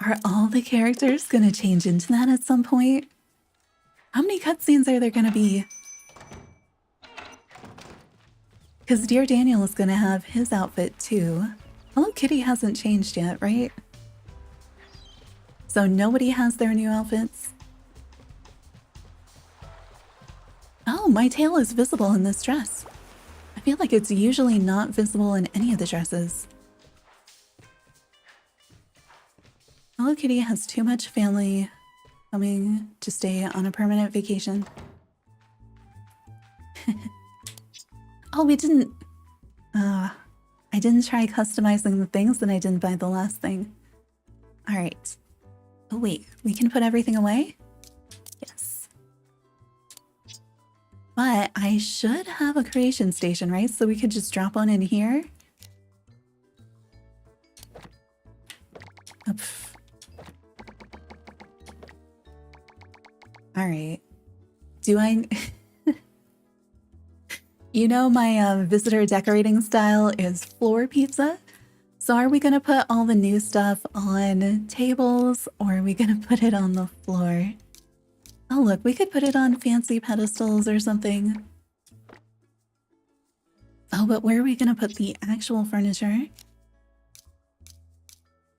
Are all the characters gonna change into that at some point? How many cutscenes are there gonna be? Because Dear Daniel is gonna have his outfit too. Hello Kitty hasn't changed yet, right? So nobody has their new outfits. Oh, my tail is visible in this dress. I feel like it's usually not visible in any of the dresses. Hello Kitty has too much family coming to stay on a permanent vacation. Oh, we didn't... I didn't try customizing the things and I didn't buy the last thing. Alright. Oh wait, we can put everything away? Yes. But I should have a creation station, right? So we could just drop one in here. Oh, alright. Do I... You know my visitor decorating style is floor pizza. So are we gonna put all the new stuff on tables or are we gonna put it on the floor? Oh look, we could put it on fancy pedestals or something. Oh, but where are we gonna put the actual furniture?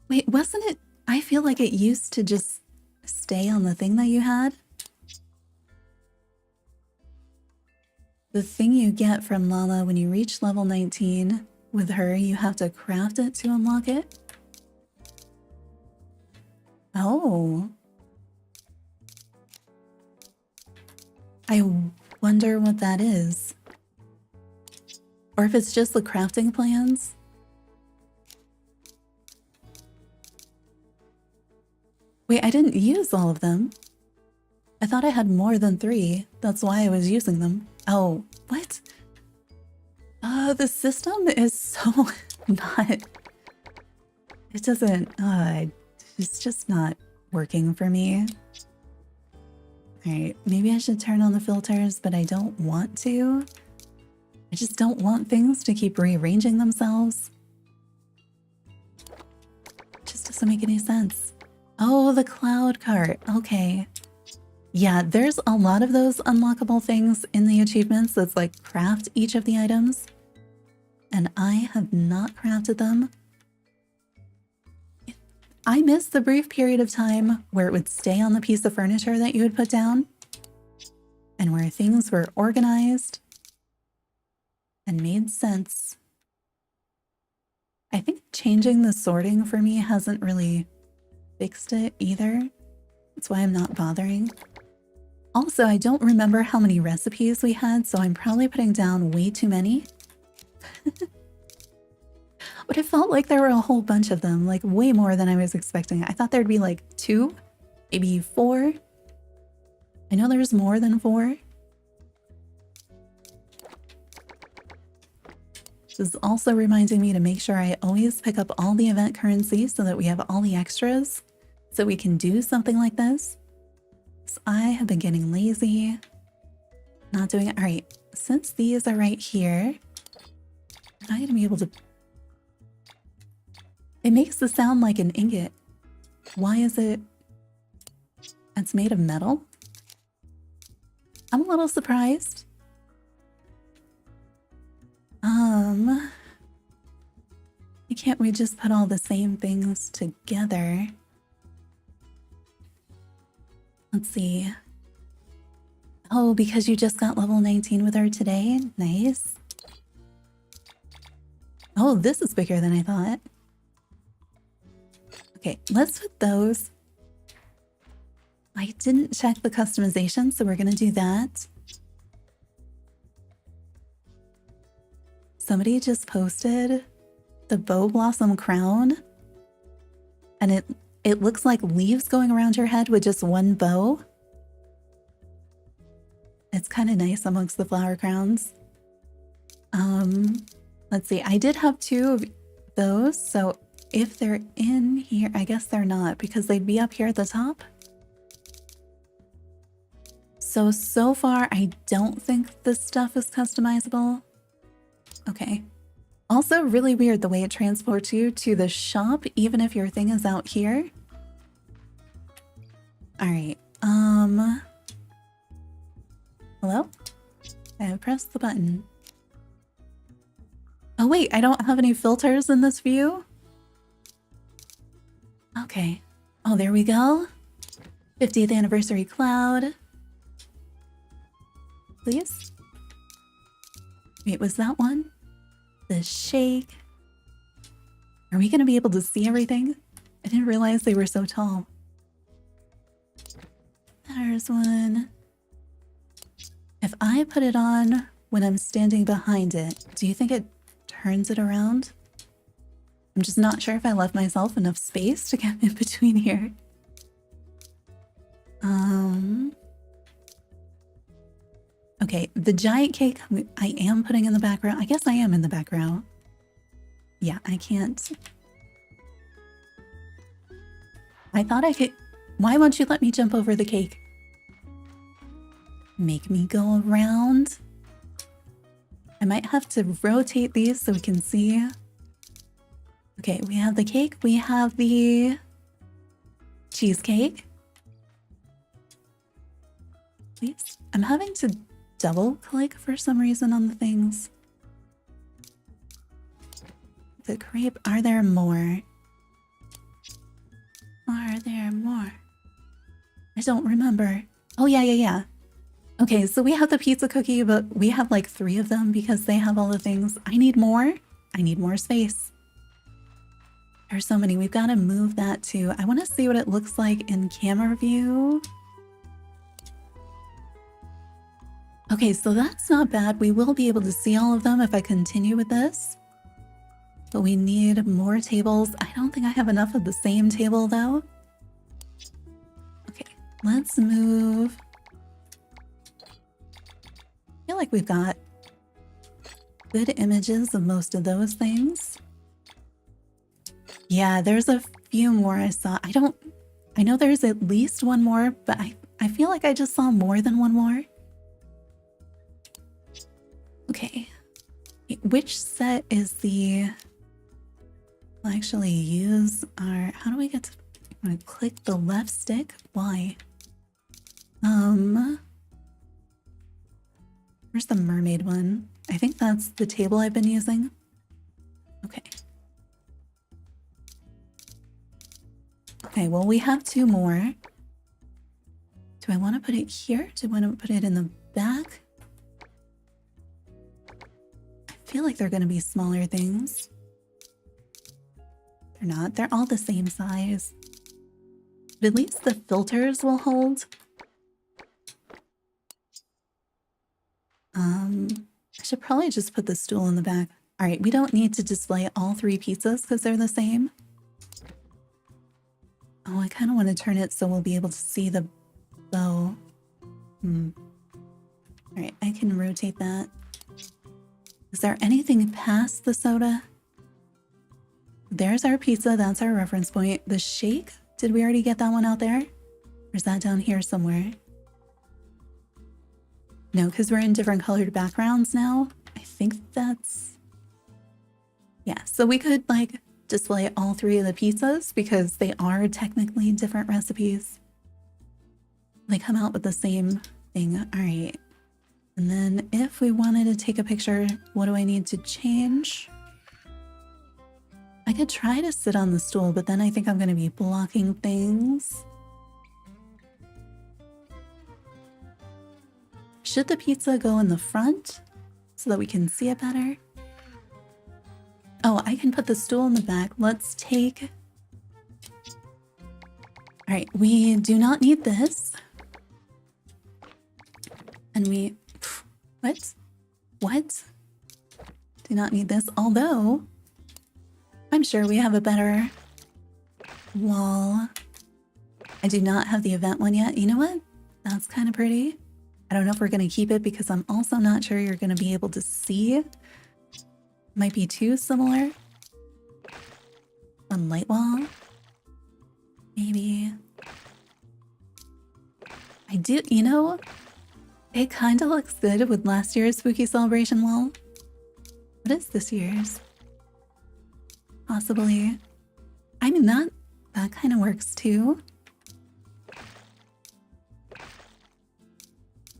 Wait, wasn't it? I feel like it used to just stay on the thing that you had. The thing you get from Lala when you reach level 19, with her, you have to craft it to unlock it. Oh. I wonder what that is. Or if it's just the crafting plans. Wait, I didn't use all of them. I thought I had more than 3. That's why I was using them. Oh, what? The system is so not... It doesn't... it's just not working for me. Alright, maybe I should turn on the filters, but I don't want to. I just don't want things to keep rearranging themselves. It just doesn't make any sense. Oh, the cloud cart. Okay. Yeah, there's a lot of those unlockable things in the achievements that's like craft each of the items. And I have not crafted them. I missed the brief period of time where it would stay on the piece of furniture that you would put down. And where things were organized and made sense. I think changing the sorting for me hasn't really fixed it either. That's why I'm not bothering. Also, I don't remember how many recipes we had, so I'm probably putting down way too many. But it felt like there were a whole bunch of them, like way more than I was expecting. I thought there'd be like 2, maybe 4. I know there's more than 4. This is also reminding me to make sure I always pick up all the event currency so that we have all the extras so we can do something like this. So I have been getting lazy, not doing it. All right, since these are right here, I'm not gonna be able to... It makes the sound like an ingot. Why is it... It's made of metal? I'm a little surprised. Why can't we just put all the same things together? Let's see. Oh, because you just got level 19 with her today? Nice. Oh, this is bigger than I thought. Okay, let's put those. I didn't check the customization, so we're gonna do that. Somebody just posted the BowBlossom crown, and it looks like leaves going around your head with just one bow. It's kind of nice amongst the flower crowns. Let's see. I did have 2 of those, so if they're in here, I guess they're not because they'd be up here at the top. So far, I don't think this stuff is customizable. Okay. Also, really weird the way it transports you to the shop, even if your thing is out here. All right. Hello? I pressed the button. Oh wait, I don't have any filters in this view? Okay. Oh, there we go. 50th anniversary cloud. Please? Wait, was that one? The shake. Are we gonna be able to see everything? I didn't realize they were so tall. There's one. If I put it on when I'm standing behind it, do you think it turns it around? I'm just not sure if I left myself enough space to get in between here. Okay, the giant cake I am putting in the background. I guess I am in the background. Yeah, I can't. I thought I could... Why won't you let me jump over the cake? Make me go around? I might have to rotate these so we can see. Okay, we have the cake. We have the cheesecake. Please. I'm having to double click for some reason on the things. The crepe. Are there more? Are there more? I don't remember. Oh, yeah. Okay, so we have the pizza cookie, but we have like 3 of them because they have all the things. I need more. I need more space. There's so many. We've got to move that too. I want to see what it looks like in camera view. Okay, so that's not bad. We will be able to see all of them if I continue with this. But we need more tables. I don't think I have enough of the same table though. Okay, let's move. I feel like we've got good images of most of those things. Yeah, there's a few more I saw. I know there's at least one more, but I feel like I just saw more than one more. Okay. Which set is the... We'll actually use our... How do we get to... I'm gonna click the left stick? Why? Where's the mermaid one? I think that's the table I've been using. Okay. Okay, well, we have 2 more. Do I want to put it here? Do I want to put it in the back? I feel like they're going to be smaller things. They're not. They're all the same size. But at least the filters will hold. I should probably just put the stool in the back. All right, we don't need to display all 3 pizzas because they're the same. Oh, I kind of want to turn it so we'll be able to see the bow. All right, I can rotate that. Is there anything past the soda? There's our pizza. That's our reference point. The shake, did we already get that one out there? Or is that down here somewhere? No, because we're in different colored backgrounds now. I think that's... Yeah, so we could like display all 3 of the pizzas because they are technically different recipes. They come out with the same thing. All right. And then if we wanted to take a picture, what do I need to change? I could try to sit on the stool, but then I think I'm going to be blocking things. Should the pizza go in the front so that we can see it better? Oh, I can put the stool in the back. Let's take... All right, we do not need this. And we... What? What? Do not need this, although I'm sure we have a better wall. I do not have the event one yet. You know what? That's kind of pretty. I don't know if we're going to keep it because I'm also not sure you're going to be able to see. Might be too similar. On light wall. Maybe. I do, you know, it kind of looks good with last year's spooky celebration wall. What is this year's? Possibly. I mean, that kind of works too.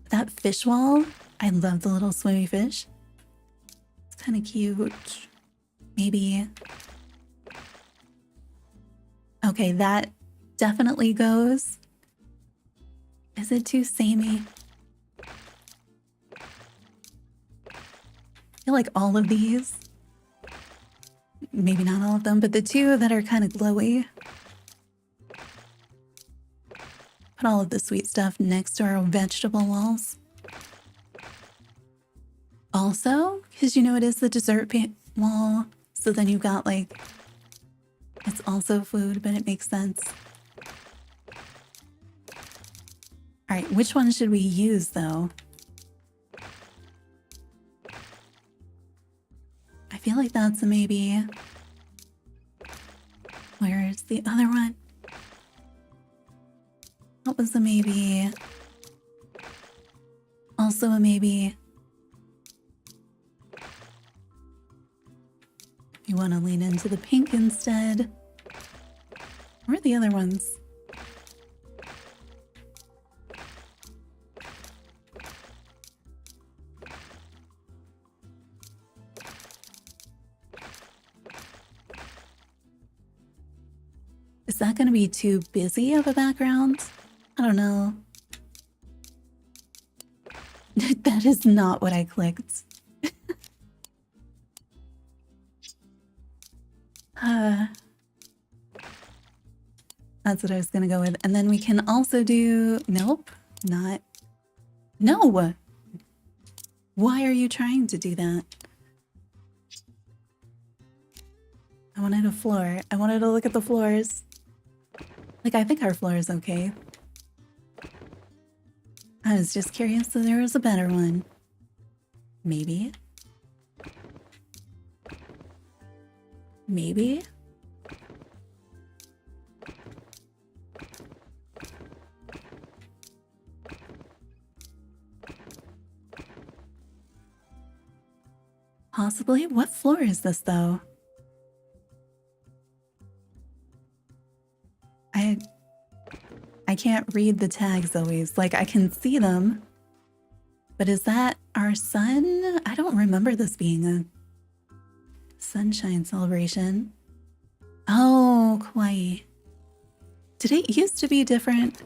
That fish wall, I love the little swimmy fish. It's kind of cute. Maybe. Okay, that definitely goes. Is it too samey? I feel like all of these, maybe not all of them, but the 2 that are kind of glowy. Put all of the sweet stuff next to our vegetable walls. Also, because you know it is the dessert wall, so then you've got like, it's also food, but it makes sense. All right, which one should we use though? I feel like that's a maybe. Where's the other one? What was the maybe? Also a maybe. You want to lean into the pink instead. Where are the other ones? Is that going to be too busy of a background? I don't know. That is not what I clicked. That's what I was going to go with. And then we can also do... Nope, not... No! Why are you trying to do that? I wanted a floor. I wanted to look at the floors. Like, I think our floor is okay. I was just curious if there was a better one. Maybe. Maybe? Possibly? What floor is this, though? I can't read the tags always. Like, I can see them. But is that our sun? I don't remember this being a sunshine celebration. Oh, Kauai. Did it used to be different?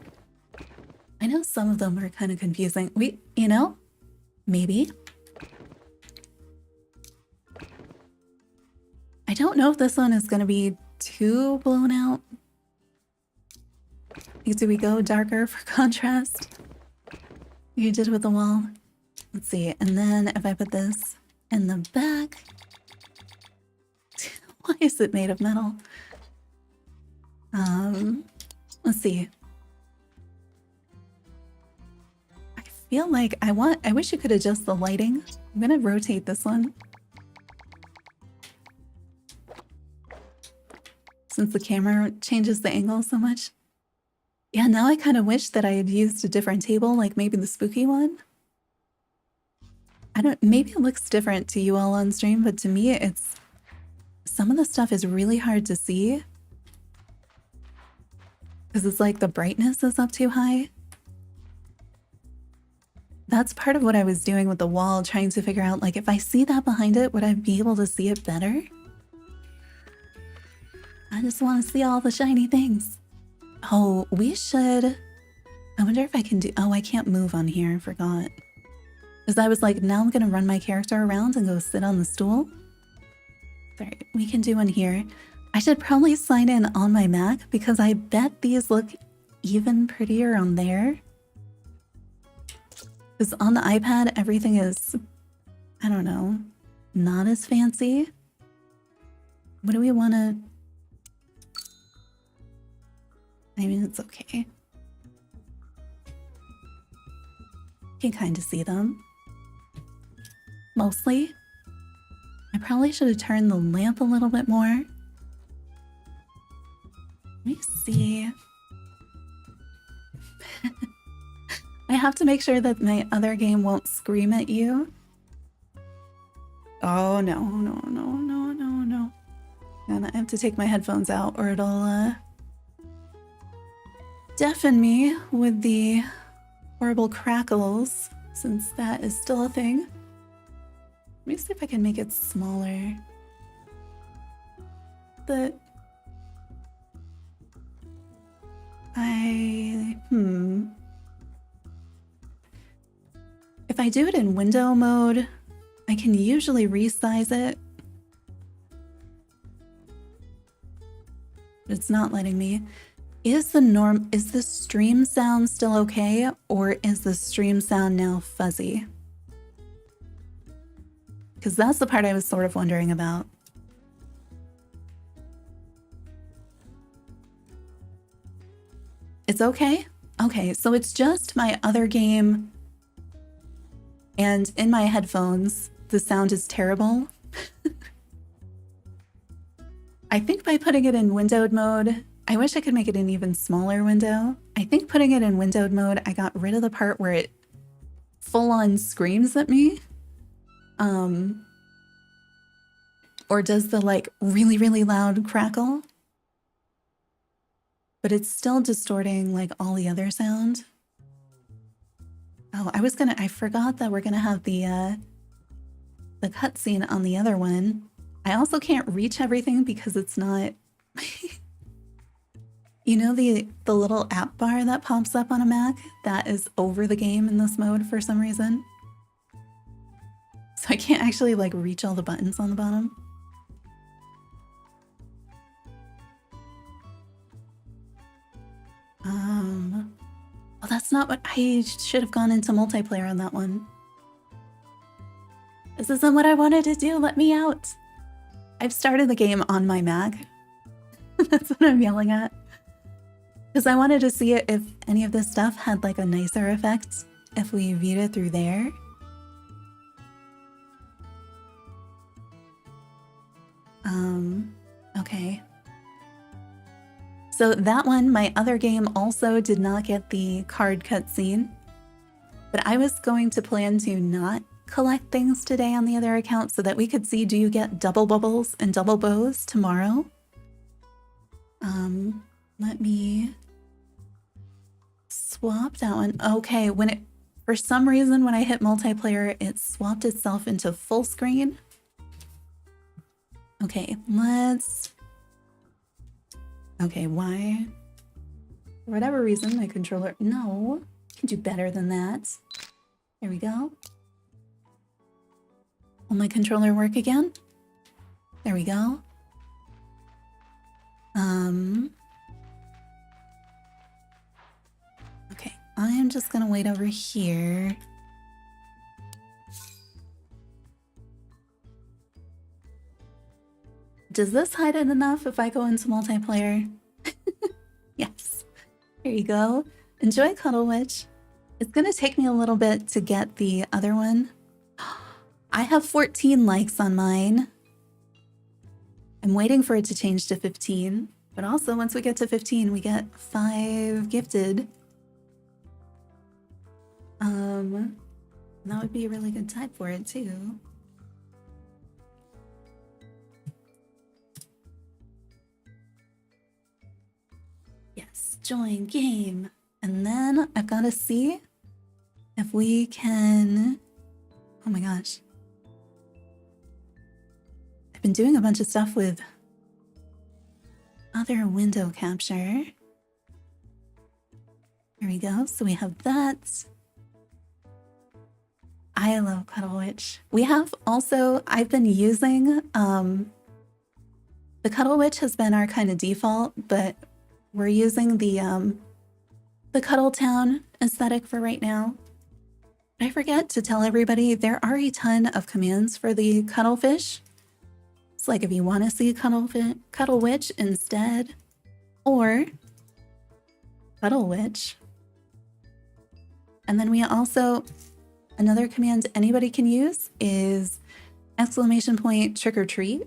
I know some of them are kind of confusing. You know, maybe. I don't know if this one is going to be too blown out. Do we go darker for contrast? You did with the wall. Let's see. And then if I put this in the back, Why is it made of metal? Let's see. I feel like I wish you could adjust the lighting. I'm gonna rotate this one. Since the camera changes the angle so much. Yeah, now I kind of wish that I had used a different table, like maybe the spooky one. Maybe it looks different to you all on stream, but to me, some of the stuff is really hard to see. Because it's like the brightness is up too high. That's part of what I was doing with the wall, trying to figure out, like, if I see that behind it, would I be able to see it better? I just want to see all the shiny things. Oh, we should... I wonder if I can do... Oh, I can't move on here. Forgot. Because I was like, now I'm going to run my character around and go sit on the stool. Sorry, we can do one here. I should probably sign in on my Mac because I bet these look even prettier on there. Because on the iPad, everything is, I don't know, not as fancy. What do we want to... I mean, it's okay. You can kind of see them. Mostly. I probably should have turned the lamp a little bit more. Let me see. I have to make sure that my other game won't scream at you. Oh, no, no, no, no, no, no. And I have to take my headphones out or it'll deafen me with the horrible crackles, since that is still a thing. Let me see if I can make it smaller. If I do it in window mode, I can usually resize it. But it's not letting me. Is the stream sound still okay, or is the stream sound now fuzzy? Because that's the part I was sort of wondering about. It's okay? Okay, so it's just my other game, and in my headphones, the sound is terrible. I think by putting it in windowed mode, I wish I could make it an even smaller window. I think putting it in windowed mode, I got rid of the part where it full-on screams at me. Or does the like really, really loud crackle. But it's still distorting like all the other sound. Oh, I forgot that we're gonna have the cutscene on the other one. I also can't reach everything because it's not... You know the little app bar that pops up on a Mac? That is over the game in this mode for some reason. So I can't actually like reach all the buttons on the bottom. Oh, that's not what I should have gone into multiplayer on that one. This isn't what I wanted to do. Let me out. I've started the game on my Mac. That's what I'm yelling at. Because I wanted to see if any of this stuff had like a nicer effect if we viewed it through there. Okay. So that one, my other game also did not get the card cutscene. But I was going to plan to not collect things today on the other account so that we could see, do you get double bubbles and double bows tomorrow? Let me swap that one. Okay, for some reason when I hit multiplayer, it swapped itself into full screen. Okay, okay, why? For whatever reason, my controller... No, I can do better than that. There we go. Will my controller work again? There we go. Okay, I am just gonna wait over here. Does this hide it enough if I go into multiplayer? Yes. Here you go. Enjoy Cuddle Witch. It's gonna take me a little bit to get the other one. I have 14 likes on mine. I'm waiting for it to change to 15. But also, once we get to 15, we get 5 gifted. That would be a really good type for it, too. Yes, join game. And then I've got to see if we can... Oh my gosh. I've been doing a bunch of stuff with other window capture. Here we go. So we have that. I love Cuddle Witch. We have also, I've been using, the Cuddle Witch has been our kind of default, but we're using the Cuddle Town aesthetic for right now. I forget to tell everybody there are a ton of commands for the Cuddlefish. It's like if you want to see Cuddle Witch instead, or Cuddle Witch. And then we also, another command anybody can use is !, trick or treat.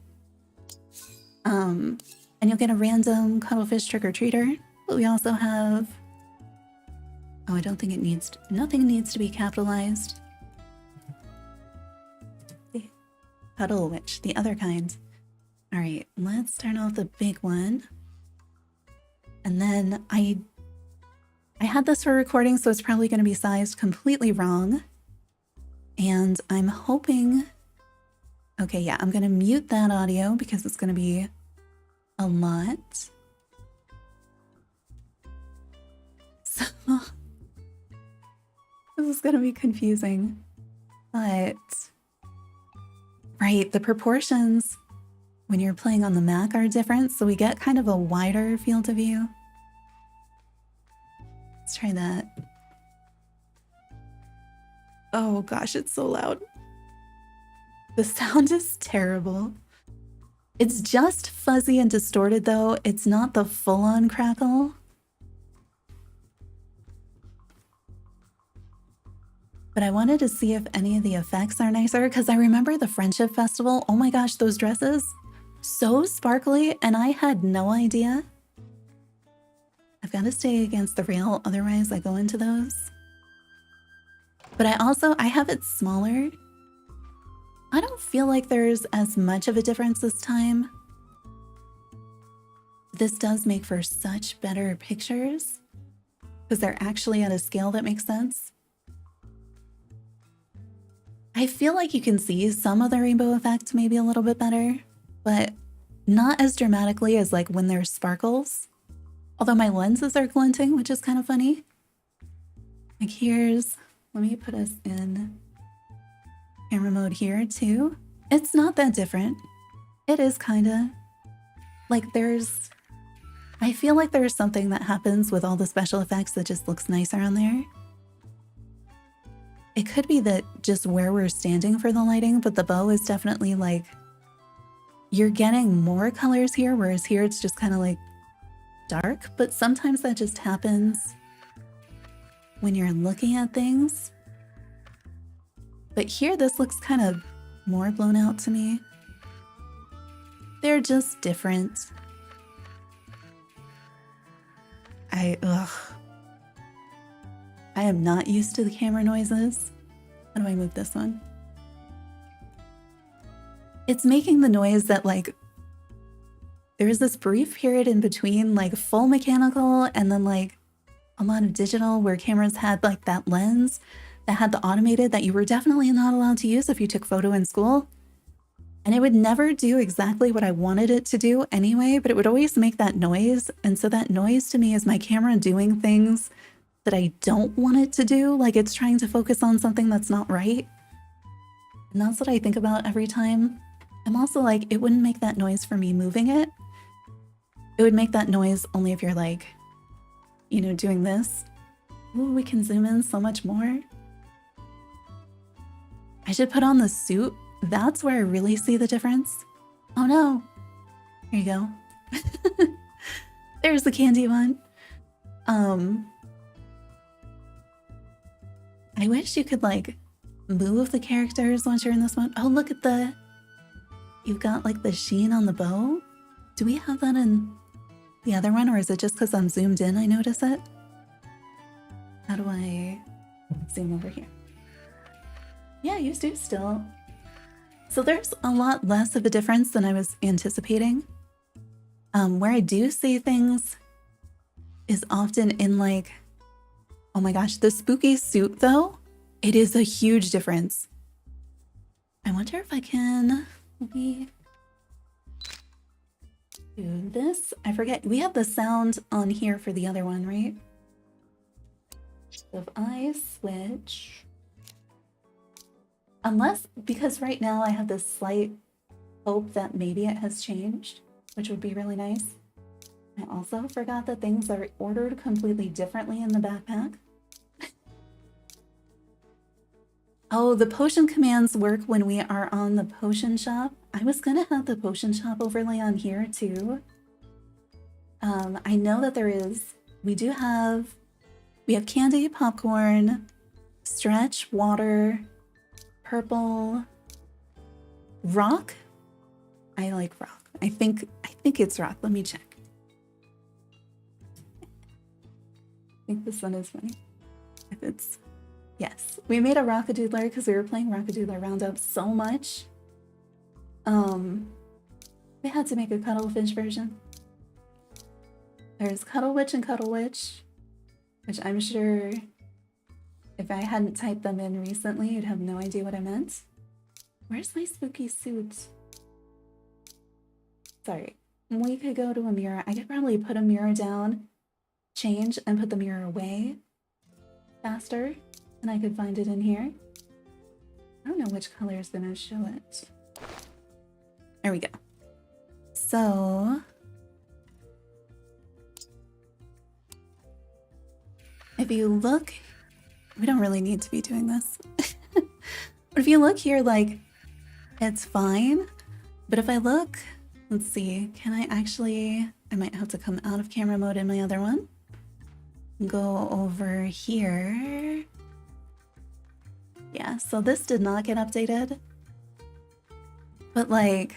And you'll get a random Cuddlefish trick or treater. But we also have, oh, I don't think it needs, nothing needs to be capitalized. Cuddle Witch, the other kind. All right, let's turn off the big one. And then I had this for recording, so it's probably going to be sized completely wrong. And I'm hoping, okay, yeah, I'm going to mute that audio because it's going to be a lot. So this is going to be confusing, but right, the proportions when you're playing on the Mac are different, so we get kind of a wider field of view. Let's try that. Oh gosh, it's so loud. The sound is terrible. It's just fuzzy and distorted though. It's not the full-on crackle. But I wanted to see if any of the effects are nicer because I remember the Friendship Festival. Oh my gosh, those dresses, so sparkly, and I had no idea. I've got to stay against the rail, otherwise I go into those. But I have it smaller. I don't feel like there's as much of a difference this time. This does make for such better pictures because they're actually at a scale that makes sense. I feel like you can see some of the rainbow effect maybe a little bit better, but not as dramatically as like when there's sparkles. Although my lenses are glinting, which is kind of funny. Like here's, let me put us in camera mode here too. It's not that different. It is kinda like I feel like there's something that happens with all the special effects that just looks nicer on there. It could be that just where we're standing for the lighting, but the bow is definitely like, you're getting more colors here, whereas here it's just kind of like dark, but sometimes that just happens when you're looking at things. But here, this looks kind of more blown out to me. They're just different. I am not used to the camera noises. How do I move this one? It's making the noise that like, there's this brief period in between like full mechanical and then like a lot of digital where cameras had like that lens that had the automated that you were definitely not allowed to use if you took photo in school. And it would never do exactly what I wanted it to do anyway, but it would always make that noise. And so that noise to me is my camera doing things that I don't want it to do. Like it's trying to focus on something that's not right. And that's what I think about every time. I'm also like, it wouldn't make that noise for me moving it. It would make that noise only if you're like, you know, doing this. Ooh, we can zoom in so much more. I should put on the suit. That's where I really see the difference. Oh no. There you go. There's the candy one. I wish you could like move the characters once you're in this one. Oh, look at the... You've got like the sheen on the bow. Do we have that in the other one, or is it just because I'm zoomed in I notice it? How do I zoom over here? Yeah, you do still. So there's a lot less of a difference than I was anticipating. Where I do see things is often in like, oh my gosh, the spooky suit though, it is a huge difference. I wonder if I can, let me do this. I forget, we have the sound on here for the other one, right? So if I switch, unless, because right now I have this slight hope that maybe it has changed, which would be really nice. I also forgot that things are ordered completely differently in the backpack. Oh, the potion commands work when we are on the potion shop. I was gonna have the potion shop overlay on here too. I know that there is, we have candy, popcorn, stretch, water, purple, rock. I like rock. I think it's rock. Let me check. I think this one is funny. If it's, yes. We made a Rockadoodler because we were playing Rockadoodler Roundup so much. We had to make a Cuddlefish version. There's Cuddle Witch and Cuddle Witch, which I'm sure if I hadn't typed them in recently, you'd have no idea what I meant. Where's my spooky suit? Sorry, we could go to a mirror. I could probably put a mirror down, change, and put the mirror away faster, and I could find it in here. I don't know which color is gonna show it. There we go. So, if you look, we don't really need to be doing this. But if you look here, like, it's fine. But if I look, let's see, can I actually, I might have to come out of camera mode in my other one. Go over here. Yeah, so this did not get updated. But like,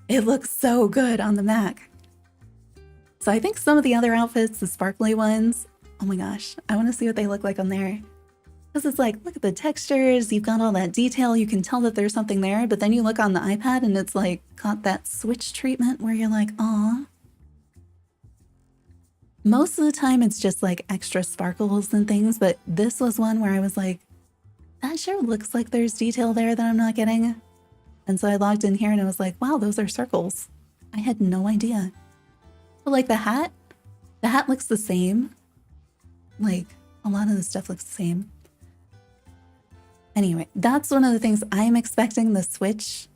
it looks so good on the Mac. So I think some of the other outfits, the sparkly ones, oh my gosh, I want to see what they look like on there. Because it's like, look at the textures, you've got all that detail, you can tell that there's something there, but then you look on the iPad and it's like got that switch treatment where you're like, aw. Most of the time it's just like extra sparkles and things, but this was one where I was like, that sure looks like there's detail there that I'm not getting. And so I logged in here and I was like, wow, those are circles. I had no idea. But like the hat looks the same. Like a lot of the stuff looks the same. Anyway, that's one of the things I'm expecting the Switch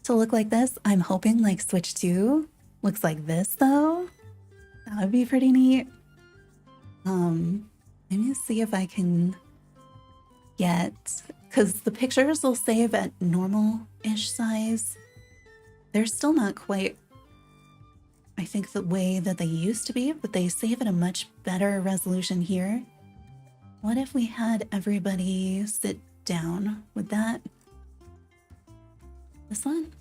to look like this. I'm hoping like Switch 2 looks like this though. That would be pretty neat. Let me see if I can get, because the pictures will save at normal-ish size. They're still not quite, I think, the way that they used to be, but they save at a much better resolution here. What if we had everybody sit down? Would that... This one?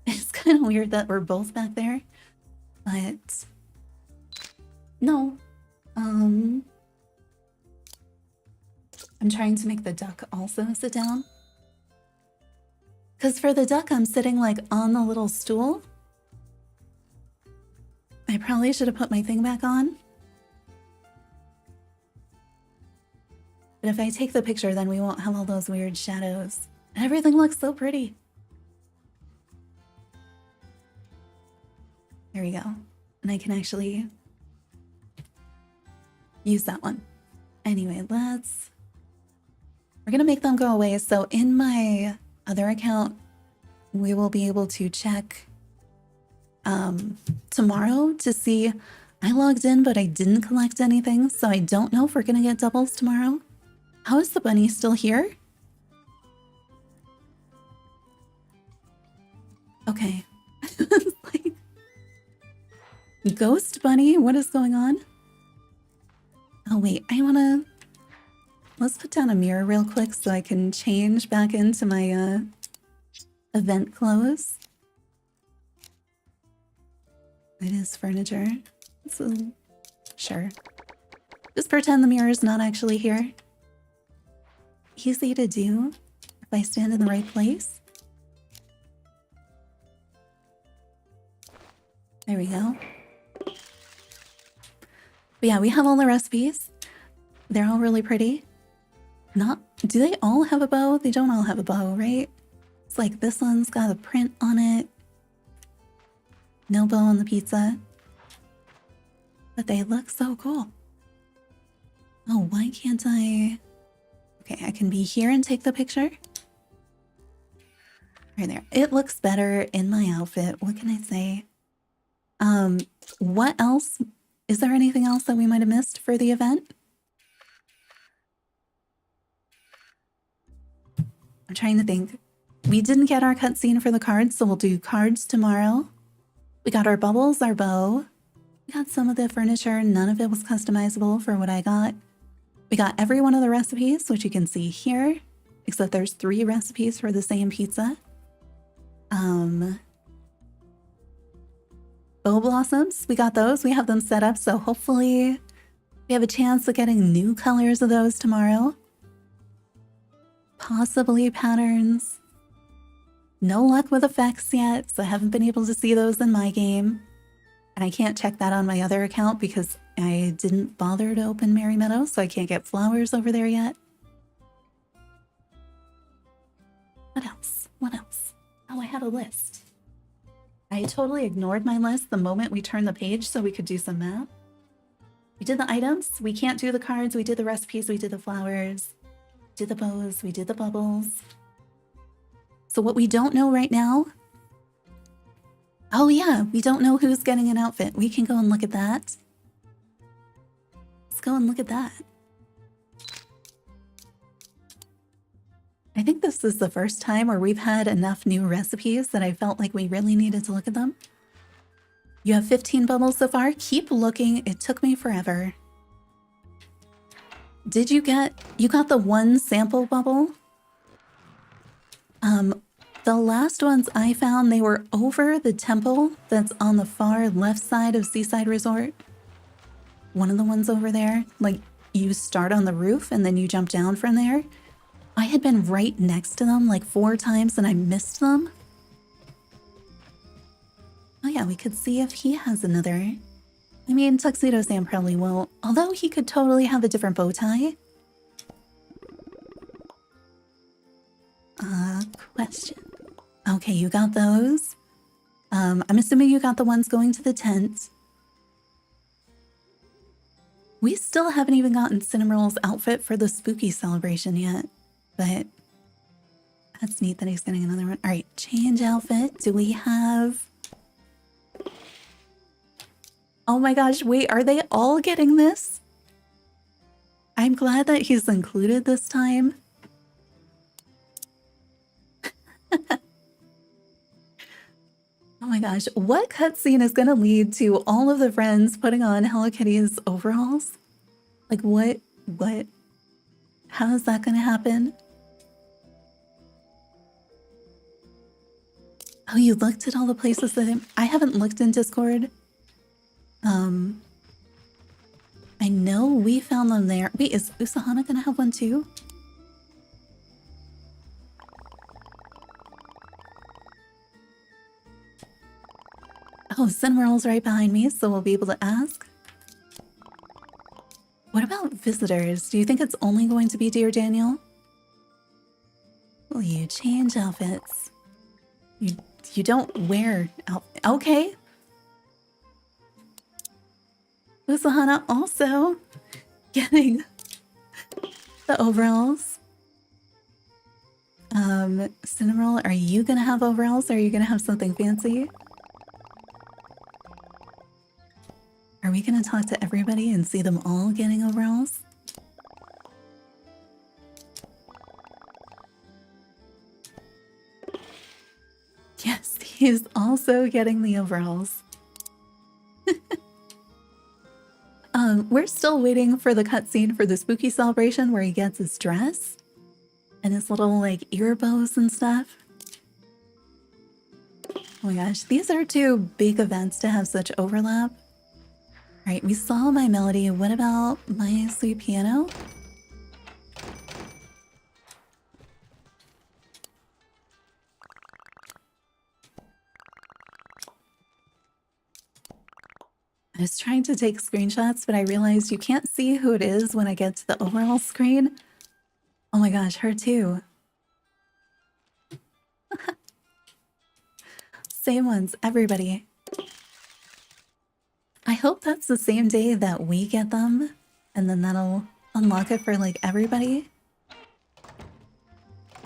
It's kind of weird that we're both back there, but... No. I'm trying to make the duck also sit down. Because for the duck, I'm sitting like on the little stool. I probably should have put my thing back on. But if I take the picture, then we won't have all those weird shadows. Everything looks so pretty. There we go. And I can actually use that one. Anyway, we're gonna make them go away. So in my other account, we will be able to check tomorrow to see. I logged in, but I didn't collect anything, so I don't know if we're gonna get doubles tomorrow. How is the bunny still here? Okay. It's like, Ghost Bunny, what is going on? Oh wait, let's put down a mirror real quick so I can change back into my event clothes. It is furniture. So, sure. Just pretend the mirror is not actually here. Easy to do if I stand in the right place. There we go. But yeah, we have all the recipes. They're all really pretty. Do they all have a bow? They don't all have a bow, right? It's like this one's got a print on it. No bow on the pizza. But they look so cool. Oh, why can't I? Okay, I can be here and take the picture. Right there. It looks better in my outfit. What can I say? What else? Is there anything else that we might have missed for the event? I'm trying to think. We didn't get our cutscene for the cards, so we'll do cards tomorrow. We got our bubbles, our bow. We got some of the furniture. None of it was customizable for what I got. We got every one of the recipes, which you can see here, except there's 3 recipes for the same pizza. BowBlossoms, we got those. We have them set up, so hopefully we have a chance of getting new colors of those tomorrow. Possibly patterns. No luck with effects yet, so I haven't been able to see those in my game. And I can't check that on my other account because I didn't bother to open Merry Meadow, so I can't get flowers over there yet. What else? What else? Oh, I had a list. I totally ignored my list the moment we turned the page so we could do some math. We did the items. We can't do the cards. We did the recipes. We did the flowers. We did the bows. We did the bubbles. So what we don't know right now... Oh yeah, we don't know who's getting an outfit. We can go and look at that. Let's go and look at that. I think this is the first time where we've had enough new recipes that I felt like we really needed to look at them. You have 15 bubbles so far. Keep looking. It took me forever. Did you got the 1 sample bubble? The last ones I found, they were over the temple that's on the far left side of Seaside Resort. One of the ones over there, like you start on the roof and then you jump down from there. I had been right next to them like 4 times and I missed them. Oh yeah, we could see if he has another. I mean, Tuxedo Sam probably won't, although he could totally have a different bow tie. Question. Okay, you got those. I'm assuming you got the ones going to the tent. We still haven't even gotten Cinnamoll's outfit for the spooky celebration yet, but that's neat that he's getting another one. All right, change outfit. Do we have... Oh my gosh, wait, are they all getting this? I'm glad that he's included this time. Oh my gosh, what cutscene is gonna lead to all of the friends putting on Hello Kitty's overalls? Like what? How is that gonna happen? Oh, you looked at all the places that I haven't looked in Discord. I know we found them there. Wait, is Usahana gonna have one too? Oh, Cinnamoll's right behind me, so we'll be able to ask. What about visitors? Do you think it's only going to be Dear Daniel? Will you change outfits? You don't wear okay. Usahana also getting the overalls. Cinnamoll, are you gonna have overalls or are you gonna have something fancy? Are we gonna talk to everybody and see them all getting overalls? Yes, He's also getting the overalls. We're still waiting for the cutscene for the spooky celebration where he gets his dress and his little like ear bows and stuff. Oh my gosh, these are two big events to have such overlap. All right, we saw my melody. What about my sweet piano? I was trying to take screenshots, but I realized you can't see who it is when I get to the overall screen. Oh my gosh, her too. Same ones, everybody. I hope that's the same day that we get them, and then that'll unlock it for like everybody.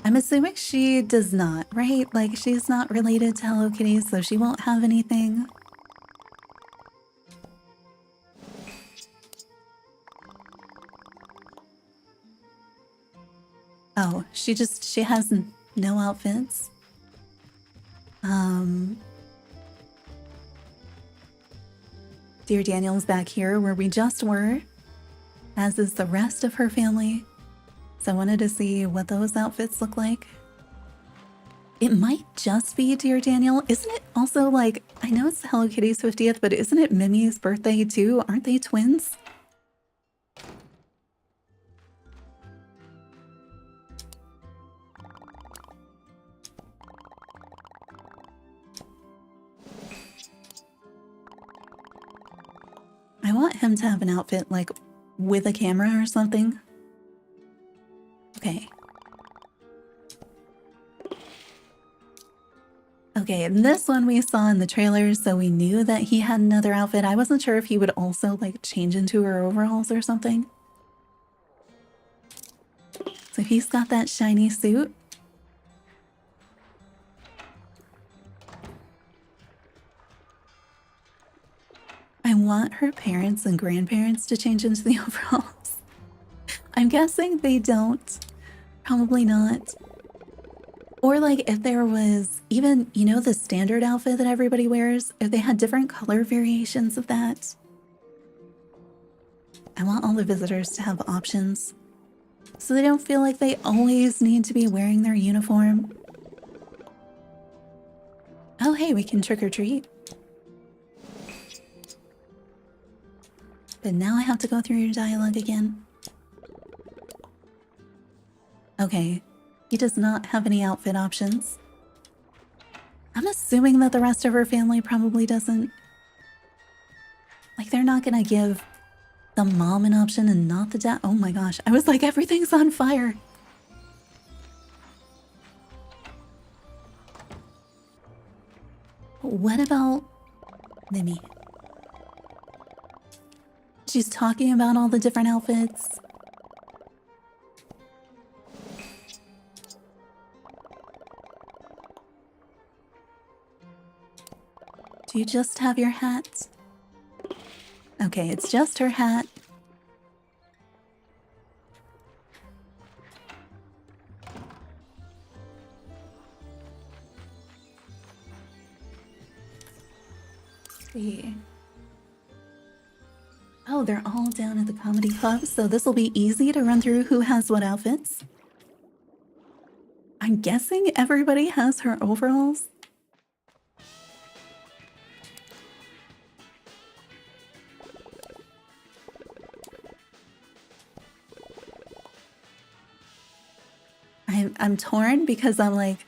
I'm assuming she does not, right? Like she's not related to Hello Kitty, so she won't have anything. Oh, she has no outfits. Dear Daniel's back here where we just were, as is the rest of her family. So I wanted to see what those outfits look like. It might just be Dear Daniel. Isn't it also like, I know it's Hello Kitty's 50th, but isn't it Mimi's birthday too? Aren't they twins? I want him to have an outfit like with a camera or something. Okay. Okay, and this one we saw in the trailers, so we knew that he had another outfit. I wasn't sure if he would also like change into her overalls or something. So he's got that shiny suit. I want her parents and grandparents to change into the overalls. I'm guessing they don't. Probably not. Or like if there was even, you know, the standard outfit that everybody wears, if they had different color variations of that. I want all the visitors to have options so they don't feel like they always need to be wearing their uniform. Oh, hey, we can trick or treat. But now I have to go through your dialogue again. Okay, he does not have any outfit options. I'm assuming that the rest of her family probably doesn't. Like, they're not gonna give the mom an option and not the dad. Oh my gosh, I was like, everything's on fire. What about Mimi? She's talking about all the different outfits. Do you just have your hat? Okay, it's just her hat. Let's see. Oh, they're all down at the comedy club, so this will be easy to run through who has what outfits. I'm guessing everybody has her overalls. I'm torn because I'm like,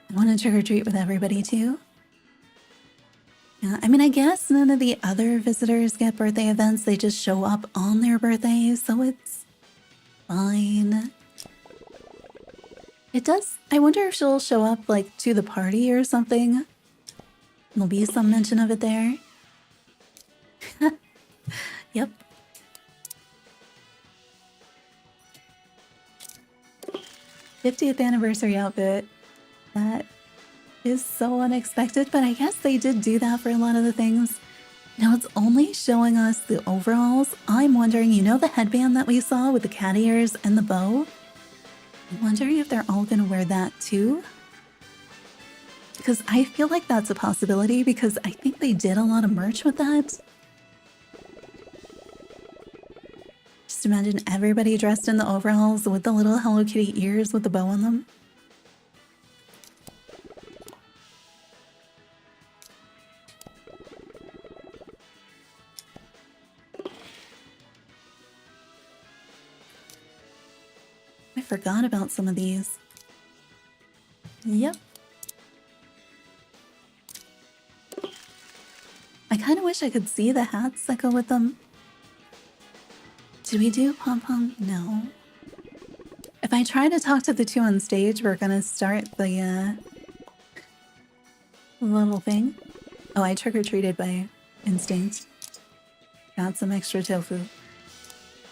I want to trick or treat with everybody too. Yeah, I mean, I guess none of the other visitors get birthday events. They just show up on their birthdays, so it's fine. It does. I wonder if she'll show up like to the party or something. There'll be some mention of it there. Yep. '50th anniversary outfit. That is so unexpected, but I guess they did do that for a lot of the things. Now it's only showing us the overalls. I'm wondering, you know the headband that we saw with the cat ears and the bow? I'm wondering if they're all gonna wear that too? Because I feel like that's a possibility because I think they did a lot of merch with that. Just imagine everybody dressed in the overalls with the little Hello Kitty ears with the bow on them. I forgot about some of these. Yep. I kind of wish I could see the hats that go with them. Did we do pom-pom? No. If I try to talk to the two on stage, we're gonna start the little thing. Oh, I trick-or-treated by instinct. Got some extra tofu.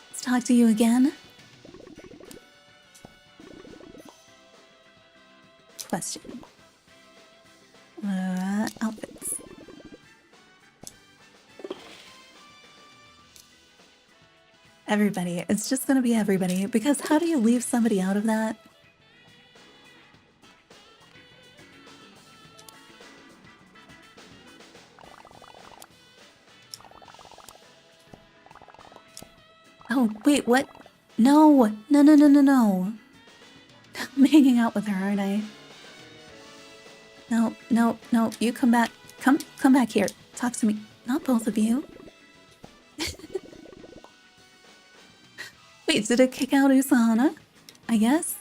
Let's talk to you again. Question. Outfits. Everybody. It's just gonna be everybody, because how do you leave somebody out of that? Oh, wait, what? No! No, no, no, no, no. I'm hanging out with her, aren't I? No, no, no, you come back. Come back here. Talk to me. Not both of you. Wait, did it kick out Usahana? I guess?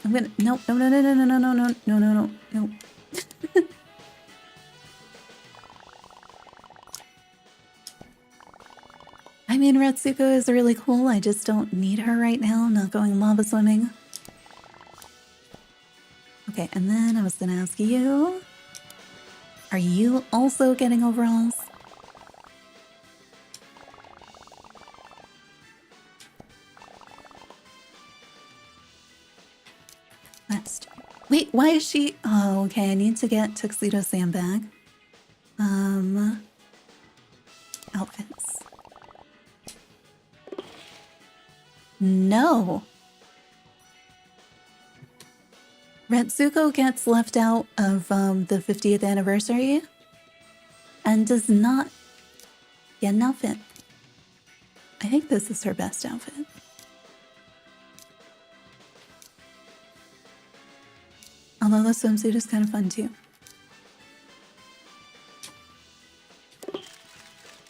I'm gonna... No, no, no, no, no, no, no, no, no, no, no, no. I mean, Retsuko is really cool. I just don't need her right now. I'm not going lava swimming. Okay, and then I was gonna ask you... Are you also getting overalls? Last. Wait, why is she... Oh, okay, I need to get Tuxedo Sam back. Outfits. No! Retsuko gets left out of the 50th anniversary and does not get an outfit. I think this is her best outfit. Although the swimsuit is kind of fun too.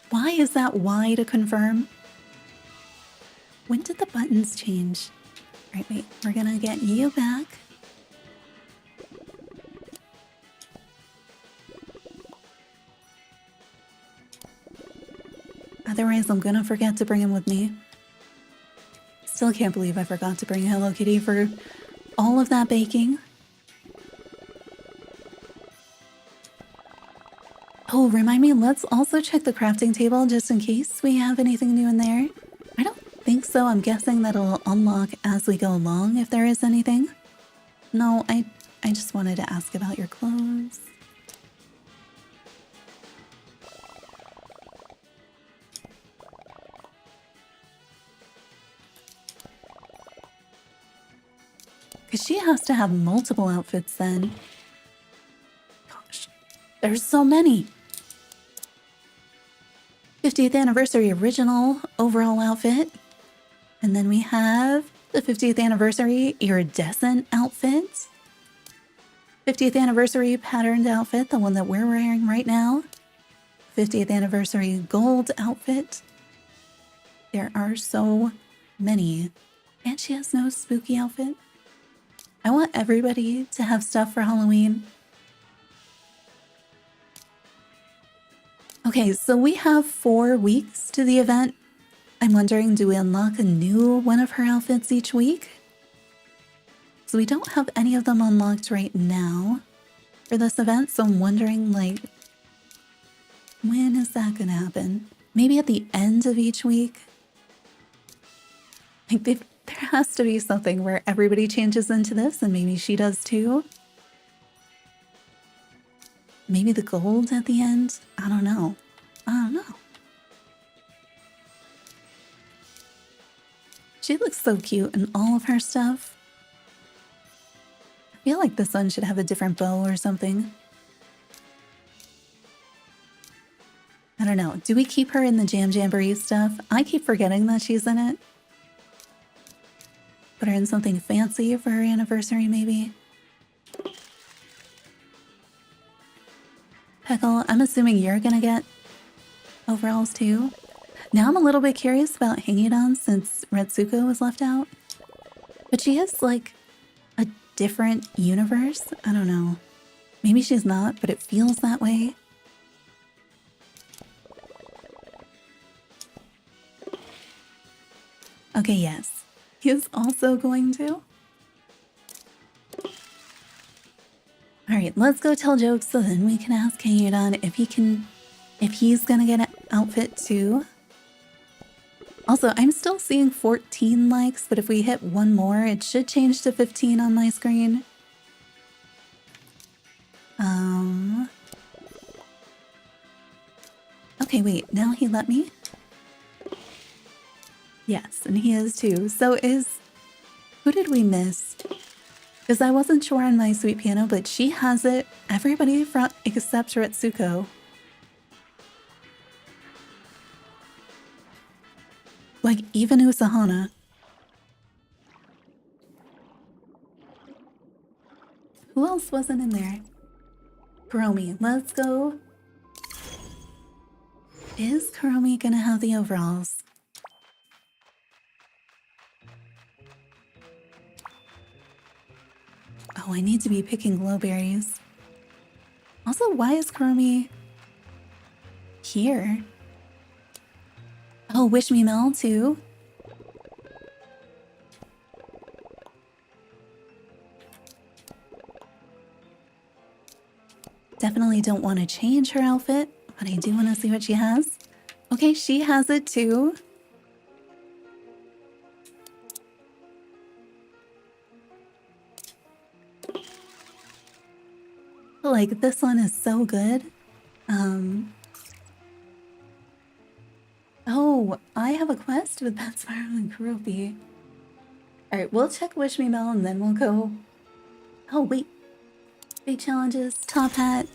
Why is that Y to confirm? When did the buttons change? All right, wait, we're gonna get you back. Otherwise, I'm gonna forget to bring him with me. Still can't believe I forgot to bring Hello Kitty for all of that baking. Oh, remind me, let's also check the crafting table just in case we have anything new in there. I don't think so. I'm guessing that it'll unlock as we go along if there is anything. No, I just wanted to ask about your clothes. Because she has to have multiple outfits then. Gosh, there's so many. 50th anniversary original overall outfit. And then we have the 50th anniversary iridescent outfit. 50th anniversary patterned outfit, the one that we're wearing right now. 50th anniversary gold outfit. There are so many. And she has no spooky outfit. I want everybody to have stuff for Halloween. Okay, so we have 4 weeks to the event. I'm wondering, do we unlock a new one of her outfits each week? So we don't have any of them unlocked right now for this event, so I'm wondering, like, when is that gonna happen? Maybe at the end of each week? Like, there has to be something where everybody changes into this, and maybe she does too. Maybe the gold at the end? I don't know. I don't know. She looks so cute in all of her stuff. I feel like this one should have a different bow or something. don't know. Do we keep her in the Jam Jamboree stuff? I keep forgetting that she's in it. Put her in something fancy for her anniversary, maybe. Peckle, I'm assuming you're gonna get overalls too. Now I'm a little bit curious about Hangidon since Retsuko was left out. But she is like a different universe. I don't know. Maybe she's not, but it feels that way. Okay, yes. He is also going to. Alright, let's go tell jokes so then we can ask Hangidon if he's gonna get an outfit too. Also, I'm still seeing 14 likes, but if we hit one more, it should change to 15 on my screen. Okay, wait, now he let me? Yes, and he is too. So who did we miss? Because I wasn't sure on my sweet piano, but she has it. Everybody except Retsuko. Like, even Usahana. Who else wasn't in there? Kuromi, let's go. Is Kuromi gonna have the overalls? Oh, I need to be picking glowberries. Also, why is Kuromi here? Oh, Wish Me Mel too. Definitely don't want to change her outfit, but I do want to see what she has. Okay, she has it too. Like, this one is so good. Oh, I have a quest with Bat Spiral and Kuropi. Alright, we'll check Wish Me Mel and then we'll go... Oh, wait. Big challenges, Top Hat,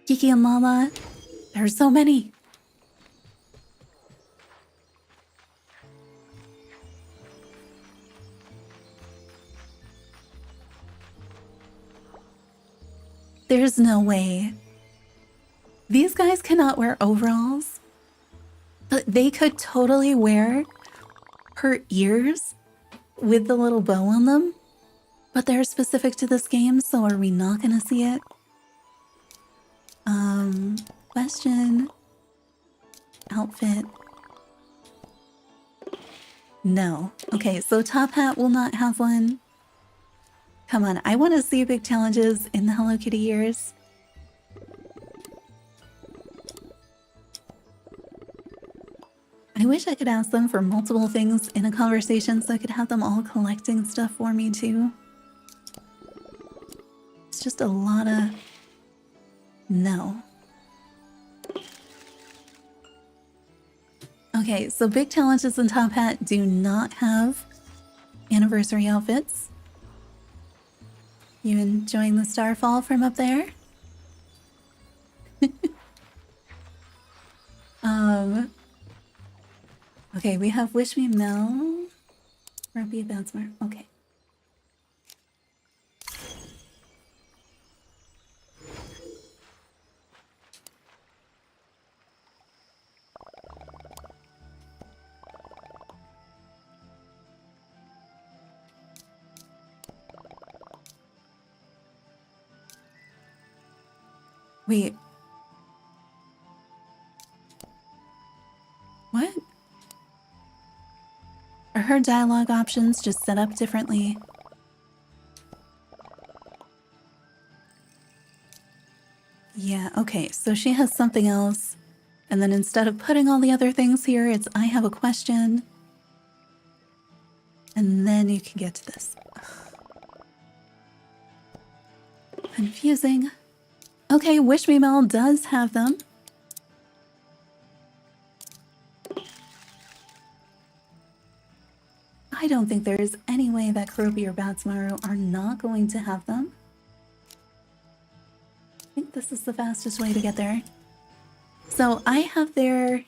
Kiki and Lala. There are so many. There's no way. These guys cannot wear overalls, but they could totally wear her ears with the little bow on them. But they're specific to this game, so are we not gonna see it? Question. Outfit. No. Okay, so Top Hat will not have one. Come on, I want to see big challenges in the Hello Kitty ears. I wish I could ask them for multiple things in a conversation so I could have them all collecting stuff for me too. It's just a lot of... No. Okay, so big challenges and Top Hat do not have anniversary outfits. You enjoying the starfall from up there? Okay, we have Wish Me Mel. Ruby Bouncemore. Okay. Wait. What? Are her dialogue options just set up differently? Yeah, okay, so she has something else. And then instead of putting all the other things here, it's I have a question. And then you can get to this. Confusing. Okay, Wish Me Mel does have them. I don't think there's any way that Kuropi or Batsmaru are not going to have them. I think this is the fastest way to get there. So I have their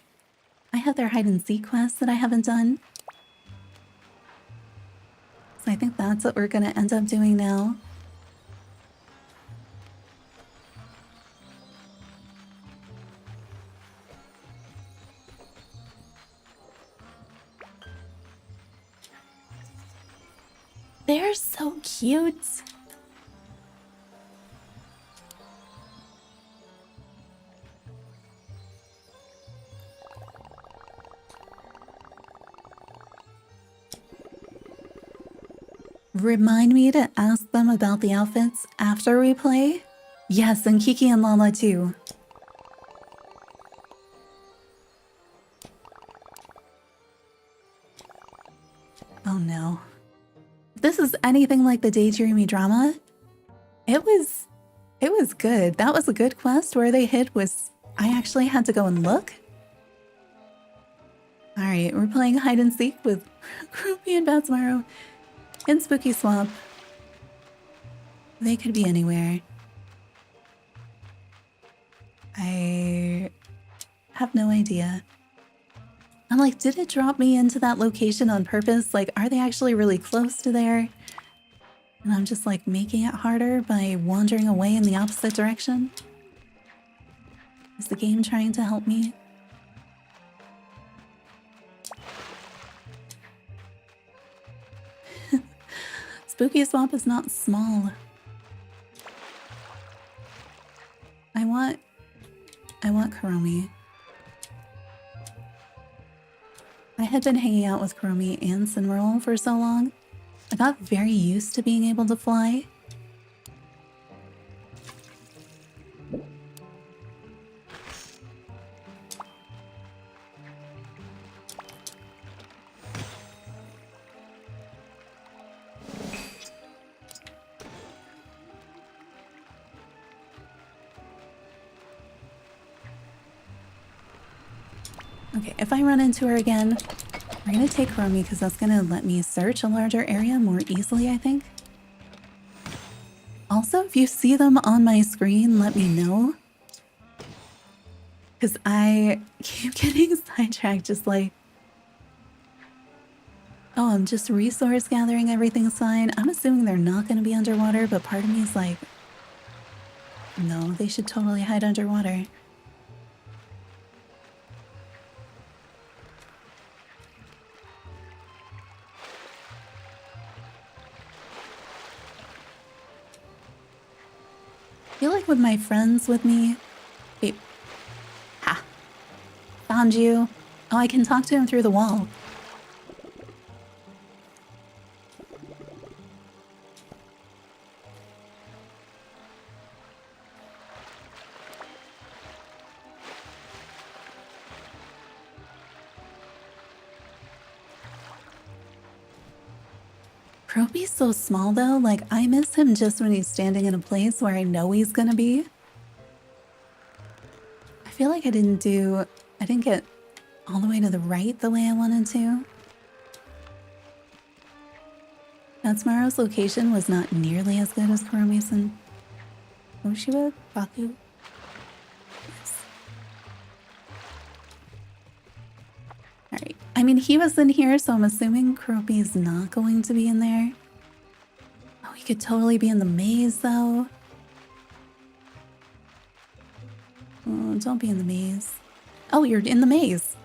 hide and seek quest that I haven't done. So I think that's what we're gonna end up doing now. They're so cute. Remind me to ask them about the outfits after we play? Yes, and Kiki and Lala too. Oh no. If this is anything like the Daydreamy drama, it was good. That was a good quest. Where they hid was I actually had to go and look. Alright, we're playing hide and seek with Groupie and Batsmaro in Spooky Swamp. They could be anywhere. I have no idea. I'm like, did it drop me into that location on purpose? Like, are they actually really close to there? And I'm just like making it harder by wandering away in the opposite direction? Is the game trying to help me? Spooky Swamp is not small. I want Kuromi. I had been hanging out with Kuromi and Cinderella for so long. I got very used to being able to fly. Okay, if I run into her again, we're gonna take Kuromi because that's gonna let me search a larger area more easily, I think. Also, if you see them on my screen, let me know. Because I keep getting sidetracked, just like, oh, I'm just resource gathering, everything's fine. I'm assuming they're not gonna be underwater, but part of me is like, no, they should totally hide underwater. I feel like with my friends with me... Wait. Ha. Found you. Oh, I can talk to him through the wall. Kropi's so small though, like I miss him just when he's standing in a place where I know he's gonna be. I feel like I didn't get all the way to the right the way I wanted to. Batsmaro's location was not nearly as good as Kuromi's and Oshiba, Baku. Yes. Alright. I mean, he was in here, so I'm assuming Kropi's not going to be in there. Oh, he could totally be in the maze, though. Oh, don't be in the maze. Oh, you're in the maze.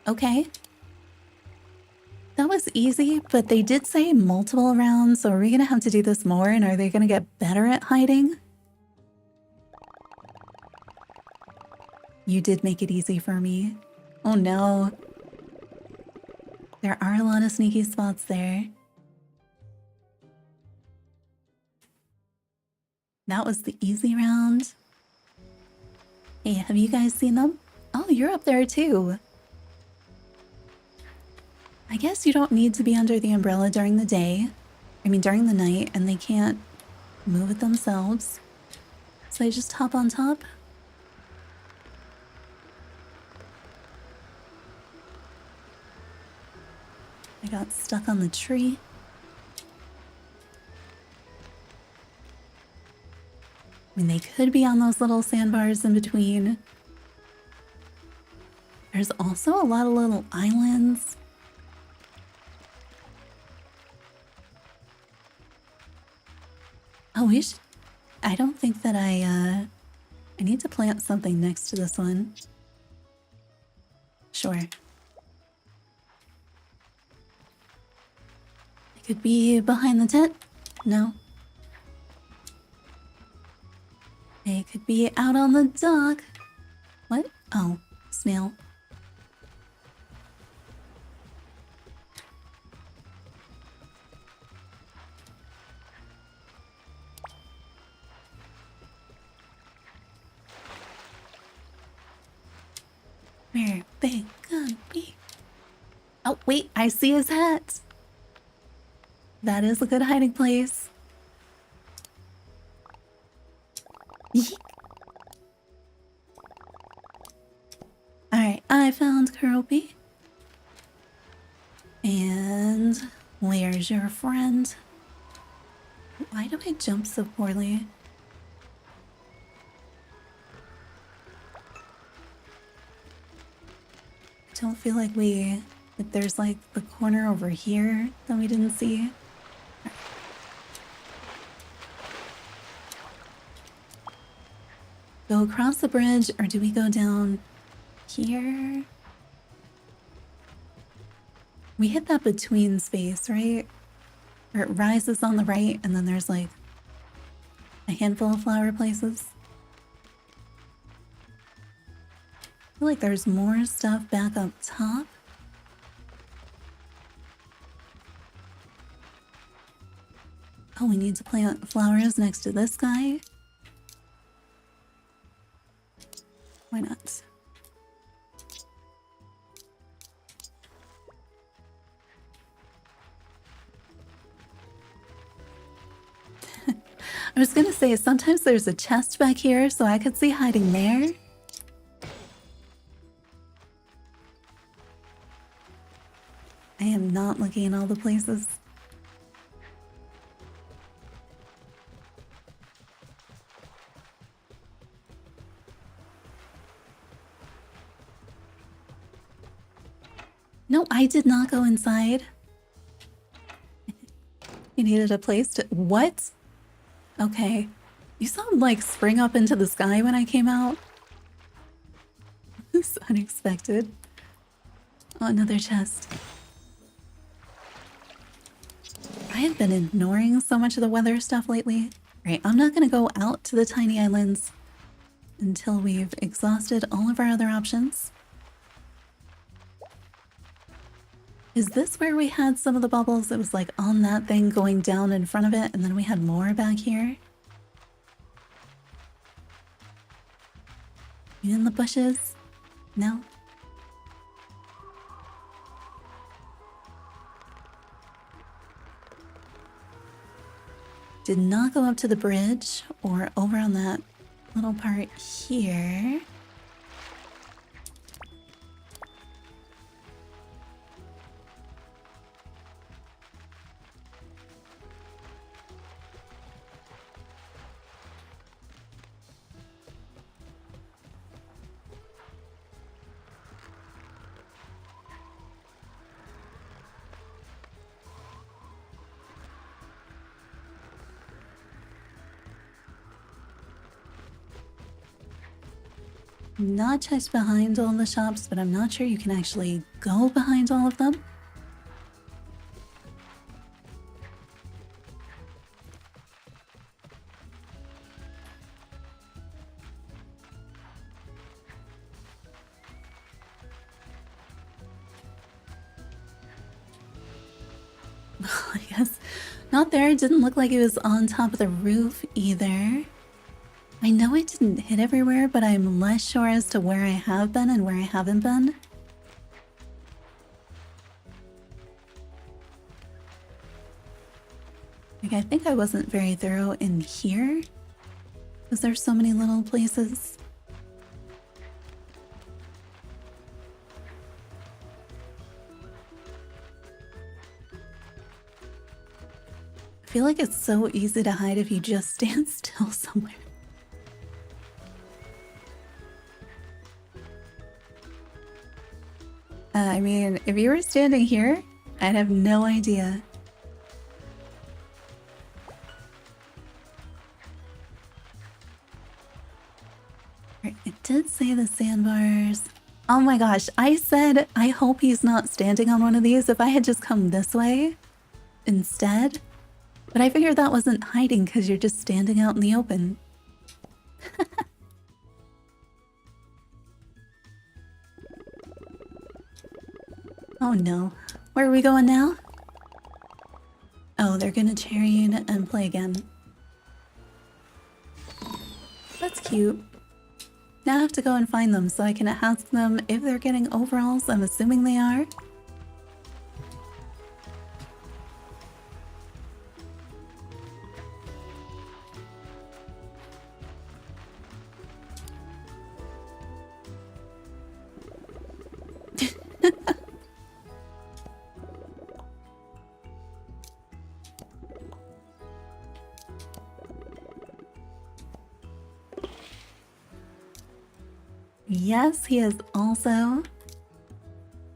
Okay. That was easy, but they did say multiple rounds, so are we gonna have to do this more, and are they gonna get better at hiding? You did make it easy for me. Oh no. There are a lot of sneaky spots there. That was the easy round. Hey, have you guys seen them? Oh, you're up there too. I guess you don't need to be under the umbrella during the day. I mean, during the night, and they can't move it themselves. So they just hop on top. I got stuck on the tree. I mean, they could be on those little sandbars in between. There's also a lot of little islands. Oh, we should... I don't think that I need to plant something next to this one. Sure. It could be behind the tent. No. It could be out on the dock. What? Oh, snail. Where they gonna be? Oh, wait, I see his hat. That is a good hiding place. Alright, I found Kuropi. And where's your friend? Why do I jump so poorly? I don't feel like there's like the corner over here that we didn't see. Go across the bridge, or do we go down here? We hit that between space, right? Or it rises on the right, and then there's like a handful of flower places. I feel like there's more stuff back up top. Oh, we need to plant flowers next to this guy. Why not? I was gonna say, sometimes there's a chest back here, so I could see hiding there. I am not looking in all the places. No, I did not go inside. You needed a place to... What? Okay. You saw him, like, spring up into the sky when I came out? It's unexpected. Oh, another chest. I have been ignoring so much of the weather stuff lately. Right, I'm not gonna go out to the tiny islands until we've exhausted all of our other options. Is this where we had some of the bubbles? It was like on that thing going down in front of it, and then we had more back here. You in the bushes? No? Did not go up to the bridge or over on that little part here. Not checked behind all the shops, but I'm not sure you can actually go behind all of them. I guess not there. It didn't look like it was on top of the roof either. I know it didn't hit everywhere, but I'm less sure as to where I have been and where I haven't been. Like, I think I wasn't very thorough in here, because there's so many little places. I feel like it's so easy to hide if you just stand still somewhere. I mean, if you were standing here, I'd have no idea. It did say the sandbars. Oh my gosh, I said I hope he's not standing on one of these if I had just come this way instead. But I figured that wasn't hiding because you're just standing out in the open. Oh no. Where are we going now? Oh, they're gonna chariot and play again. That's cute. Now I have to go and find them so I can ask them if they're getting overalls. I'm assuming they are. Yes, he is also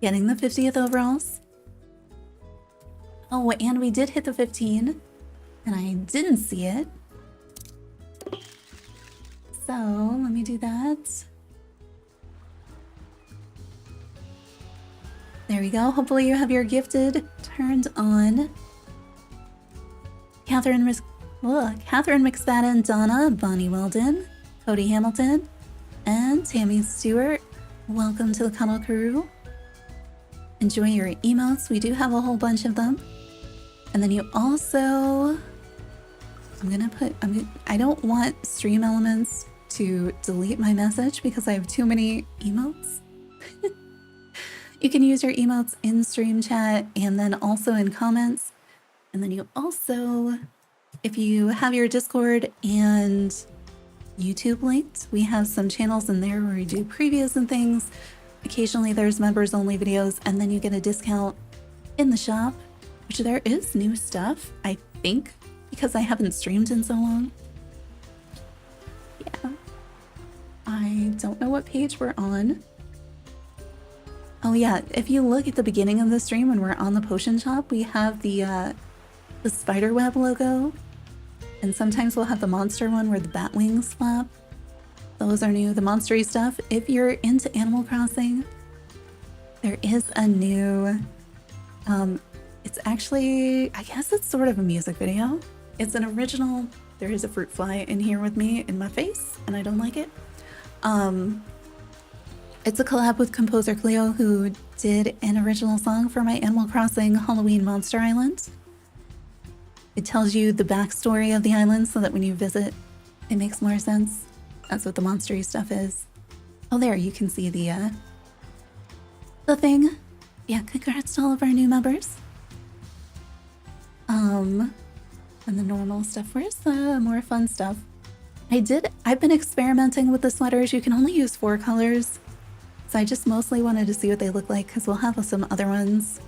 getting the 50th overalls. Oh, and we did hit the 15, and I didn't see it. So, let me do that. There we go. Hopefully you have your gifted turned on. Catherine McSpadden, Donna, Bonnie Weldon, Cody Hamilton, and Tammy Stewart. Welcome to the Cuddle Crew. Enjoy your emotes. We do have a whole bunch of them. And then you also... I don't want Stream Elements to delete my message because I have too many emotes. You can use your emotes in stream chat and then also in comments. And then you also, if you have your Discord and YouTube linked, we have some channels in there where we do previews and things. Occasionally there's members only videos, and then you get a discount in the shop, which there is new stuff, I think, because I haven't streamed in so long. Yeah. I don't know what page we're on. Oh yeah, if you look at the beginning of the stream when we're on the potion shop, we have the spiderweb logo. And sometimes we'll have the monster one where the bat wings flap. Those are new, the monstery stuff. If you're into Animal Crossing, there is a new, it's actually, I guess it's sort of a music video. It's an original, there is a fruit fly in here with me in my face, and I don't like it. It's a collab with composer Cleo, who did an original song for my Animal Crossing Halloween Monster Island. It tells you the backstory of the island so that when you visit, it makes more sense. That's what the monstery stuff is. Oh, there, you can see the thing. Yeah, congrats to all of our new members. And the normal stuff. Where's the more fun stuff? I've been experimenting with the sweaters. You can only use 4 colors. So I just mostly wanted to see what they look like because we'll have some other ones.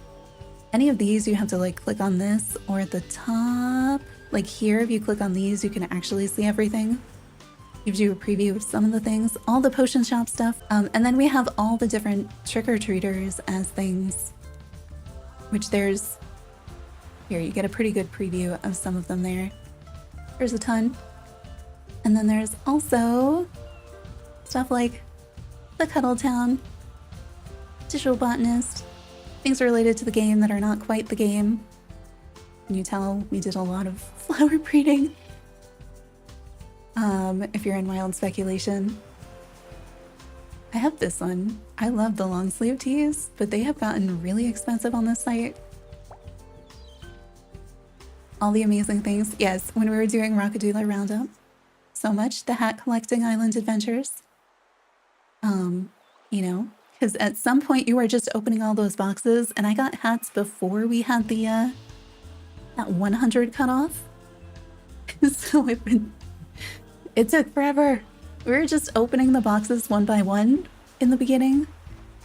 Any of these, you have to like click on this, or at the top, like here, if you click on these, you can actually see everything. Gives you a preview of some of the things, all the potion shop stuff. And then we have all the different trick-or-treaters as things, which there's, here, you get a pretty good preview of some of them there. There's a ton. And then there's also stuff like the Cuddle Town, Digital Botanist, things related to the game that are not quite the game. Can you tell we did a lot of flower breeding? If you're in Wild Speculation. I have this one. I love the long sleeve tees, but they have gotten really expensive on this site. All the amazing things. Yes, when we were doing Rockadoola Roundup, so much the hat collecting island adventures. You know, because at some point you were just opening all those boxes, and I got hats before we had the that 100 cutoff. So it took forever. We were just opening the boxes one by one in the beginning,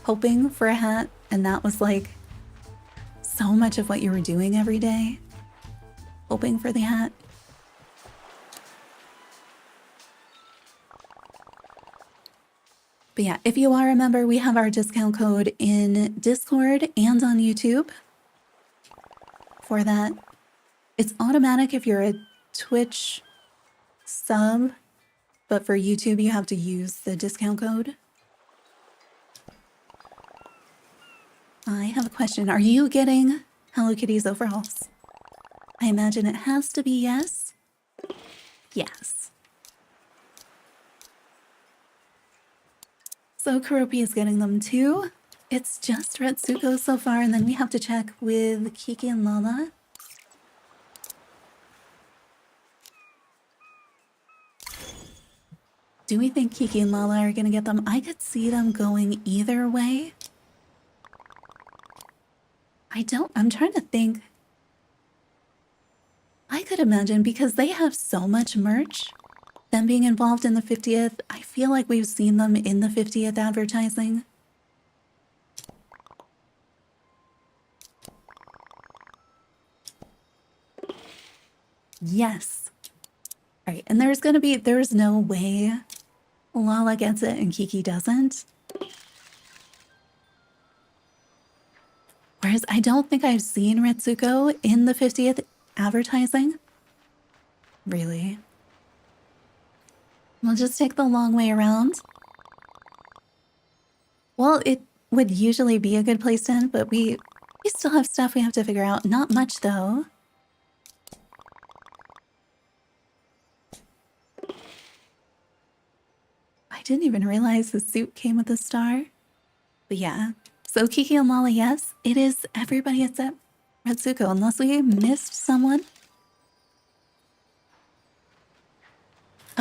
hoping for a hat, and that was like so much of what you were doing every day, hoping for the hat. But yeah, if you are a member, we have our discount code in Discord and on YouTube for that. It's automatic if you're a Twitch sub, but for YouTube, you have to use the discount code. I have a question. Are you getting Hello Kitty's overalls? I imagine it has to be yes. Yes. So Karopi is getting them too. It's just Retsuko so far, and then we have to check with Kiki and Lala. Do we think Kiki and Lala are gonna get them? I could see them going either way. I'm trying to think. I could imagine because they have so much merch. Them being involved in the 50th, I feel like we've seen them in the 50th advertising. Yes. All right, and there's no way Lala gets it and Kiki doesn't. Whereas I don't think I've seen Retsuko in the 50th advertising. Really? We'll just take the long way around. Well, it would usually be a good place to end, but we still have stuff we have to figure out. Not much, though. I didn't even realize the suit came with a star. But yeah. So Kiki and Lala, yes, it is everybody except Retsuko, unless we missed someone.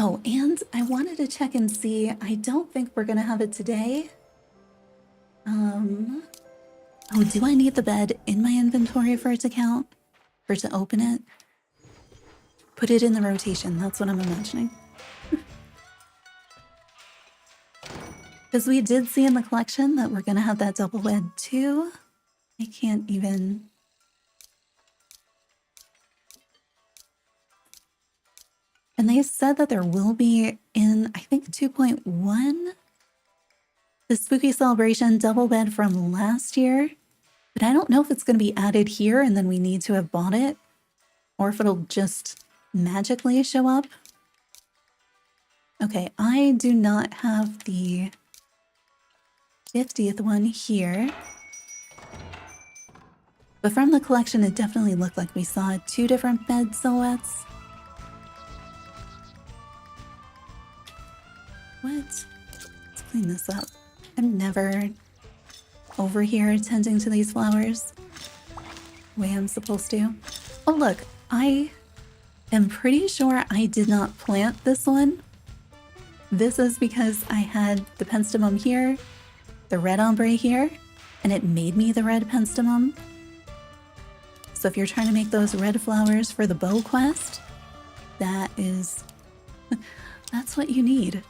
Oh, and I wanted to check and see. I don't think we're gonna have it today. Oh, do I need the bed in my inventory for it to count? For it to open it? Put it in the rotation, that's what I'm imagining. Because we did see in the collection that we're gonna have that double bed too. I can't even... And they said that there will be in, I think, 2.1, the Spooky Celebration double bed from last year. But I don't know if it's going to be added here and then we need to have bought it, or if it'll just magically show up. Okay, I do not have the 50th one here. But from the collection, it definitely looked like we saw 2 different bed silhouettes. What? Let's clean this up. I'm never over here attending to these flowers the way I'm supposed to. Oh look, I am pretty sure I did not plant this one. This is because I had the penstemum here, the red ombre here, and it made me the red penstemum. So if you're trying to make those red flowers for the bow quest, that is... that's what you need.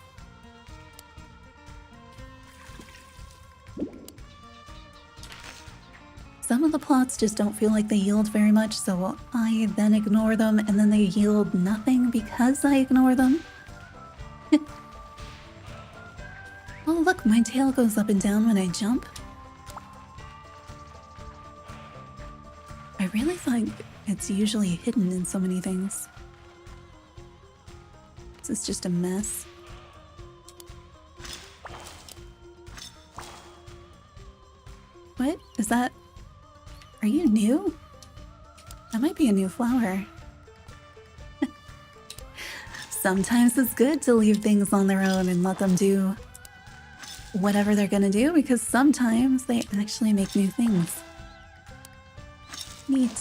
Some of the plots just don't feel like they yield very much, so I then ignore them, and then they yield nothing because I ignore them. Oh look, my tail goes up and down when I jump. I really thought it's usually hidden in so many things. This is just a mess. What? Is that... Are you new? That might be a new flower. Sometimes it's good to leave things on their own and let them do whatever they're gonna do, because sometimes they actually make new things. Neat.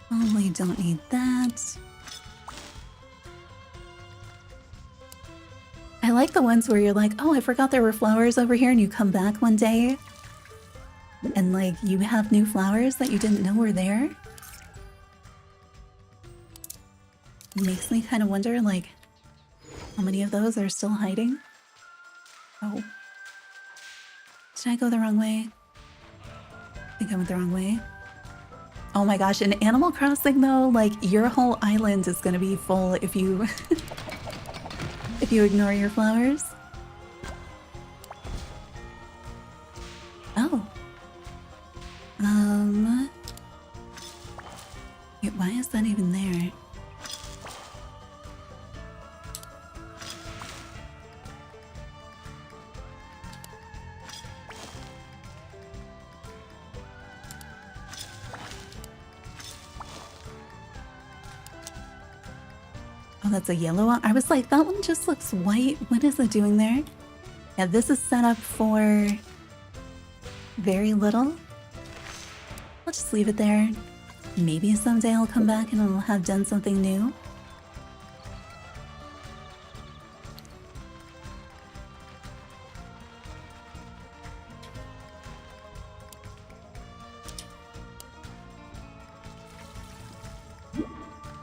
Probably don't need that. I like the ones where you're like, oh, I forgot there were flowers over here, and you come back one day and like you have new flowers that you didn't know were there. It makes me kind of wonder, like, how many of those are still hiding? Oh. Did I go the wrong way? I think I went the wrong way. Oh my gosh, in Animal Crossing though, like, your whole island is gonna be full if you if you ignore your flowers. Why is that even there? Oh, that's a yellow one. I was like, that one just looks white. What is it doing there? Yeah, this is set up for very little. I'll just leave it there. Maybe someday I'll come back and I'll have done something new.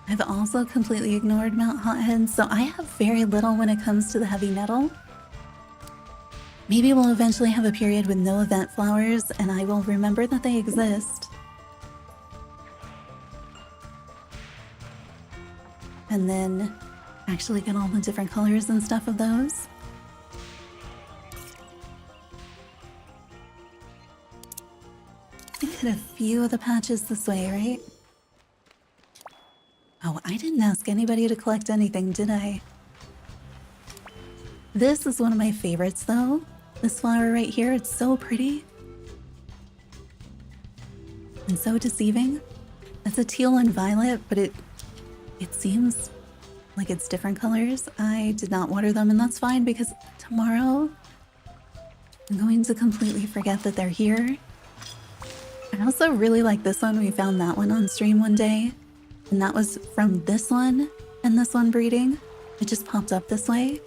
I've also completely ignored Mount Hothead, so I have very little when it comes to the heavy metal. Maybe we'll eventually have a period with no event flowers, and I will remember that they exist. And then actually get all the different colors and stuff of those. I think I hit a few of the patches this way, right? Oh, I didn't ask anybody to collect anything, did I? This is one of my favorites, though. This flower right here, it's so pretty. And so deceiving. It's a teal and violet, but it seems like it's different colors. I did not water them, and that's fine because tomorrow I'm going to completely forget that they're here. I also really like this one. We found that one on stream one day. And that was from this one and this one breeding. It just popped up this way.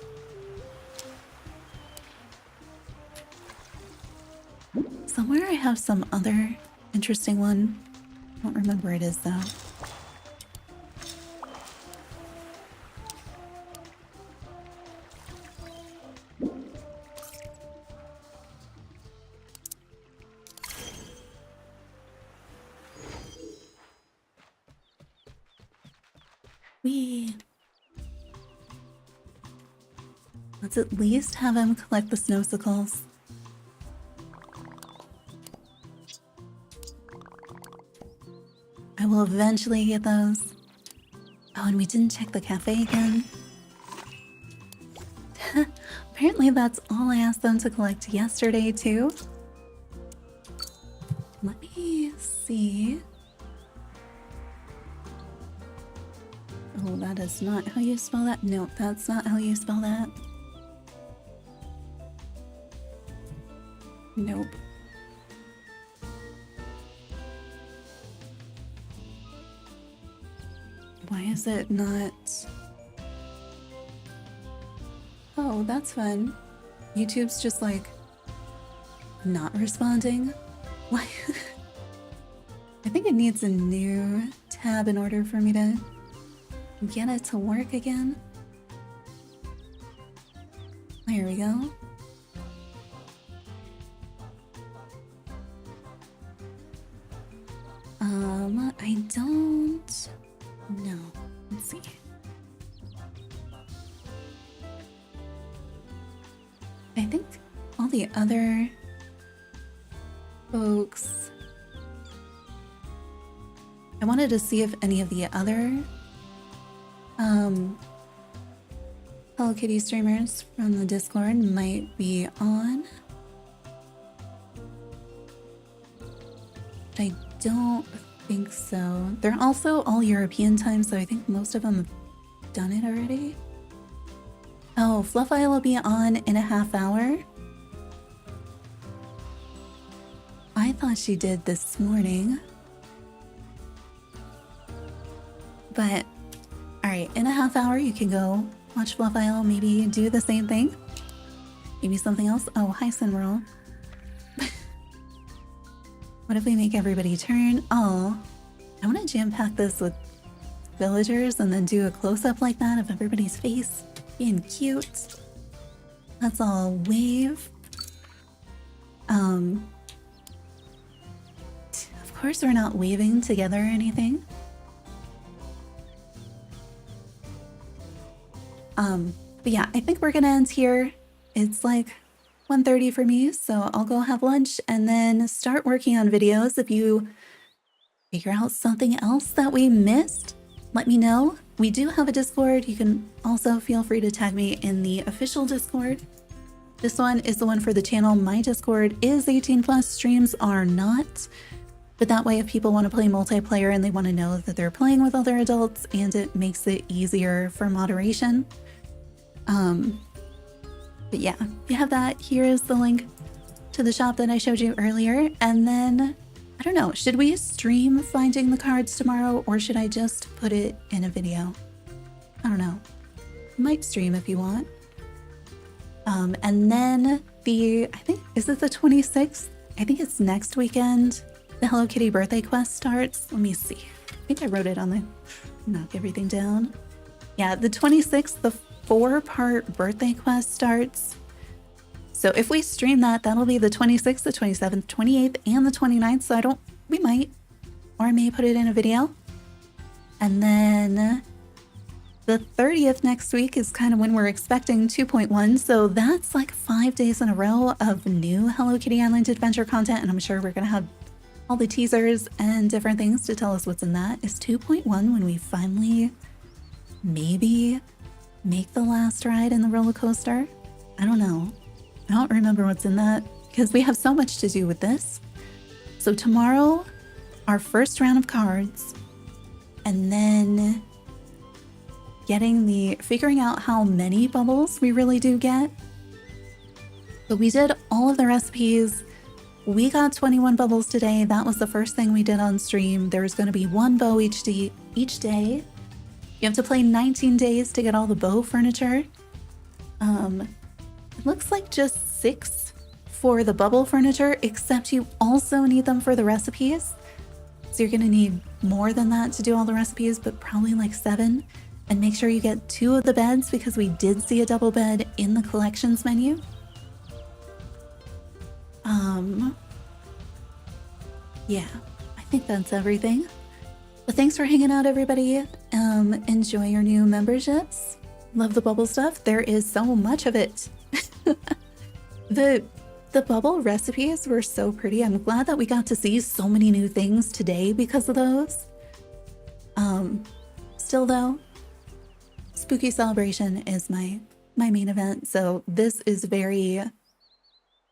Somewhere I have some other interesting one. I don't remember where it is though. Let's at least have him collect the snowsicles. I will eventually get those. Oh, and we didn't check the cafe again. Apparently that's all I asked them to collect yesterday too. Let me see. Oh, that is not how you spell that. No, that's not how you spell that. Nope. Why is it not? Oh, that's fun. YouTube's just like not responding. Why? I think it needs a new tab in order for me to get it to work again. There we go. I don't know. Let's see. I think all the other folks, I wanted to see if any of the other Hello Kitty streamers from the Discord might be on. But I don't think so. They're also all European time, so I think most of them have done it already. Oh, Fluff Isle will be on in a half hour. I thought she did this morning. But, alright, in a half hour you can go watch Fluff Isle, maybe do the same thing. Maybe something else. Oh, hi Sinroll. What if we make everybody turn? Oh, I want to jam-pack this with villagers and then do a close-up like that of everybody's face being cute. Let's all wave. Of course we're not waving together or anything. But yeah, I think we're gonna end here. It's like 1:30 for me, so I'll go have lunch and then start working on videos. If you figure out something else that we missed, let me know. We do have a Discord. You can also feel free to tag me in the official Discord. This one is the one for the channel. My Discord is 18+, streams are not. But that way, if people want to play multiplayer and they want to know that they're playing with other adults, and it makes it easier for moderation. But yeah, you have that. Here is the link to the shop that I showed you earlier. And then, I don't know, should we stream finding the cards tomorrow, or should I just put it in a video? I don't know. I might stream if you want. And then I think, is it the 26th? I think it's next weekend. The Hello Kitty birthday quest starts. Let me see. I think I wrote it on the, knock everything down. Yeah, the 26th, the 4-part birthday quest starts. So if we stream that, that'll be the 26th, the 27th, 28th, and the 29th. So we might, or I may put it in a video. And then the 30th next week is kind of when we're expecting 2.1. So that's like 5 days in a row of new Hello Kitty Island Adventure content. And I'm sure we're going to have all the teasers and different things to tell us what's in that. Is 2.1 when we finally maybe make the last ride in the roller coaster? I don't know. I don't remember what's in that because we have so much to do with this. So tomorrow, our first round of cards, and then figuring out how many bubbles we really do get. So we did all of the recipes. We got 21 bubbles today. That was the first thing we did on stream. There's going to be 1 bow each day. You have to play 19 days to get all the bow furniture. It looks like just 6 for the bubble furniture, except you also need them for the recipes. So you're going to need more than that to do all the recipes, but probably like 7. And make sure you get 2 of the beds because we did see a double bed in the collections menu. Yeah, I think that's everything. But thanks for hanging out, everybody. Enjoy your new memberships. Love the bubble stuff. There is so much of it. The bubble recipes were so pretty. I'm glad that we got to see so many new things today because of those. Still though, Spooky Celebration is my main event. So this is very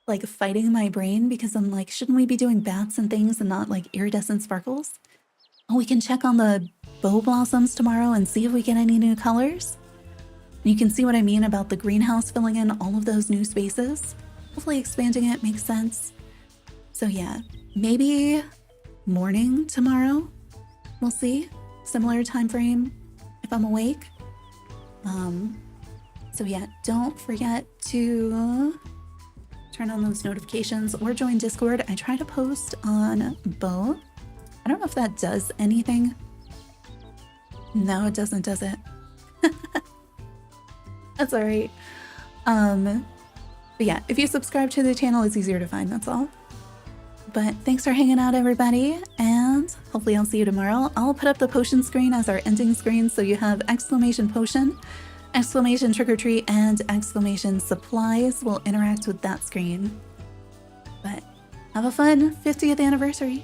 like fighting my brain because I'm like, shouldn't we be doing bats and things and not like iridescent sparkles? Oh, we can check on the BowBlossoms tomorrow and see if we get any new colors. You can see what I mean about the greenhouse filling in all of those new spaces. Hopefully expanding it makes sense. So yeah, maybe morning tomorrow. We'll see. Similar time frame if I'm awake. So yeah, don't forget to turn on those notifications or join Discord. I try to post on both. I don't know if that does anything. No, it doesn't, does it? That's all right. But yeah, if you subscribe to the channel, it's easier to find, that's all. But thanks for hanging out, everybody, and hopefully I'll see you tomorrow. I'll put up the potion screen as our ending screen, so you have exclamation potion, exclamation trick or treat, and exclamation supplies will interact with that screen. But have a fun 50th anniversary.